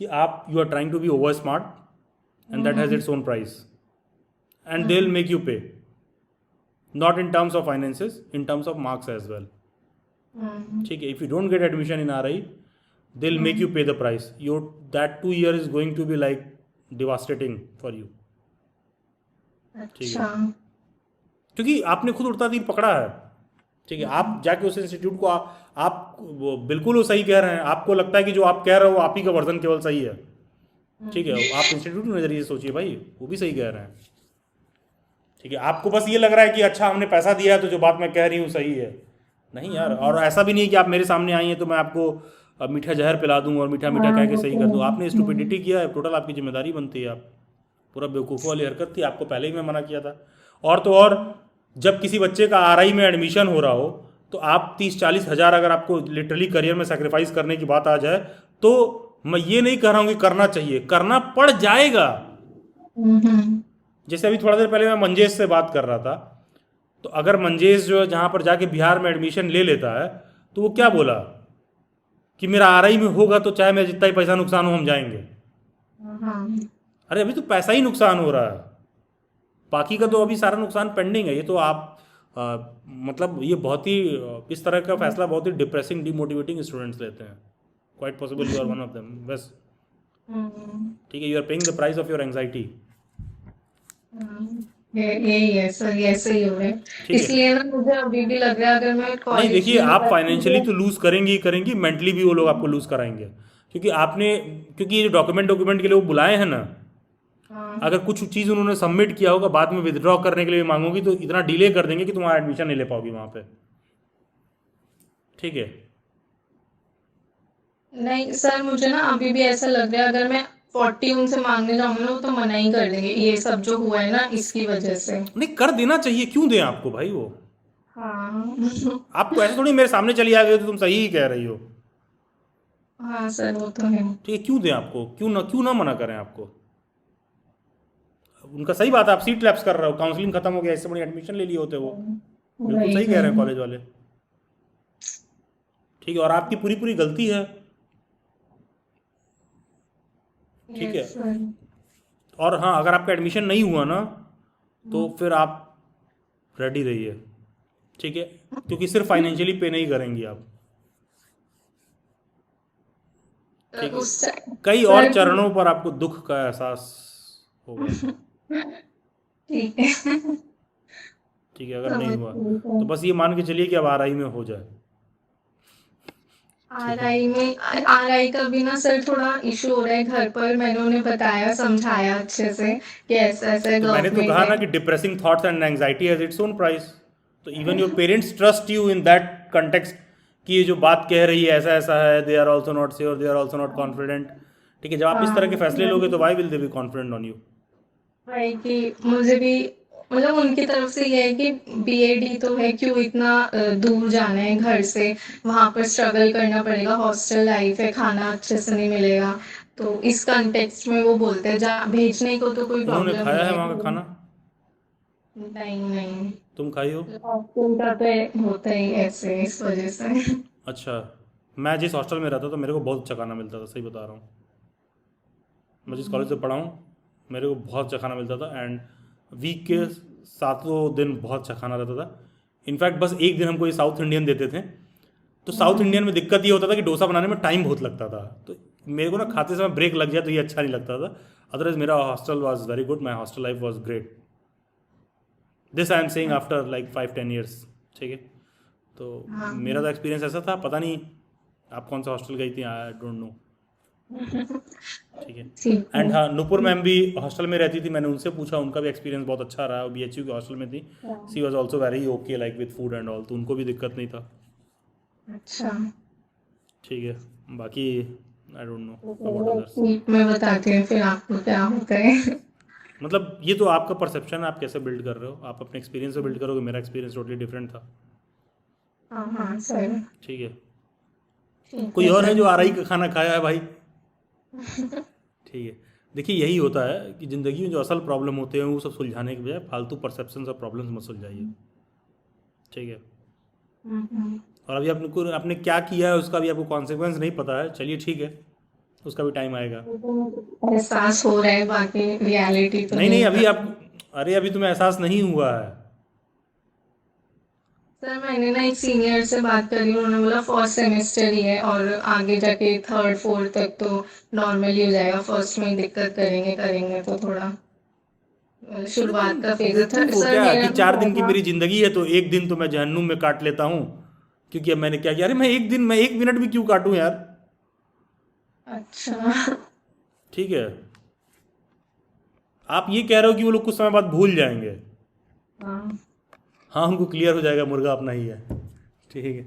कि आप you are trying to be over smart and that has its own price and they will make you pay, not in terms of finances, in terms of marks as well. ठीक है, if you don't get admission in RI, they will make you pay the price. Your that 2 year is going to be like devastating for you. ठीक है, अच्छा। क्योंकि आपने खुद उड़ता तीर पकड़ा है। ठीक है, आप जाके उस इंस्टीट्यूट को आप वो बिल्कुल वो सही कह रहे हैं, आपको लगता है कि जो आप कह रहे हो वो आप ही का वर्जन केवल सही है। ठीक है, आप इंस्टीट्यूट के नज़रिए से सोचिए भाई, वो भी सही कह रहे हैं। ठीक है, आपको बस ये लग रहा है कि अच्छा हमने पैसा दिया है तो जो बात मैं कह रही हूँ सही है। नहीं यार, और ऐसा भी नहीं कि आप मेरे सामने आई हैं तो मैं आपको मीठा जहर पिला दूँ और मीठा मीठा कह के सही कर दूँ। आपने स्टुपिडिटी किया है, टोटल आपकी जिम्मेदारी बनती है। आप पूरा बेवकूफ़ों वाली हरकत थी, आपको पहले ही मैं मना किया था। और तो और, जब किसी बच्चे का RI में एडमिशन हो रहा हो तो आप 30-40 हज़ार अगर आपको लिटरली करियर में सेक्रीफाइस करने की बात आ जाए तो मैं ये नहीं कह रहा हूँ कि करना चाहिए, करना पड़ जाएगा। जैसे अभी थोड़ा देर पहले मैं मंजेश से बात कर रहा था, तो अगर मंजेश जो है जहाँ पर जाके बिहार में एडमिशन ले लेता है तो वो क्या बोला कि मेरा RI में होगा तो चाहे मेरा जितना ही पैसा नुकसान हो हम जाएंगे। अरे अभी तो पैसा ही नुकसान हो रहा है, बाकी का तो अभी सारा नुकसान पेंडिंग है। ये तो आप मतलब ये बहुत ही इस तरह का फैसला बहुत ही डिप्रेसिंग, डिमोटिवेटिंग स्टूडेंट्स लेते हैं। Quite possible you are one of them बस। ठीक है, you are paying the price of your anxiety. यही है सर, ऐसे ही हो रहा है। ठीक है, इसलिए ना मुझे अभी भी लग रहा है अगर मैं नहीं कॉलेज देखिए, आप फाइनेंशियली यूनिवर्सिटी तो लूज़ करेंगी ही करेंगी, मेंटली भी वो लोग आपको लूज़ कराएंगे। क्योंकि आपने, क्योंकि ये डॉक्यूमेंट के लिए वो बुलाए हैं ना, अगर कुछ चीज़ उन्होंने सबमिट किया होगा बाद में विदड्रॉ करने के लिए मांगोगी तो इतना डिले कर देंगे कि तुम्हारा एडमिशन नहीं ले पाओगी वहाँ पे। ठीक है, नहीं सर, मुझे ना अभी भी ऐसा लग रहा है अगर मैं 40 उनसे मांगने जाऊंगी ना तो मना ही कर देंगे, ये सब जो हुआ है ना इसकी वजह से। नहीं कर देना चाहिए, क्यों दें आपको भाई वो? हाँ। आपको ऐसे थोड़ी मेरे सामने चली आ गई तो तुम सही ही कह रही हो। हाँ सर, वो तो है। ठीक है, क्यों दें आपको? क्यों ना मना करें आपको? उनका सही बात है, आप सीट लैप्स कर रहे हो, काउंसलिंग खत्म हो गया, इससे बड़ी एडमिशन ले लिए होते वो। बिल्कुल वही सही कह रहे हैं है। कॉलेज वाले। ठीक है, और आपकी पूरी पूरी गलती है। ठीक है, यस सर। और हाँ, अगर आपका एडमिशन नहीं हुआ ना तो फिर आप रेडी रहिए। ठीक है, क्योंकि सिर्फ फाइनेंशियली पे नहीं करेंगी आप। ठीक है, उस कई और सर चरणों पर आपको दुख का एहसास होगा। ठीक है। ठीक है, अगर नहीं समझ हुआ गई तो सर। बस ये मान के चलिए कि अब RI में हो जाए। ठीक है, RI का भी ना सर थोड़ा इशू हो रहा है घर पर, मैंने उन्हें बताया समझाया अच्छे से कि ऐसा ऐसा तो मैंने तो गवर्नमेंट कहा है। ना कि depressing thoughts and anxiety has its own price. तो even your parents trust you in that context कि ये जो बात कह रही है ऐसा ऐसा है, they are also not sure, they are also not confident. ठीक है, जब आप इस तरह के फैसले लोगे तो why will they be confident on you? भाई कि मुझे भी मतलब उनकी तरफ से ये है कि BAD तो है, क्यों इतना दूर जाना है घर से, वहां पर स्ट्रगल करना पड़ेगा, हॉस्टल लाइफ है, खाना अच्छे से नहीं मिलेगा। तो इस कंटेक्स्ट में वो बोलते हैं जा भेजने को तो कोई उन्होंने प्रॉब्लम खाया नहीं है है। वहाँ का खाना? नहीं नहीं, तुम खाई हो? हॉस्टल का तो होता ही ऐसे इस वजह से। अच्छा, मैं जिस हॉस्टल में रहता था मेरे को बहुत अच्छा खाना मिलता था, सही बता रहा हूँ। मैं जिस कॉलेज से पढ़ा हूँ मेरे को बहुत अच्छा खाना मिलता था, एंड वीक के 7 दिन बहुत अच्छा खाना रहता था। इनफैक्ट बस एक दिन हमको ये साउथ इंडियन देते थे, तो साउथ इंडियन में दिक्कत ये होता था कि डोसा बनाने में टाइम बहुत लगता था, तो मेरे को ना खाते समय ब्रेक लग जाए तो ये अच्छा नहीं लगता था। अदरवाइज मेरा hostel was very good, my hostel life was great. This I am saying after like 5-10 years. ठीक है, तो मेरा तो एक्सपीरियंस ऐसा था, पता नहीं आप कौन सा हॉस्टल गई थी, आई डोंट नो। ठीक है। ठीक है। एंड हाँ, नुपुर मैम भी हॉस्टल में रहती थी, मैंने उनसे पूछा, उनका भी एक्सपीरियंस बहुत अच्छा रहा, BHU के हॉस्टल में थी। She was also very okay like with food and all, तो उनको भी दिक्कत नहीं था। अच्छा, ठीक है, बाकी I don't know about others. ठीक, मैं बताती हूँ फिर आपको क्या होता है। मतलब ये तो आपका परसेप्शन है, आप कैसे बिल्ड कर रहे हो, आप अपने एक्सपीरियंस से बिल्ड करोगे, मेरा एक्सपीरियंस टोटली डिफरेंट था। हाँ हाँ सर, ठीक है। ठीक कोई है और है सर। जो RI का खाना खाया है भाई? ठीक है। देखिए यही होता है कि ज़िंदगी में जो असल प्रॉब्लम होते हैं वो सब सुलझाने के बजाय फालतू परसेप्शन और प्रॉब्लम्स मत सुलझाइए। ठीक है। और अभी आपने क्या किया है उसका भी आपको कॉन्सिक्वेंस नहीं पता है, चलिए ठीक है, उसका भी टाइम आएगा। एहसास हो रहा है, बाकी रियलिटी तो नहीं नहीं, अभी पता। आप, अरे अभी तुम्हें एहसास नहीं हुआ है। सर मैंने ना एक सीनियर से बात करी, उन्होंने बोला फर्स्ट सेमेस्टर ही है और आगे जाके थर्ड फोर्थ तक तो नॉर्मल ही हो जाएगा, फर्स्ट में ही दिक्कत करेंगे तो थोड़ा अरे तुम शुरुआत का फेज है। बेवकूफ़ हो सर क्या मेरा कि भी 4 दिन की था। मेरी ज़िंदगी है तो एक दिन तो मैं जहन्नुम में काट लेता हूँ, क्योंकि अब मैंने क्या किया, अरे मैं एक दिन, मैं 1 मिनट भी क्यों काटूँ यार। अच्छा। ठीक है। आप ये कह रहे हो कि वो लोग कुछ समय बाद भूल जाएंगे। हाँ हाँ, उनको क्लियर हो जाएगा मुर्गा अपना ही है। ठीक है,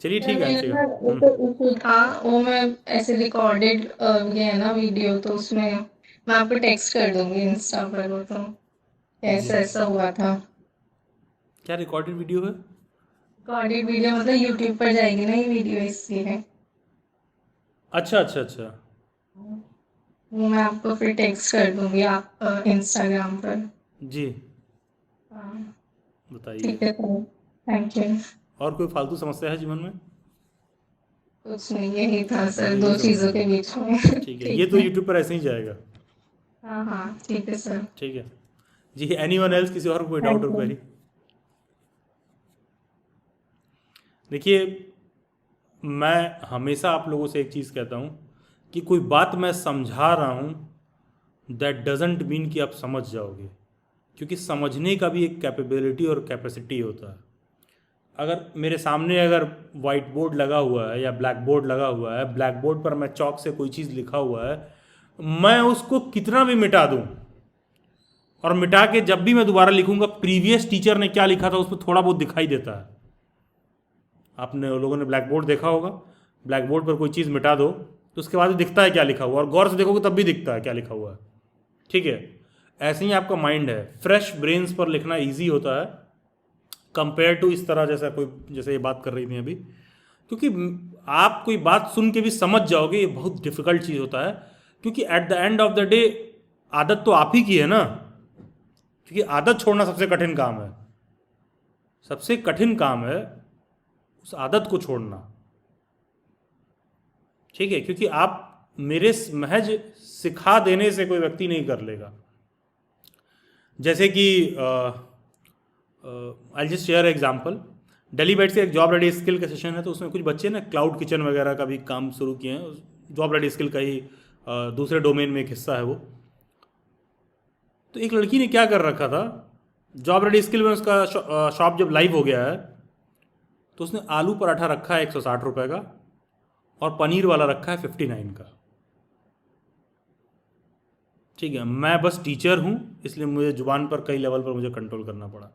चलिए सर, ठीक है, मेरा अच्छी ना बात। एक इशू था, वो मैं ऐसे रिकॉर्डेड ये है ना वीडियो, तो उसमें मैं आपको टेक्स्ट कर दूंगी इंस्टा पर, वो तो जी, कैसा ऐसा हुआ था। क्या रिकॉर्डेड वीडियो है? रिकॉर्डेड वीडियो मतलब यूट्यूब पर जाएगी ना ये वीडियो, इसलिए अच्छा अच्छा अच्छा। वो मैं आपको फिर टेक्स्ट कर दूंगी आप इंस्टाग्राम पर। जी, हाँ, बताइए। ठीक है सर, थैंक यू। और कोई फालतू समस्या है जीवन में? कुछ नहीं, यही था अच्छा, सर, यही दो चीज़ों समस्या के है। बीच में। ठीक है, ये ठीक तो है। यूट्यूब पर ऐसे ही जाएगा। हाँ हाँ ठीक है सर। ठीक है जी। एनी वन एल्स, किसी और को कोई डाउट थैंक और यू। क्वेरी? देखिए, मैं हमेशा आप लोगों से एक चीज़ कहता हूँ कि कोई बात मैं समझा रहा हूँ दैट डजेंट मीन कि आप समझ जाओगे, क्योंकि समझने का भी एक कैपेबिलिटी और कैपेसिटी होता है। अगर मेरे सामने अगर वाइट बोर्ड लगा हुआ है या ब्लैक बोर्ड लगा हुआ है, ब्लैक बोर्ड पर मैं चॉक से कोई चीज़ लिखा हुआ है, मैं उसको कितना भी मिटा दूँ और मिटा के जब भी मैं दोबारा लिखूंगा, प्रीवियस टीचर ने क्या लिखा था उसमें थोड़ा बहुत दिखाई देता है। आपने लोगों ने ब्लैक बोर्ड देखा होगा, ब्लैक बोर्ड पर कोई चीज़ मिटा दो तो उसके बाद दिखता है क्या लिखा हुआ, और गौर से देखोगे तब भी दिखता है क्या लिखा हुआ है। ठीक है, ऐसे ही आपका माइंड है, फ्रेश ब्रेन्स पर लिखना ईजी होता है कंपेयर टू इस तरह जैसा कोई, जैसे ये बात कर रही थी अभी, क्योंकि आप कोई बात सुन के भी समझ जाओगे, ये बहुत डिफिकल्ट चीज़ होता है, क्योंकि at the end of the day आदत तो आप ही की है ना, क्योंकि आदत छोड़ना सबसे कठिन काम है, सबसे कठिन काम है उस आदत को छोड़ना। ठीक है, क्योंकि आप मेरे महज सिखा देने से कोई व्यक्ति नहीं कर लेगा। जैसे कि I just share example, daily bat से एक जॉब रेडी स्किल का सेशन है, तो उसमें कुछ बच्चे ना क्लाउड किचन वगैरह का भी काम शुरू किए हैं, जॉब रेडी स्किल का ही दूसरे डोमेन में एक हिस्सा है वो। तो एक लड़की ने क्या कर रखा था, जॉब रेडी स्किल में उसका शॉप जब लाइव हो गया है तो उसने आलू पराठा रखा है 160 रुपये का, और पनीर वाला रखा है 59 का। ठीक है, मैं बस टीचर हूँ इसलिए मुझे जुबान पर कई लेवल पर मुझे कंट्रोल करना पड़ा।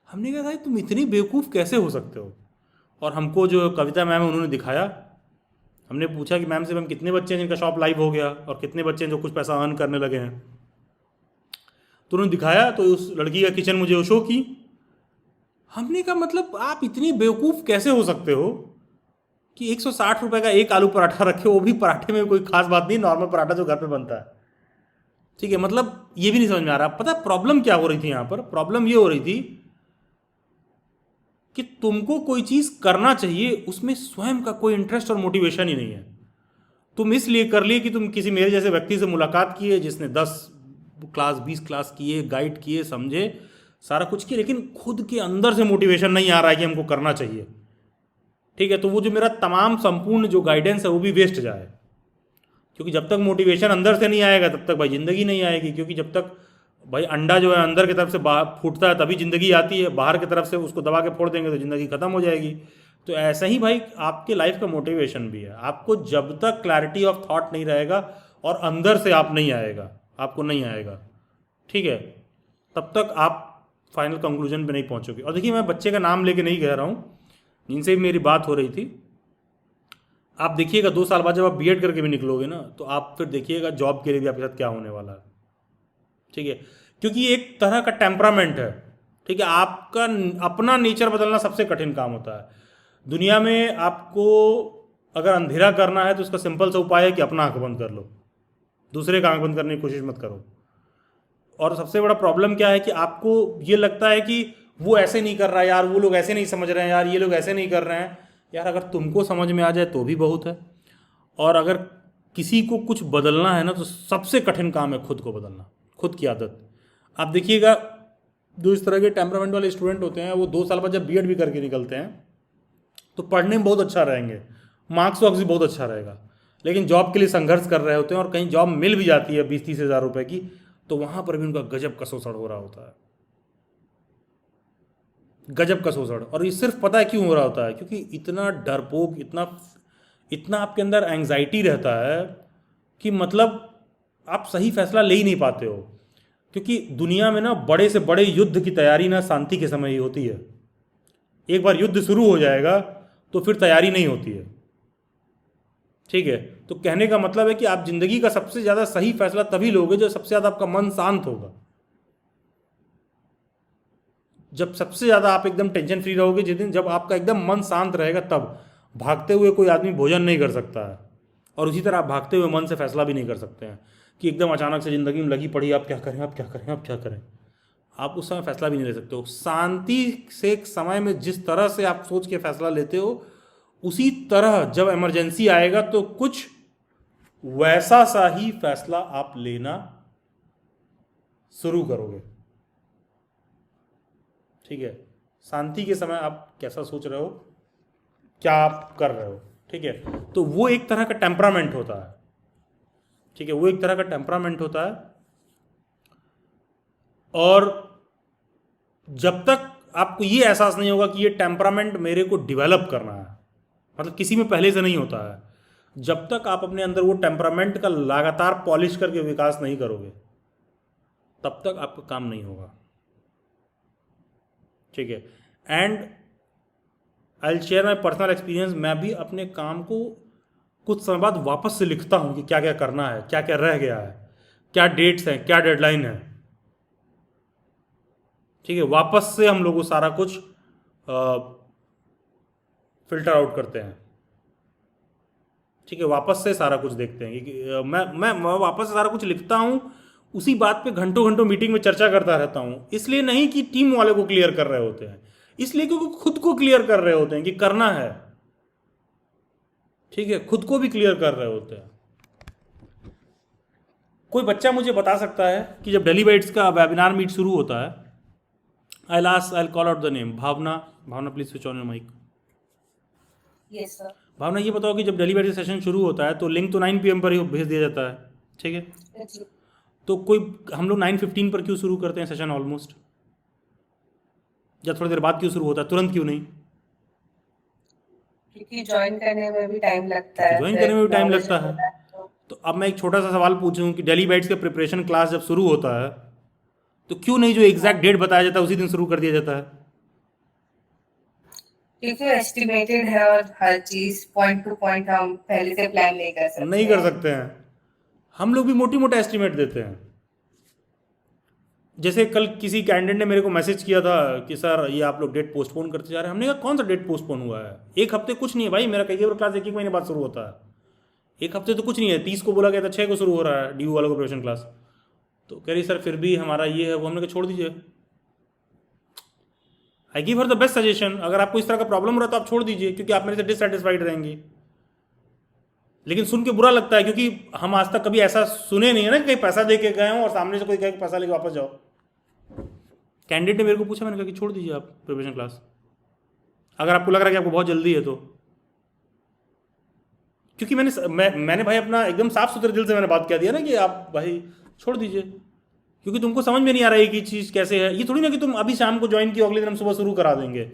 हमने कहा था तुम इतनी बेवकूफ़ कैसे हो सकते हो, और हमको जो कविता मैम है उन्होंने दिखाया। हमने पूछा कि मैम से मैम कितने बच्चे हैं जिनका शॉप लाइव हो गया और कितने बच्चे हैं जो कुछ पैसा अर्न करने लगे हैं, तो उन्होंने दिखाया, तो उस लड़की का किचन मुझे शो की। हमने कहा मतलब आप इतनी बेवकूफ़ कैसे हो सकते हो कि 160 रुपये का एक आलू पराठा रखे, वो भी पराठे में कोई खास बात नहीं, नॉर्मल पराठा जो घर पे बनता है। ठीक है, मतलब ये भी नहीं समझ में आ रहा। पता प्रॉब्लम क्या हो रही थी यहाँ पर? प्रॉब्लम ये हो रही थी कि तुमको कोई चीज़ करना चाहिए, उसमें स्वयं का कोई इंटरेस्ट और मोटिवेशन ही नहीं है। तुम इसलिए कर लिए कि तुम किसी मेरे जैसे व्यक्ति से मुलाकात किए जिसने 10 क्लास 20 क्लास किए, गाइड किए, समझे, सारा कुछ किया, लेकिन खुद के अंदर से मोटिवेशन नहीं आ रहा है कि हमको करना चाहिए। ठीक है, तो वो जो मेरा तमाम संपूर्ण जो गाइडेंस है वो भी वेस्ट जाए, क्योंकि जब तक मोटिवेशन अंदर से नहीं आएगा तब तक भाई ज़िंदगी नहीं आएगी। क्योंकि जब तक भाई अंडा जो है अंदर की तरफ से बाहर फूटता है तभी ज़िंदगी आती है, बाहर की तरफ से उसको दबा के फोड़ देंगे तो ज़िंदगी ख़त्म हो जाएगी। तो ऐसा ही भाई आपके लाइफ का मोटिवेशन भी है। आपको जब तक क्लैरिटी ऑफ थॉट नहीं रहेगा और अंदर से आप नहीं आएगा, आपको नहीं आएगा, ठीक है, तब तक आप फाइनल कंक्लूजन पे नहीं पहुंचोगे। और देखिए, मैं बच्चे का नाम लेके नहीं कह रहा हूँ, जिनसे भी मेरी बात हो रही थी, आप देखिएगा 2 साल बाद जब आप बीएड करके भी निकलोगे ना, तो आप फिर देखिएगा जॉब के लिए भी आपके साथ क्या होने वाला है, ठीक है, क्योंकि ये एक तरह का टेम्परामेंट है, ठीक है। आपका अपना नेचर बदलना सबसे कठिन काम होता है दुनिया में। आपको अगर अंधेरा करना है तो उसका सिंपल सा उपाय है कि अपना आंख बंद कर लो, दूसरे का आंख बंद करने की कोशिश मत करो। और सबसे बड़ा प्रॉब्लम क्या है कि आपको ये लगता है कि वो ऐसे नहीं कर रहा है यार, वो लोग ऐसे नहीं समझ रहे हैं यार, ये लोग ऐसे नहीं कर रहे हैं यार। अगर तुमको समझ में आ जाए तो भी बहुत है, और अगर किसी को कुछ बदलना है ना, तो सबसे कठिन काम है खुद को बदलना, खुद की आदत। आप देखिएगा, जो इस तरह के टेम्परामेंट वाले स्टूडेंट होते हैं, वो 2 साल बाद जब बीएड भी करके निकलते हैं तो पढ़ने में बहुत अच्छा रहेंगे, मार्क्स वार्क्स भी बहुत अच्छा रहेगा, लेकिन जॉब के लिए संघर्ष कर रहे होते हैं, और कहीं जॉब मिल भी जाती है 20-30 हज़ार रुपये की, तो वहाँ पर भी उनका गजब का शोषण हो रहा होता है, गजब का शोषण। और ये सिर्फ पता है क्यों हो रहा होता है, क्योंकि इतना डरपोक, इतना आपके अंदर एंग्जाइटी रहता है कि मतलब आप सही फैसला ले ही नहीं पाते हो। क्योंकि दुनिया में ना बड़े से बड़े युद्ध की तैयारी ना शांति के समय ही होती है। एक बार युद्ध शुरू हो जाएगा तो फिर तैयारी नहीं होती है, ठीक है। तो कहने का मतलब है कि आप जिंदगी का सबसे ज़्यादा सही फैसला तभी लोगे जब सबसे ज़्यादा आपका मन शांत होगा, जब सबसे ज़्यादा आप एकदम टेंशन फ्री रहोगे। जिस दिन जब आपका एकदम मन शांत रहेगा, तब भागते हुए कोई आदमी भोजन नहीं कर सकता है, और उसी तरह आप भागते हुए मन से फैसला भी नहीं कर सकते हैं कि एकदम अचानक से ज़िंदगी में लगी पड़ी, आप क्या करें, आप क्या करें, आप क्या करें। आप उस समय फैसला भी नहीं ले सकते हो। शांति से एक समय में जिस तरह से आप सोच के फैसला लेते हो, उसी तरह जब इमरजेंसी आएगा तो कुछ वैसा सा ही फैसला आप लेना शुरू करोगे, ठीक है। शांति के समय आप कैसा सोच रहे हो, क्या आप कर रहे हो, ठीक है। तो वो एक तरह का टेम्परामेंट होता है, ठीक है, वो एक तरह का टेम्परामेंट होता है। और जब तक आपको ये एहसास नहीं होगा कि ये टेम्परामेंट मेरे को डेवलप करना है, मतलब किसी में पहले से नहीं होता है, जब तक आप अपने अंदर वो टेम्परामेंट का लगातार पॉलिश करके विकास नहीं करोगे, तब तक आपका काम नहीं होगा, ठीक है। And I will share my personal experience. मैं भी अपने काम को कुछ समय बाद वापस से लिखता हूँ कि क्या क्या करना है, क्या क्या रह गया है, क्या डेट्स हैं, क्या डेडलाइन है, ठीक है। वापस से हम लोग सारा कुछ फिल्टर आउट करते हैं, ठीक है। वापस से सारा कुछ देखते हैं कि मैं वापस से सारा कुछ लिखता हूँ। उसी बात पे घंटों घंटों मीटिंग में चर्चा करता रहता हूँ, इसलिए नहीं कि टीम वाले को क्लियर कर रहे होते हैं, इसलिए क्योंकि खुद को क्लियर कर रहे होते हैं कि करना है, ठीक है, खुद को भी क्लियर कर रहे होते हैं। कोई बच्चा मुझे बता सकता है कि जब डेली बाइट्स का वेबिनार मीट शुरू होता है, I call out the name, Bhavna please switch on your mic. Yes sir. Bhavna, ये बताओ कि जब डेली बाइट सेशन शुरू होता है तो लिंक तो 9 PM पर ही भेज दिया जाता है, ठीक है। तो कोई हम लोग 9:15 पर क्यों शुरू करते हैं सेशन ऑलमोस्ट, या थोड़ी देर बाद क्यों शुरू होता है, तुरंत क्यों नहीं? क्योंकि ज्वाइन करने में भी टाइम लगता है, ज्वाइन करने में भी टाइम लगता है। तो अब मैं एक छोटा सा सवाल पूछूं कि डेली बाइट्स का प्रिपरेशन क्लास जब शुरू होता है तो क्यों नहीं जो एग्जैक्ट डेट बताया जाता है उसी दिन शुरू कर दिया जाता है? क्योंकि एस्टिमेटेड है और हर चीज पॉइंट टू पॉइंट हम पहले से प्लान नहीं कर सकते। नहीं कर सकते हैं। हम लोग भी मोटी मोटा एस्टिमेट देते हैं। जैसे कल किसी कैंडिडेट ने मेरे को मैसेज किया था कि सर ये आप लोग डेट पोस्टपोन करते जा रहे हैं। हमने कहा कौन सा डेट पोस्टपोन हुआ है, 1 हफ्ते कुछ नहीं है भाई, मेरा कई बार क्लास 1 महीने बाद शुरू होता है। 1 हफ्ते तो कुछ नहीं है, 30 को बोला गया था, 6 को शुरू हो रहा है ड्यू वालों को प्रिपरेशन क्लास। तो कह रही सर फिर भी हमारा ये है वो, हमने कहा छोड़ दीजिए। I give her the best suggestion, अगर आपको इस तरह का प्रॉब्लम हो रहा है तो आप छोड़ दीजिए, क्योंकि आप मेरे से डिससेटिस्फाइड रहेंगे। लेकिन सुन के बुरा लगता है, क्योंकि हम आज तक कभी ऐसा सुने नहीं है ना कि कहीं पैसा दे के गए हों और सामने से कोई कहे कि पैसा लेके वापस जाओ। कैंडिडेट ने मेरे को पूछा, मैंने कहा कि छोड़ दीजिए आप प्रिपरेशन क्लास, अगर आपको लग रहा है कि आपको बहुत जल्दी है तो। क्योंकि मैंने भाई अपना एकदम साफ सुथरे दिल से मैंने बात कह दिया ना कि आप भाई छोड़ दीजिए, क्योंकि तुमको समझ में नहीं आ रहा है कि चीज़ कैसे है। ये थोड़ी ना कि तुम अभी शाम को ज्वाइन किया, अगले दिन हम सुबह शुरू करा देंगे।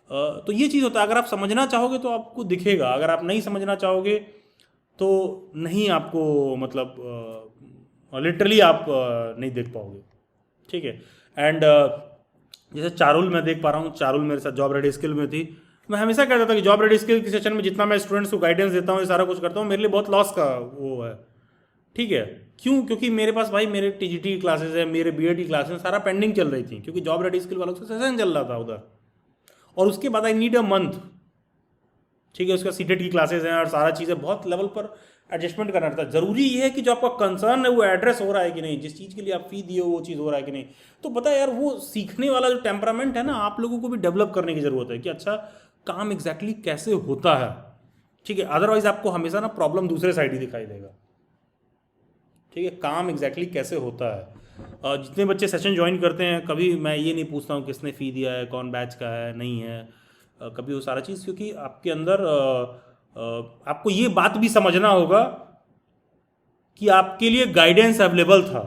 तो ये चीज़ होता है, अगर आप समझना चाहोगे तो आपको दिखेगा, अगर आप नहीं समझना चाहोगे तो नहीं, आपको मतलब लिटरली आप नहीं देख पाओगे। ठीक है। एंड जैसे चारुल मैं देख पा रहा हूँ, चारुल मेरे साथ जॉब रेडी स्किल में थी। मैं हमेशा कहता था कि जॉब रेडी स्किल के सेशन में जितना मैं स्टूडेंट्स को गाइडेंस देता हूँ, ये सारा कुछ करता हूँ, मेरे लिए बहुत लॉस का वो है। ठीक है। क्यों? क्योंकि मेरे पास भाई मेरे टीजीटी की क्लासेस है, मेरे बीएड की क्लासेस सारा पेंडिंग चल रही थी, क्योंकि जॉब रेडी स्किल वालों का सेशन चल रहा था उधर। और उसके बाद आई नीड अ मंथ। ठीक है। उसका सीटेट की क्लासेस हैं और सारा चीज़ें बहुत लेवल पर एडजस्टमेंट करना रहता है। ज़रूरी ये है कि जो आपका कंसर्न है वो एड्रेस हो रहा है कि नहीं, जिस चीज़ के लिए आप फी दिए हो वो चीज़ हो रहा है कि नहीं। तो पता है यार, वो सीखने वाला जो टेम्परामेंट है ना, आप लोगों को भी डेवलप करने की ज़रूरत है कि अच्छा काम एग्जैक्टली कैसे होता है। ठीक है। अदरवाइज आपको हमेशा ना प्रॉब्लम दूसरे साइड ही दिखाई देगा। ठीक है। काम एग्जैक्टली कैसे होता है। जितने बच्चे सेशन ज्वाइन करते हैं, कभी मैं ये नहीं पूछता हूँ किसने फ़ी दिया है, कौन बैच का है, नहीं है, कभी वो सारा चीज़, क्योंकि आपके अंदर आपको ये बात भी समझना होगा कि आपके लिए गाइडेंस अवेलेबल था।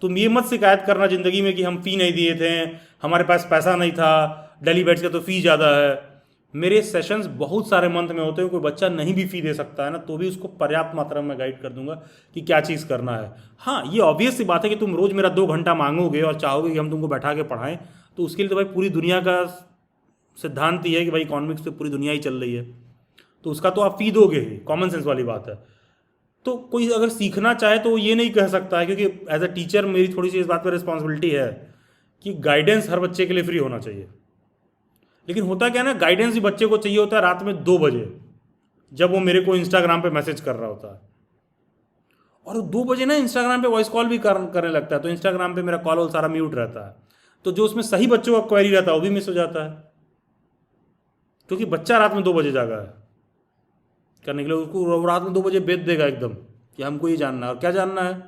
तुम ये मत शिकायत करना ज़िंदगी में कि हम फ़ी नहीं दिए थे, हमारे पास पैसा नहीं था, डेली बैच का तो फ़ी ज़्यादा है। मेरे सेशंस बहुत सारे मंथ में होते हैं, कोई बच्चा नहीं भी फ़ी दे सकता है ना, तो भी उसको पर्याप्त मात्रा में गाइड कर दूंगा कि क्या चीज़ करना है। हाँ, ये ऑब्वियस सी बात है कि तुम रोज़ मेरा 2 घंटा मांगोगे और चाहोगे कि हम तुमको बैठा के पढ़ाएं, तो उसके लिए तो भाई पूरी दुनिया का सिद्धांत ही है कि भाई इकोनॉमिक्स पे पूरी दुनिया ही चल रही है, तो उसका तो आप फ़ी दोगे ही, कॉमन सेंस वाली बात है। तो कोई अगर सीखना चाहे तो वो ये नहीं कह सकता है, क्योंकि एज अ टीचर मेरी थोड़ी सी इस बात पर रिस्पॉन्सिबिलिटी है कि गाइडेंस हर बच्चे के लिए फ्री होना चाहिए। लेकिन होता क्या है ना, गाइडेंस भी बच्चे को चाहिए होता है रात में 2 बजे, जब वो मेरे को इंस्टाग्राम पे मैसेज कर रहा होता है। और 2 बजे ना इंस्टाग्राम पे वॉइस कॉल भी करने लगता है, तो इंस्टाग्राम पे मेरा कॉल वॉल सारा म्यूट रहता है, तो जो उसमें सही बच्चों का क्वेरी रहता है वो भी मिस हो जाता है, क्योंकि बच्चा रात में 2 बजे जागा है करने के लिए। उसको रात में 2 बजे बेच देगा एकदम कि हमको ये जानना है। और क्या जानना है?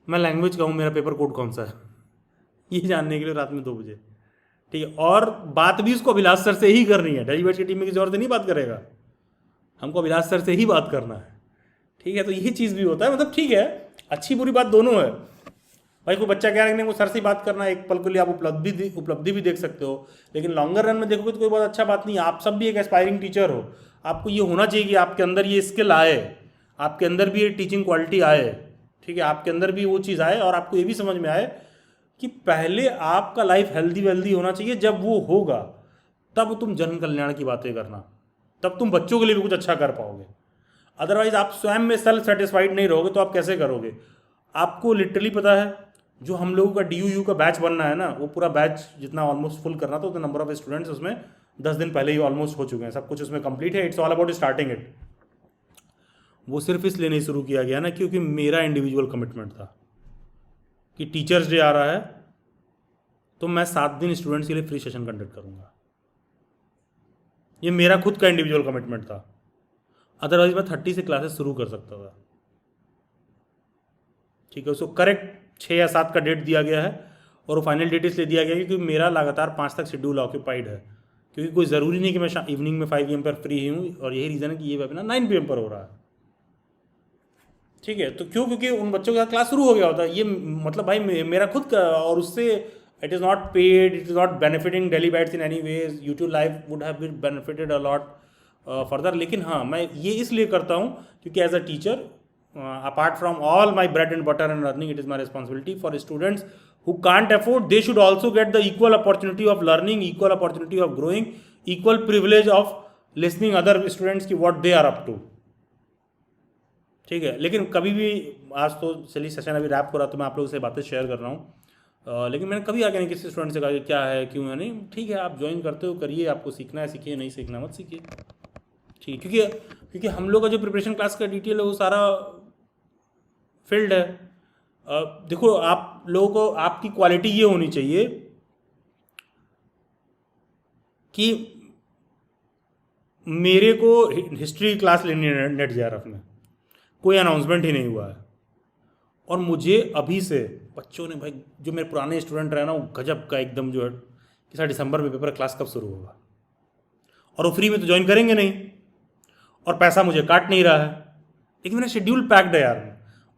मैं लैंग्वेज का हूँ, मेरा पेपर कोड कौन सा है, ये जानने के लिए रात में 2 बजे। ठीक है। और बात भी उसको अभिलाष सर से ही करनी है, डेली बैच की टीम में किसी और से नहीं बात करेगा, हमको अभिलाष सर से ही बात करना है। ठीक है। तो ये चीज़ भी होता है, मतलब ठीक है, अच्छी बुरी बात दोनों है भाई। कोई बच्चा कह रहा है वो सर से बात करना है, एक पल के लिए आप उपलब्धि भी देख सकते हो, लेकिन लॉन्गर रन में देखोगे तो कोई बहुत अच्छा बात नहीं है। आप सब भी एक एस्पायरिंग टीचर हो, आपको ये होना चाहिए कि आपके अंदर ये स्किल आए, आपके अंदर भी ये टीचिंग क्वालिटी आए। ठीक है। आपके अंदर भी वो चीज़ आए और आपको ये भी समझ में आए कि पहले आपका लाइफ हेल्दी वेल्दी होना चाहिए, जब वो होगा तब तुम जन कल्याण की बातें करना, तब तुम बच्चों के लिए भी कुछ अच्छा कर पाओगे। अदरवाइज आप स्वयं में सेल्फ सेटिस्फाइड नहीं रहोगे तो आप कैसे करोगे? आपको लिटरली पता है, जो हम लोगों का DUU का बैच बनना है ना, वो पूरा बैच जितना ऑलमोस्ट फुल करना था, उतना नंबर ऑफ स्टूडेंट्स उसमें 10 दिन पहले ही ऑलमोस्ट हो चुके हैं, सब कुछ उसमें कंप्लीट है। It's all about starting it. वो सिर्फ इसलिए नहीं शुरू किया गया ना क्योंकि मेरा इंडिविजुअल कमिटमेंट था कि टीचर्स डे आ रहा है तो मैं 7 दिन स्टूडेंट्स के लिए फ्री सेशन कंडक्ट करूंगा। ये मेरा खुद का इंडिविजुअल कमिटमेंट था, अदरवाइज मैं 30 से क्लासेस शुरू कर सकता था। ठीक है। उसको करेक्ट 6 या 7 का डेट दिया गया है और वो फाइनल डेट इसलिए दिया गया है क्योंकि मेरा लगातार 5 तक शेड्यूल ऑक्यूपाइड है, क्योंकि कोई ज़रूरी नहीं कि मैं इवनिंग में 5 PM पर फ्री हूँ, और यही रीज़न है कि ये वेबिनार 9 PM पर हो रहा है। ठीक है। तो क्यों? क्योंकि उन बच्चों का क्लास शुरू हो गया होता है। ये मतलब भाई मेरा खुद का, और उससे it is not paid, it is not benefiting daily bats in any ways. YouTube live would have been benefited a lot further. लेकिन हाँ, मैं ये इसलिए करता हूँ क्योंकि as a teacher, apart from all my bread and butter and earning, it is my responsibility for students who can't afford, they should also get the equal opportunity of learning, equal opportunity of growing, equal privilege of listening other students की what they are up to। ठीक है। लेकिन कभी भी, आज तो चलिए session अभी रैप हो रहा तो मैं आप लोगों से बातें शेयर कर रहा हूँ, लेकिन मैंने कभी आगे नहीं किसी स्टूडेंट से कहा कि क्या है, क्यों है, नहीं। ठीक है, आप ज्वाइन करते हो करिए, आपको सीखना है सीखिए, नहीं सीखना मत सीखिए। ठीक है। क्योंकि हम लोग का जो प्रिपरेशन क्लास का डिटेल है वो सारा फील्ड है। देखो, आप लोगों को आपकी क्वालिटी ये होनी चाहिए कि मेरे को हिस्ट्री क्लास लेनी है नेट JRF में, कोई अनाउंसमेंट ही नहीं हुआ है, और मुझे अभी से बच्चों ने, भाई जो मेरे पुराने स्टूडेंट रहे ना, वो गजब का एकदम जो है कि सर दिसंबर में पेपर क्लास कब शुरू होगा, और वो फ्री में तो ज्वाइन करेंगे नहीं, और पैसा मुझे काट नहीं रहा है, लेकिन मेरा शेड्यूल पैक्ड है यार।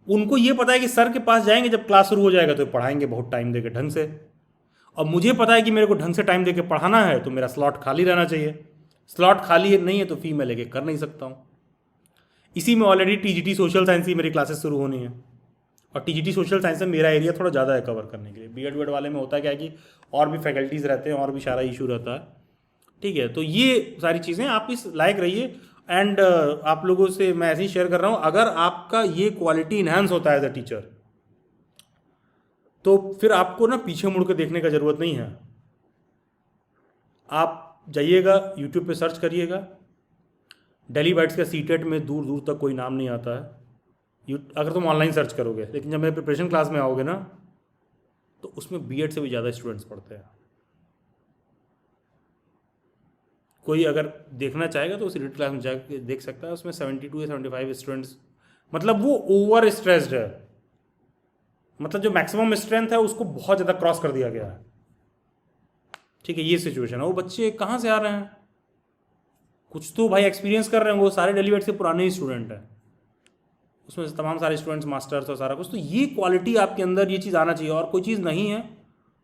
उनको ये पता है कि सर के पास जाएंगे जब क्लास शुरू हो जाएगा तो पढ़ाएंगे बहुत टाइम देकर ढंग से, और मुझे पता है कि मेरे को ढंग से टाइम देके पढ़ाना है तो मेरा स्लॉट खाली रहना चाहिए। स्लॉट खाली नहीं है तो फी मैं लेके कर नहीं सकता हूँ। इसी में ऑलरेडी टीजीटी सोशल साइंस की मेरी क्लासेस शुरू होनी है, और टीजीटी सोशल साइंस में मेरा एरिया थोड़ा ज़्यादा है कवर करने के लिए। बीएड वीएड वाले में होता क्या है कि और भी फैकल्टीज़ रहते हैं और भी सारा इशू रहता है, ठीक है। तो ये सारी चीज़ें आप इस लायक रहिए। एंड आप लोगों से मैं ऐसे ही शेयर कर रहा हूँ, अगर आपका ये क्वालिटी इन्हांस होता है एज अ टीचर तो फिर आपको ना पीछे मुड़ के देखने का ज़रूरत नहीं है। आप जाइएगा यूट्यूब पे सर्च करिएगा, डेली बाइट्स का सीटेट में दूर दूर तक कोई नाम नहीं आता है अगर तुम ऑनलाइन सर्च करोगे, लेकिन जब मेरे प्रिपरेशन क्लास में आओगे ना तो उसमें बीएड से भी ज़्यादा स्टूडेंट्स पढ़ते हैं। कोई अगर देखना चाहेगा तो उस सीटेट क्लास में जाकर देख सकता है, उसमें 72 या 75 स्टूडेंट्स, मतलब वो ओवर स्ट्रेस्ड है, मतलब जो मैक्सिमम स्ट्रेंथ है उसको बहुत ज़्यादा क्रॉस कर दिया गया है, ठीक है। ये सिचुएशन है। वो बच्चे कहाँ से आ रहे हैं, कुछ तो भाई एक्सपीरियंस कर रहे हैं, वो सारे डेली बाइट्स के पुराने ही स्टूडेंट हैं, उसमें से तमाम सारे स्टूडेंट्स मास्टर्स और सारा कुछ। तो ये क्वालिटी आपके अंदर, ये चीज़ आना चाहिए। और कोई चीज़ नहीं है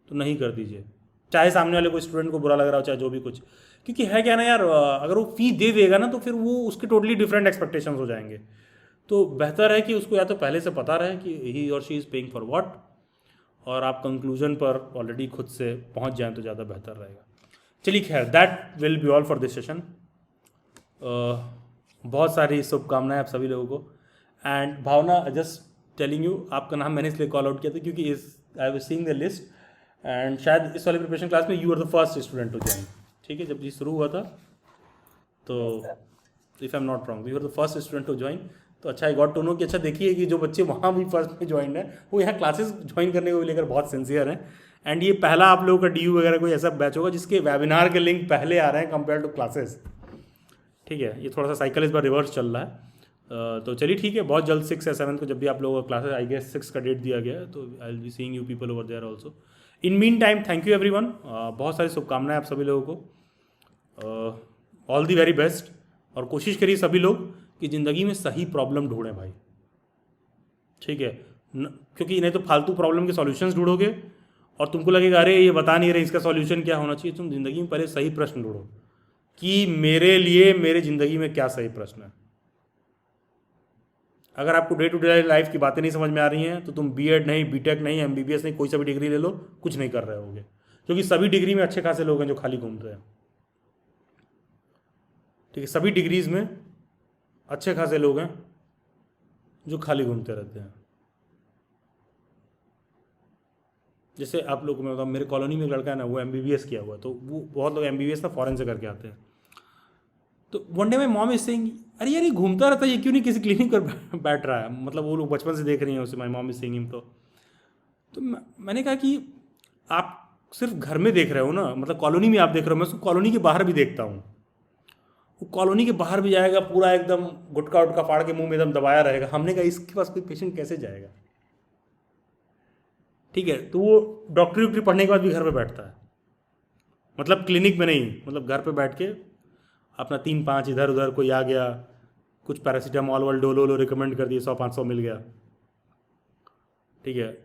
तो नहीं कर दीजिए, चाहे सामने वाले कोई स्टूडेंट को बुरा लग रहा हो, चाहे जो भी कुछ। क्योंकि है क्या ना यार, अगर वो फी दे देगा ना तो फिर वो उसके टोटली डिफरेंट एक्सपेक्टेशंस हो जाएंगे। तो बेहतर है कि उसको या तो पहले से पता रहे कि ही और she is paying for what, और आप कंक्लूजन पर ऑलरेडी खुद से पहुंच जाएं तो ज़्यादा बेहतर रहेगा। चलिए खैर, that will be all for this session. बहुत सारी शुभकामनाएं आप सभी लोगों को। And Bhavana, just telling you, आपका नाम मैंने इसलिए कॉल आउट किया था क्योंकि इस I was seeing the list and शायद इस वाले प्रिपरेशन क्लास में you are the first student to join, ठीक है। जब ये शुरू हुआ था तो if I am not wrong you are the first student to join. तो अच्छा, आई गॉट टू नो कि अच्छा देखिए कि जो बच्चे वहाँ भी फर्स्ट में ज्वाइन है वो यहाँ क्लासेस ज्वाइन करने को लेकर बहुत सिंसियर हैं। एंड ये पहला आप लोगों का डीयू वगैरह कोई ऐसा बैच होगा जिसके वेबिनार के लिंक पहले आ रहे हैं कंपेयर टू क्लासेस, ठीक है। ये थोड़ा सा साइकिल इस बार रिवर्स चल रहा है। तो चलिए ठीक है, बहुत जल्द 6 या 7 को जब भी आप लोगों का क्लासेस, आई गेस 6 का डेट दिया गया है, तो I will be seeing you people over there also. In mean time thank you everyone, बहुत सारी शुभकामनाएं आप सभी लोगों को, ऑल दी वेरी बेस्ट। और कोशिश करिए सभी लोग कि ज़िंदगी में सही प्रॉब्लम ढूंढें भाई, ठीक है। क्योंकि नहीं तो फालतू प्रॉब्लम के सॉल्यूशंस ढूंढोगे और तुमको लगेगा अरे ये बता नहीं रहे इसका सॉल्यूशन क्या होना चाहिए। तुम ज़िंदगी में पहले सही प्रश्न ढूंढो कि मेरे लिए मेरे ज़िंदगी में क्या सही प्रश्न है। अगर आपको डे टू डे लाइफ की बातें नहीं समझ में आ रही हैं तो तुम बीएड नहीं, बीटेक नहीं, एमबीबीएस नहीं, कोई सा भी डिग्री ले लो, कुछ नहीं कर रहे होगे। क्योंकि सभी डिग्री में अच्छे खासे लोग हैं जो खाली घूमते हैं, ठीक है। सभी डिग्रीज में अच्छे खासे लोग हैं जो खाली घूमते रहते हैं। जैसे आप लोग को मैं बताऊँ, मेरे कॉलोनी में एक लड़का है ना, वो एमबीबीएस किया हुआ है, तो वो बहुत लोग एमबीबीएस ना फॉरेन से करके आते हैं। तो वन डे में मॉम इज सेइंग, अरे यार ये घूमता रहता है, ये क्यों नहीं किसी क्लिनिक पर बैठ रहा है। मतलब वो लोग बचपन से देख रही हैं उसे, my mom is saying him. तो मैंने कहा कि आप सिर्फ घर में देख रहे हो ना, मतलब कॉलोनी में आप देख रहे हो, मैं उसको कॉलोनी के बाहर भी देखता हूँ। वो कॉलोनी के बाहर भी जाएगा, पूरा एकदम गुटका उटका फाड़ के मुंह में एकदम दबाया रहेगा। हमने कहा इसके पास कोई पेशेंट कैसे जाएगा, ठीक है। तो वो डॉक्टरी वॉक्टरी पढ़ने के बाद भी घर पे बैठता है, मतलब क्लिनिक में नहीं, मतलब घर पे बैठ के अपना 3-5 इधर उधर, कोई आ गया कुछ पैरासीटामॉल वाल डोलो रिकमेंड कर दिए, 100-500 मिल गया, ठीक है।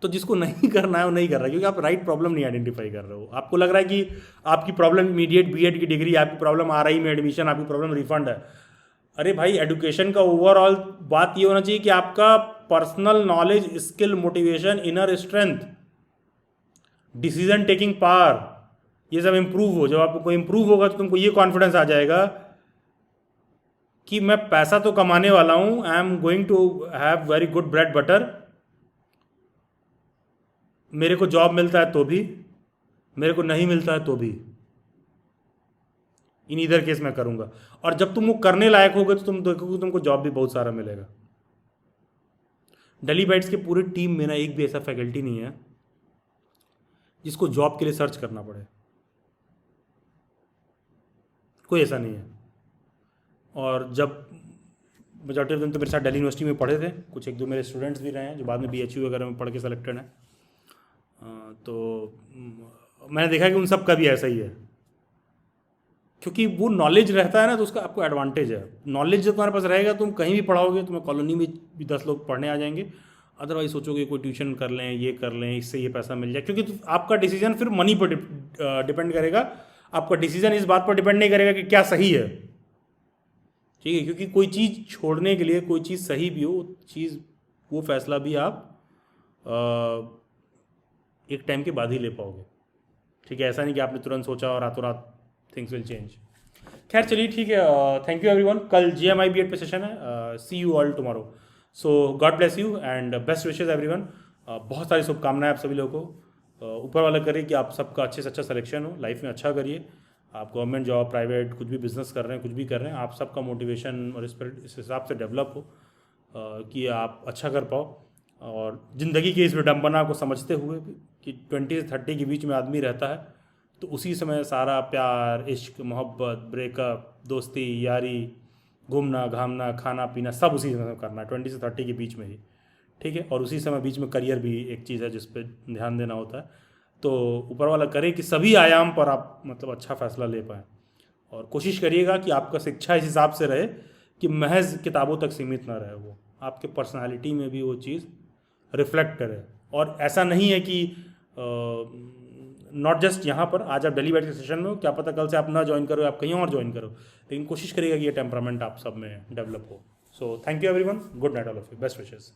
तो जिसको नहीं करना है वो नहीं कर रहा है, क्योंकि आप राइट प्रॉब्लम नहीं आइडेंटिफाई कर रहे हो। आपको लग रहा है कि आपकी प्रॉब्लम इमीडिएट बीएड की डिग्री, आपकी प्रॉब्लम आरआई में एडमिशन, आपकी प्रॉब्लम रिफंड है। अरे भाई, एजुकेशन का ओवरऑल बात ये होना चाहिए कि आपका personal knowledge, skill, motivation, inner strength, decision taking power, ये सब इम्प्रूव हो। जब आपको इम्प्रूव होगा तो तुमको ये कॉन्फिडेंस आ जाएगा कि मैं पैसा तो कमाने वाला हूँ, I am going to have very good bread butter, मेरे को जॉब मिलता है तो भी, मेरे को नहीं मिलता है तो भी, इन इधर केस मैं करूँगा। और जब तुम वो करने लायक होगे तो तुम देखोगे तुमको जॉब भी बहुत सारा मिलेगा। डेली बाइट्स के पूरी टीम में ना एक भी ऐसा फैकल्टी नहीं है जिसको जॉब के लिए सर्च करना पड़े, कोई ऐसा नहीं है। और जब मेजॉरिटी ऑफ दिन तो मेरे साथ दिल्ली यूनिवर्सिटी में पढ़े थे, कुछ एक दो मेरे स्टूडेंट्स भी रहे हैं जो बाद में बीएचयू वगैरह में पढ़ के सेलेक्टेड हैं, तो मैंने देखा कि उन सब का भी ऐसा ही है। क्योंकि वो नॉलेज रहता है ना, तो उसका आपको एडवांटेज है। नॉलेज जब तुम्हारे पास रहेगा, तुम कहीं भी पढ़ाओगे, तुम्हें कॉलोनी में भी 10 लोग पढ़ने आ जाएंगे, अदरवाइज सोचोगे कोई ट्यूशन कर लें, ये कर लें, इससे ये पैसा मिल जाए, क्योंकि आपका डिसीजन फिर मनी पर डिपेंड करेगा। आपका डिसीजन इस बात पर डिपेंड नहीं करेगा कि क्या सही है, ठीक है, क्योंकि कोई चीज़ छोड़ने के लिए कोई चीज़ सही भी हो, वो फैसला भी आप एक टाइम के बाद ही ले पाओगे, ठीक है। ऐसा नहीं कि आपने तुरंत सोचा और रातों रात थिंग्स विल चेंज। खैर चलिए ठीक है, थैंक यू एवरीवन। कल GMI B.Ed पे सेशन है, see you all tomorrow. So God bless you and best wishes everyone. बहुत सारी शुभकामनाएं आप सभी लोगों को। ऊपर वाला करे कि आप सबका अच्छे से अच्छा सिलेक्शन हो, लाइफ में अच्छा करिए। आप गवर्नमेंट जॉब, प्राइवेट, कुछ भी बिजनेस कर रहे हैं, कुछ भी कर रहे हैं, आप सबका मोटिवेशन और स्पिरिट इस हिसाब से डेवलप हो कि आप अच्छा कर पाओ। और ज़िंदगी की इस विडम्बना को समझते हुए कि 20 से 30 के बीच में आदमी रहता है, तो उसी समय सारा प्यार, इश्क, मोहब्बत, ब्रेकअप, दोस्ती, यारी, घूमना घामना, खाना पीना, सब उसी समय करना है 20 से 30 के बीच में ही, ठीक है। और उसी समय बीच में करियर भी एक चीज़ है जिस पर ध्यान देना होता है। तो ऊपर वाला करे कि सभी आयाम पर आप मतलब अच्छा फैसला ले पाएँ, और कोशिश करिएगा कि आपका शिक्षा इस हिसाब से रहे कि महज किताबों तक सीमित ना रहे, वो आपके पर्सनालिटी में भी वो चीज़ रिफ्लेक्ट करे। और ऐसा नहीं है कि नॉट जस्ट यहाँ पर आज आप दिल्ली बैठ के सेशन में हो, क्या पता कल से आप ना ज्वाइन करो, आप कहीं और ज्वाइन करो, लेकिन कोशिश करिएगा कि ये टेम्परामेंट आप सब में डेवलप हो। So thank you everyone, good night all of you, best wishes.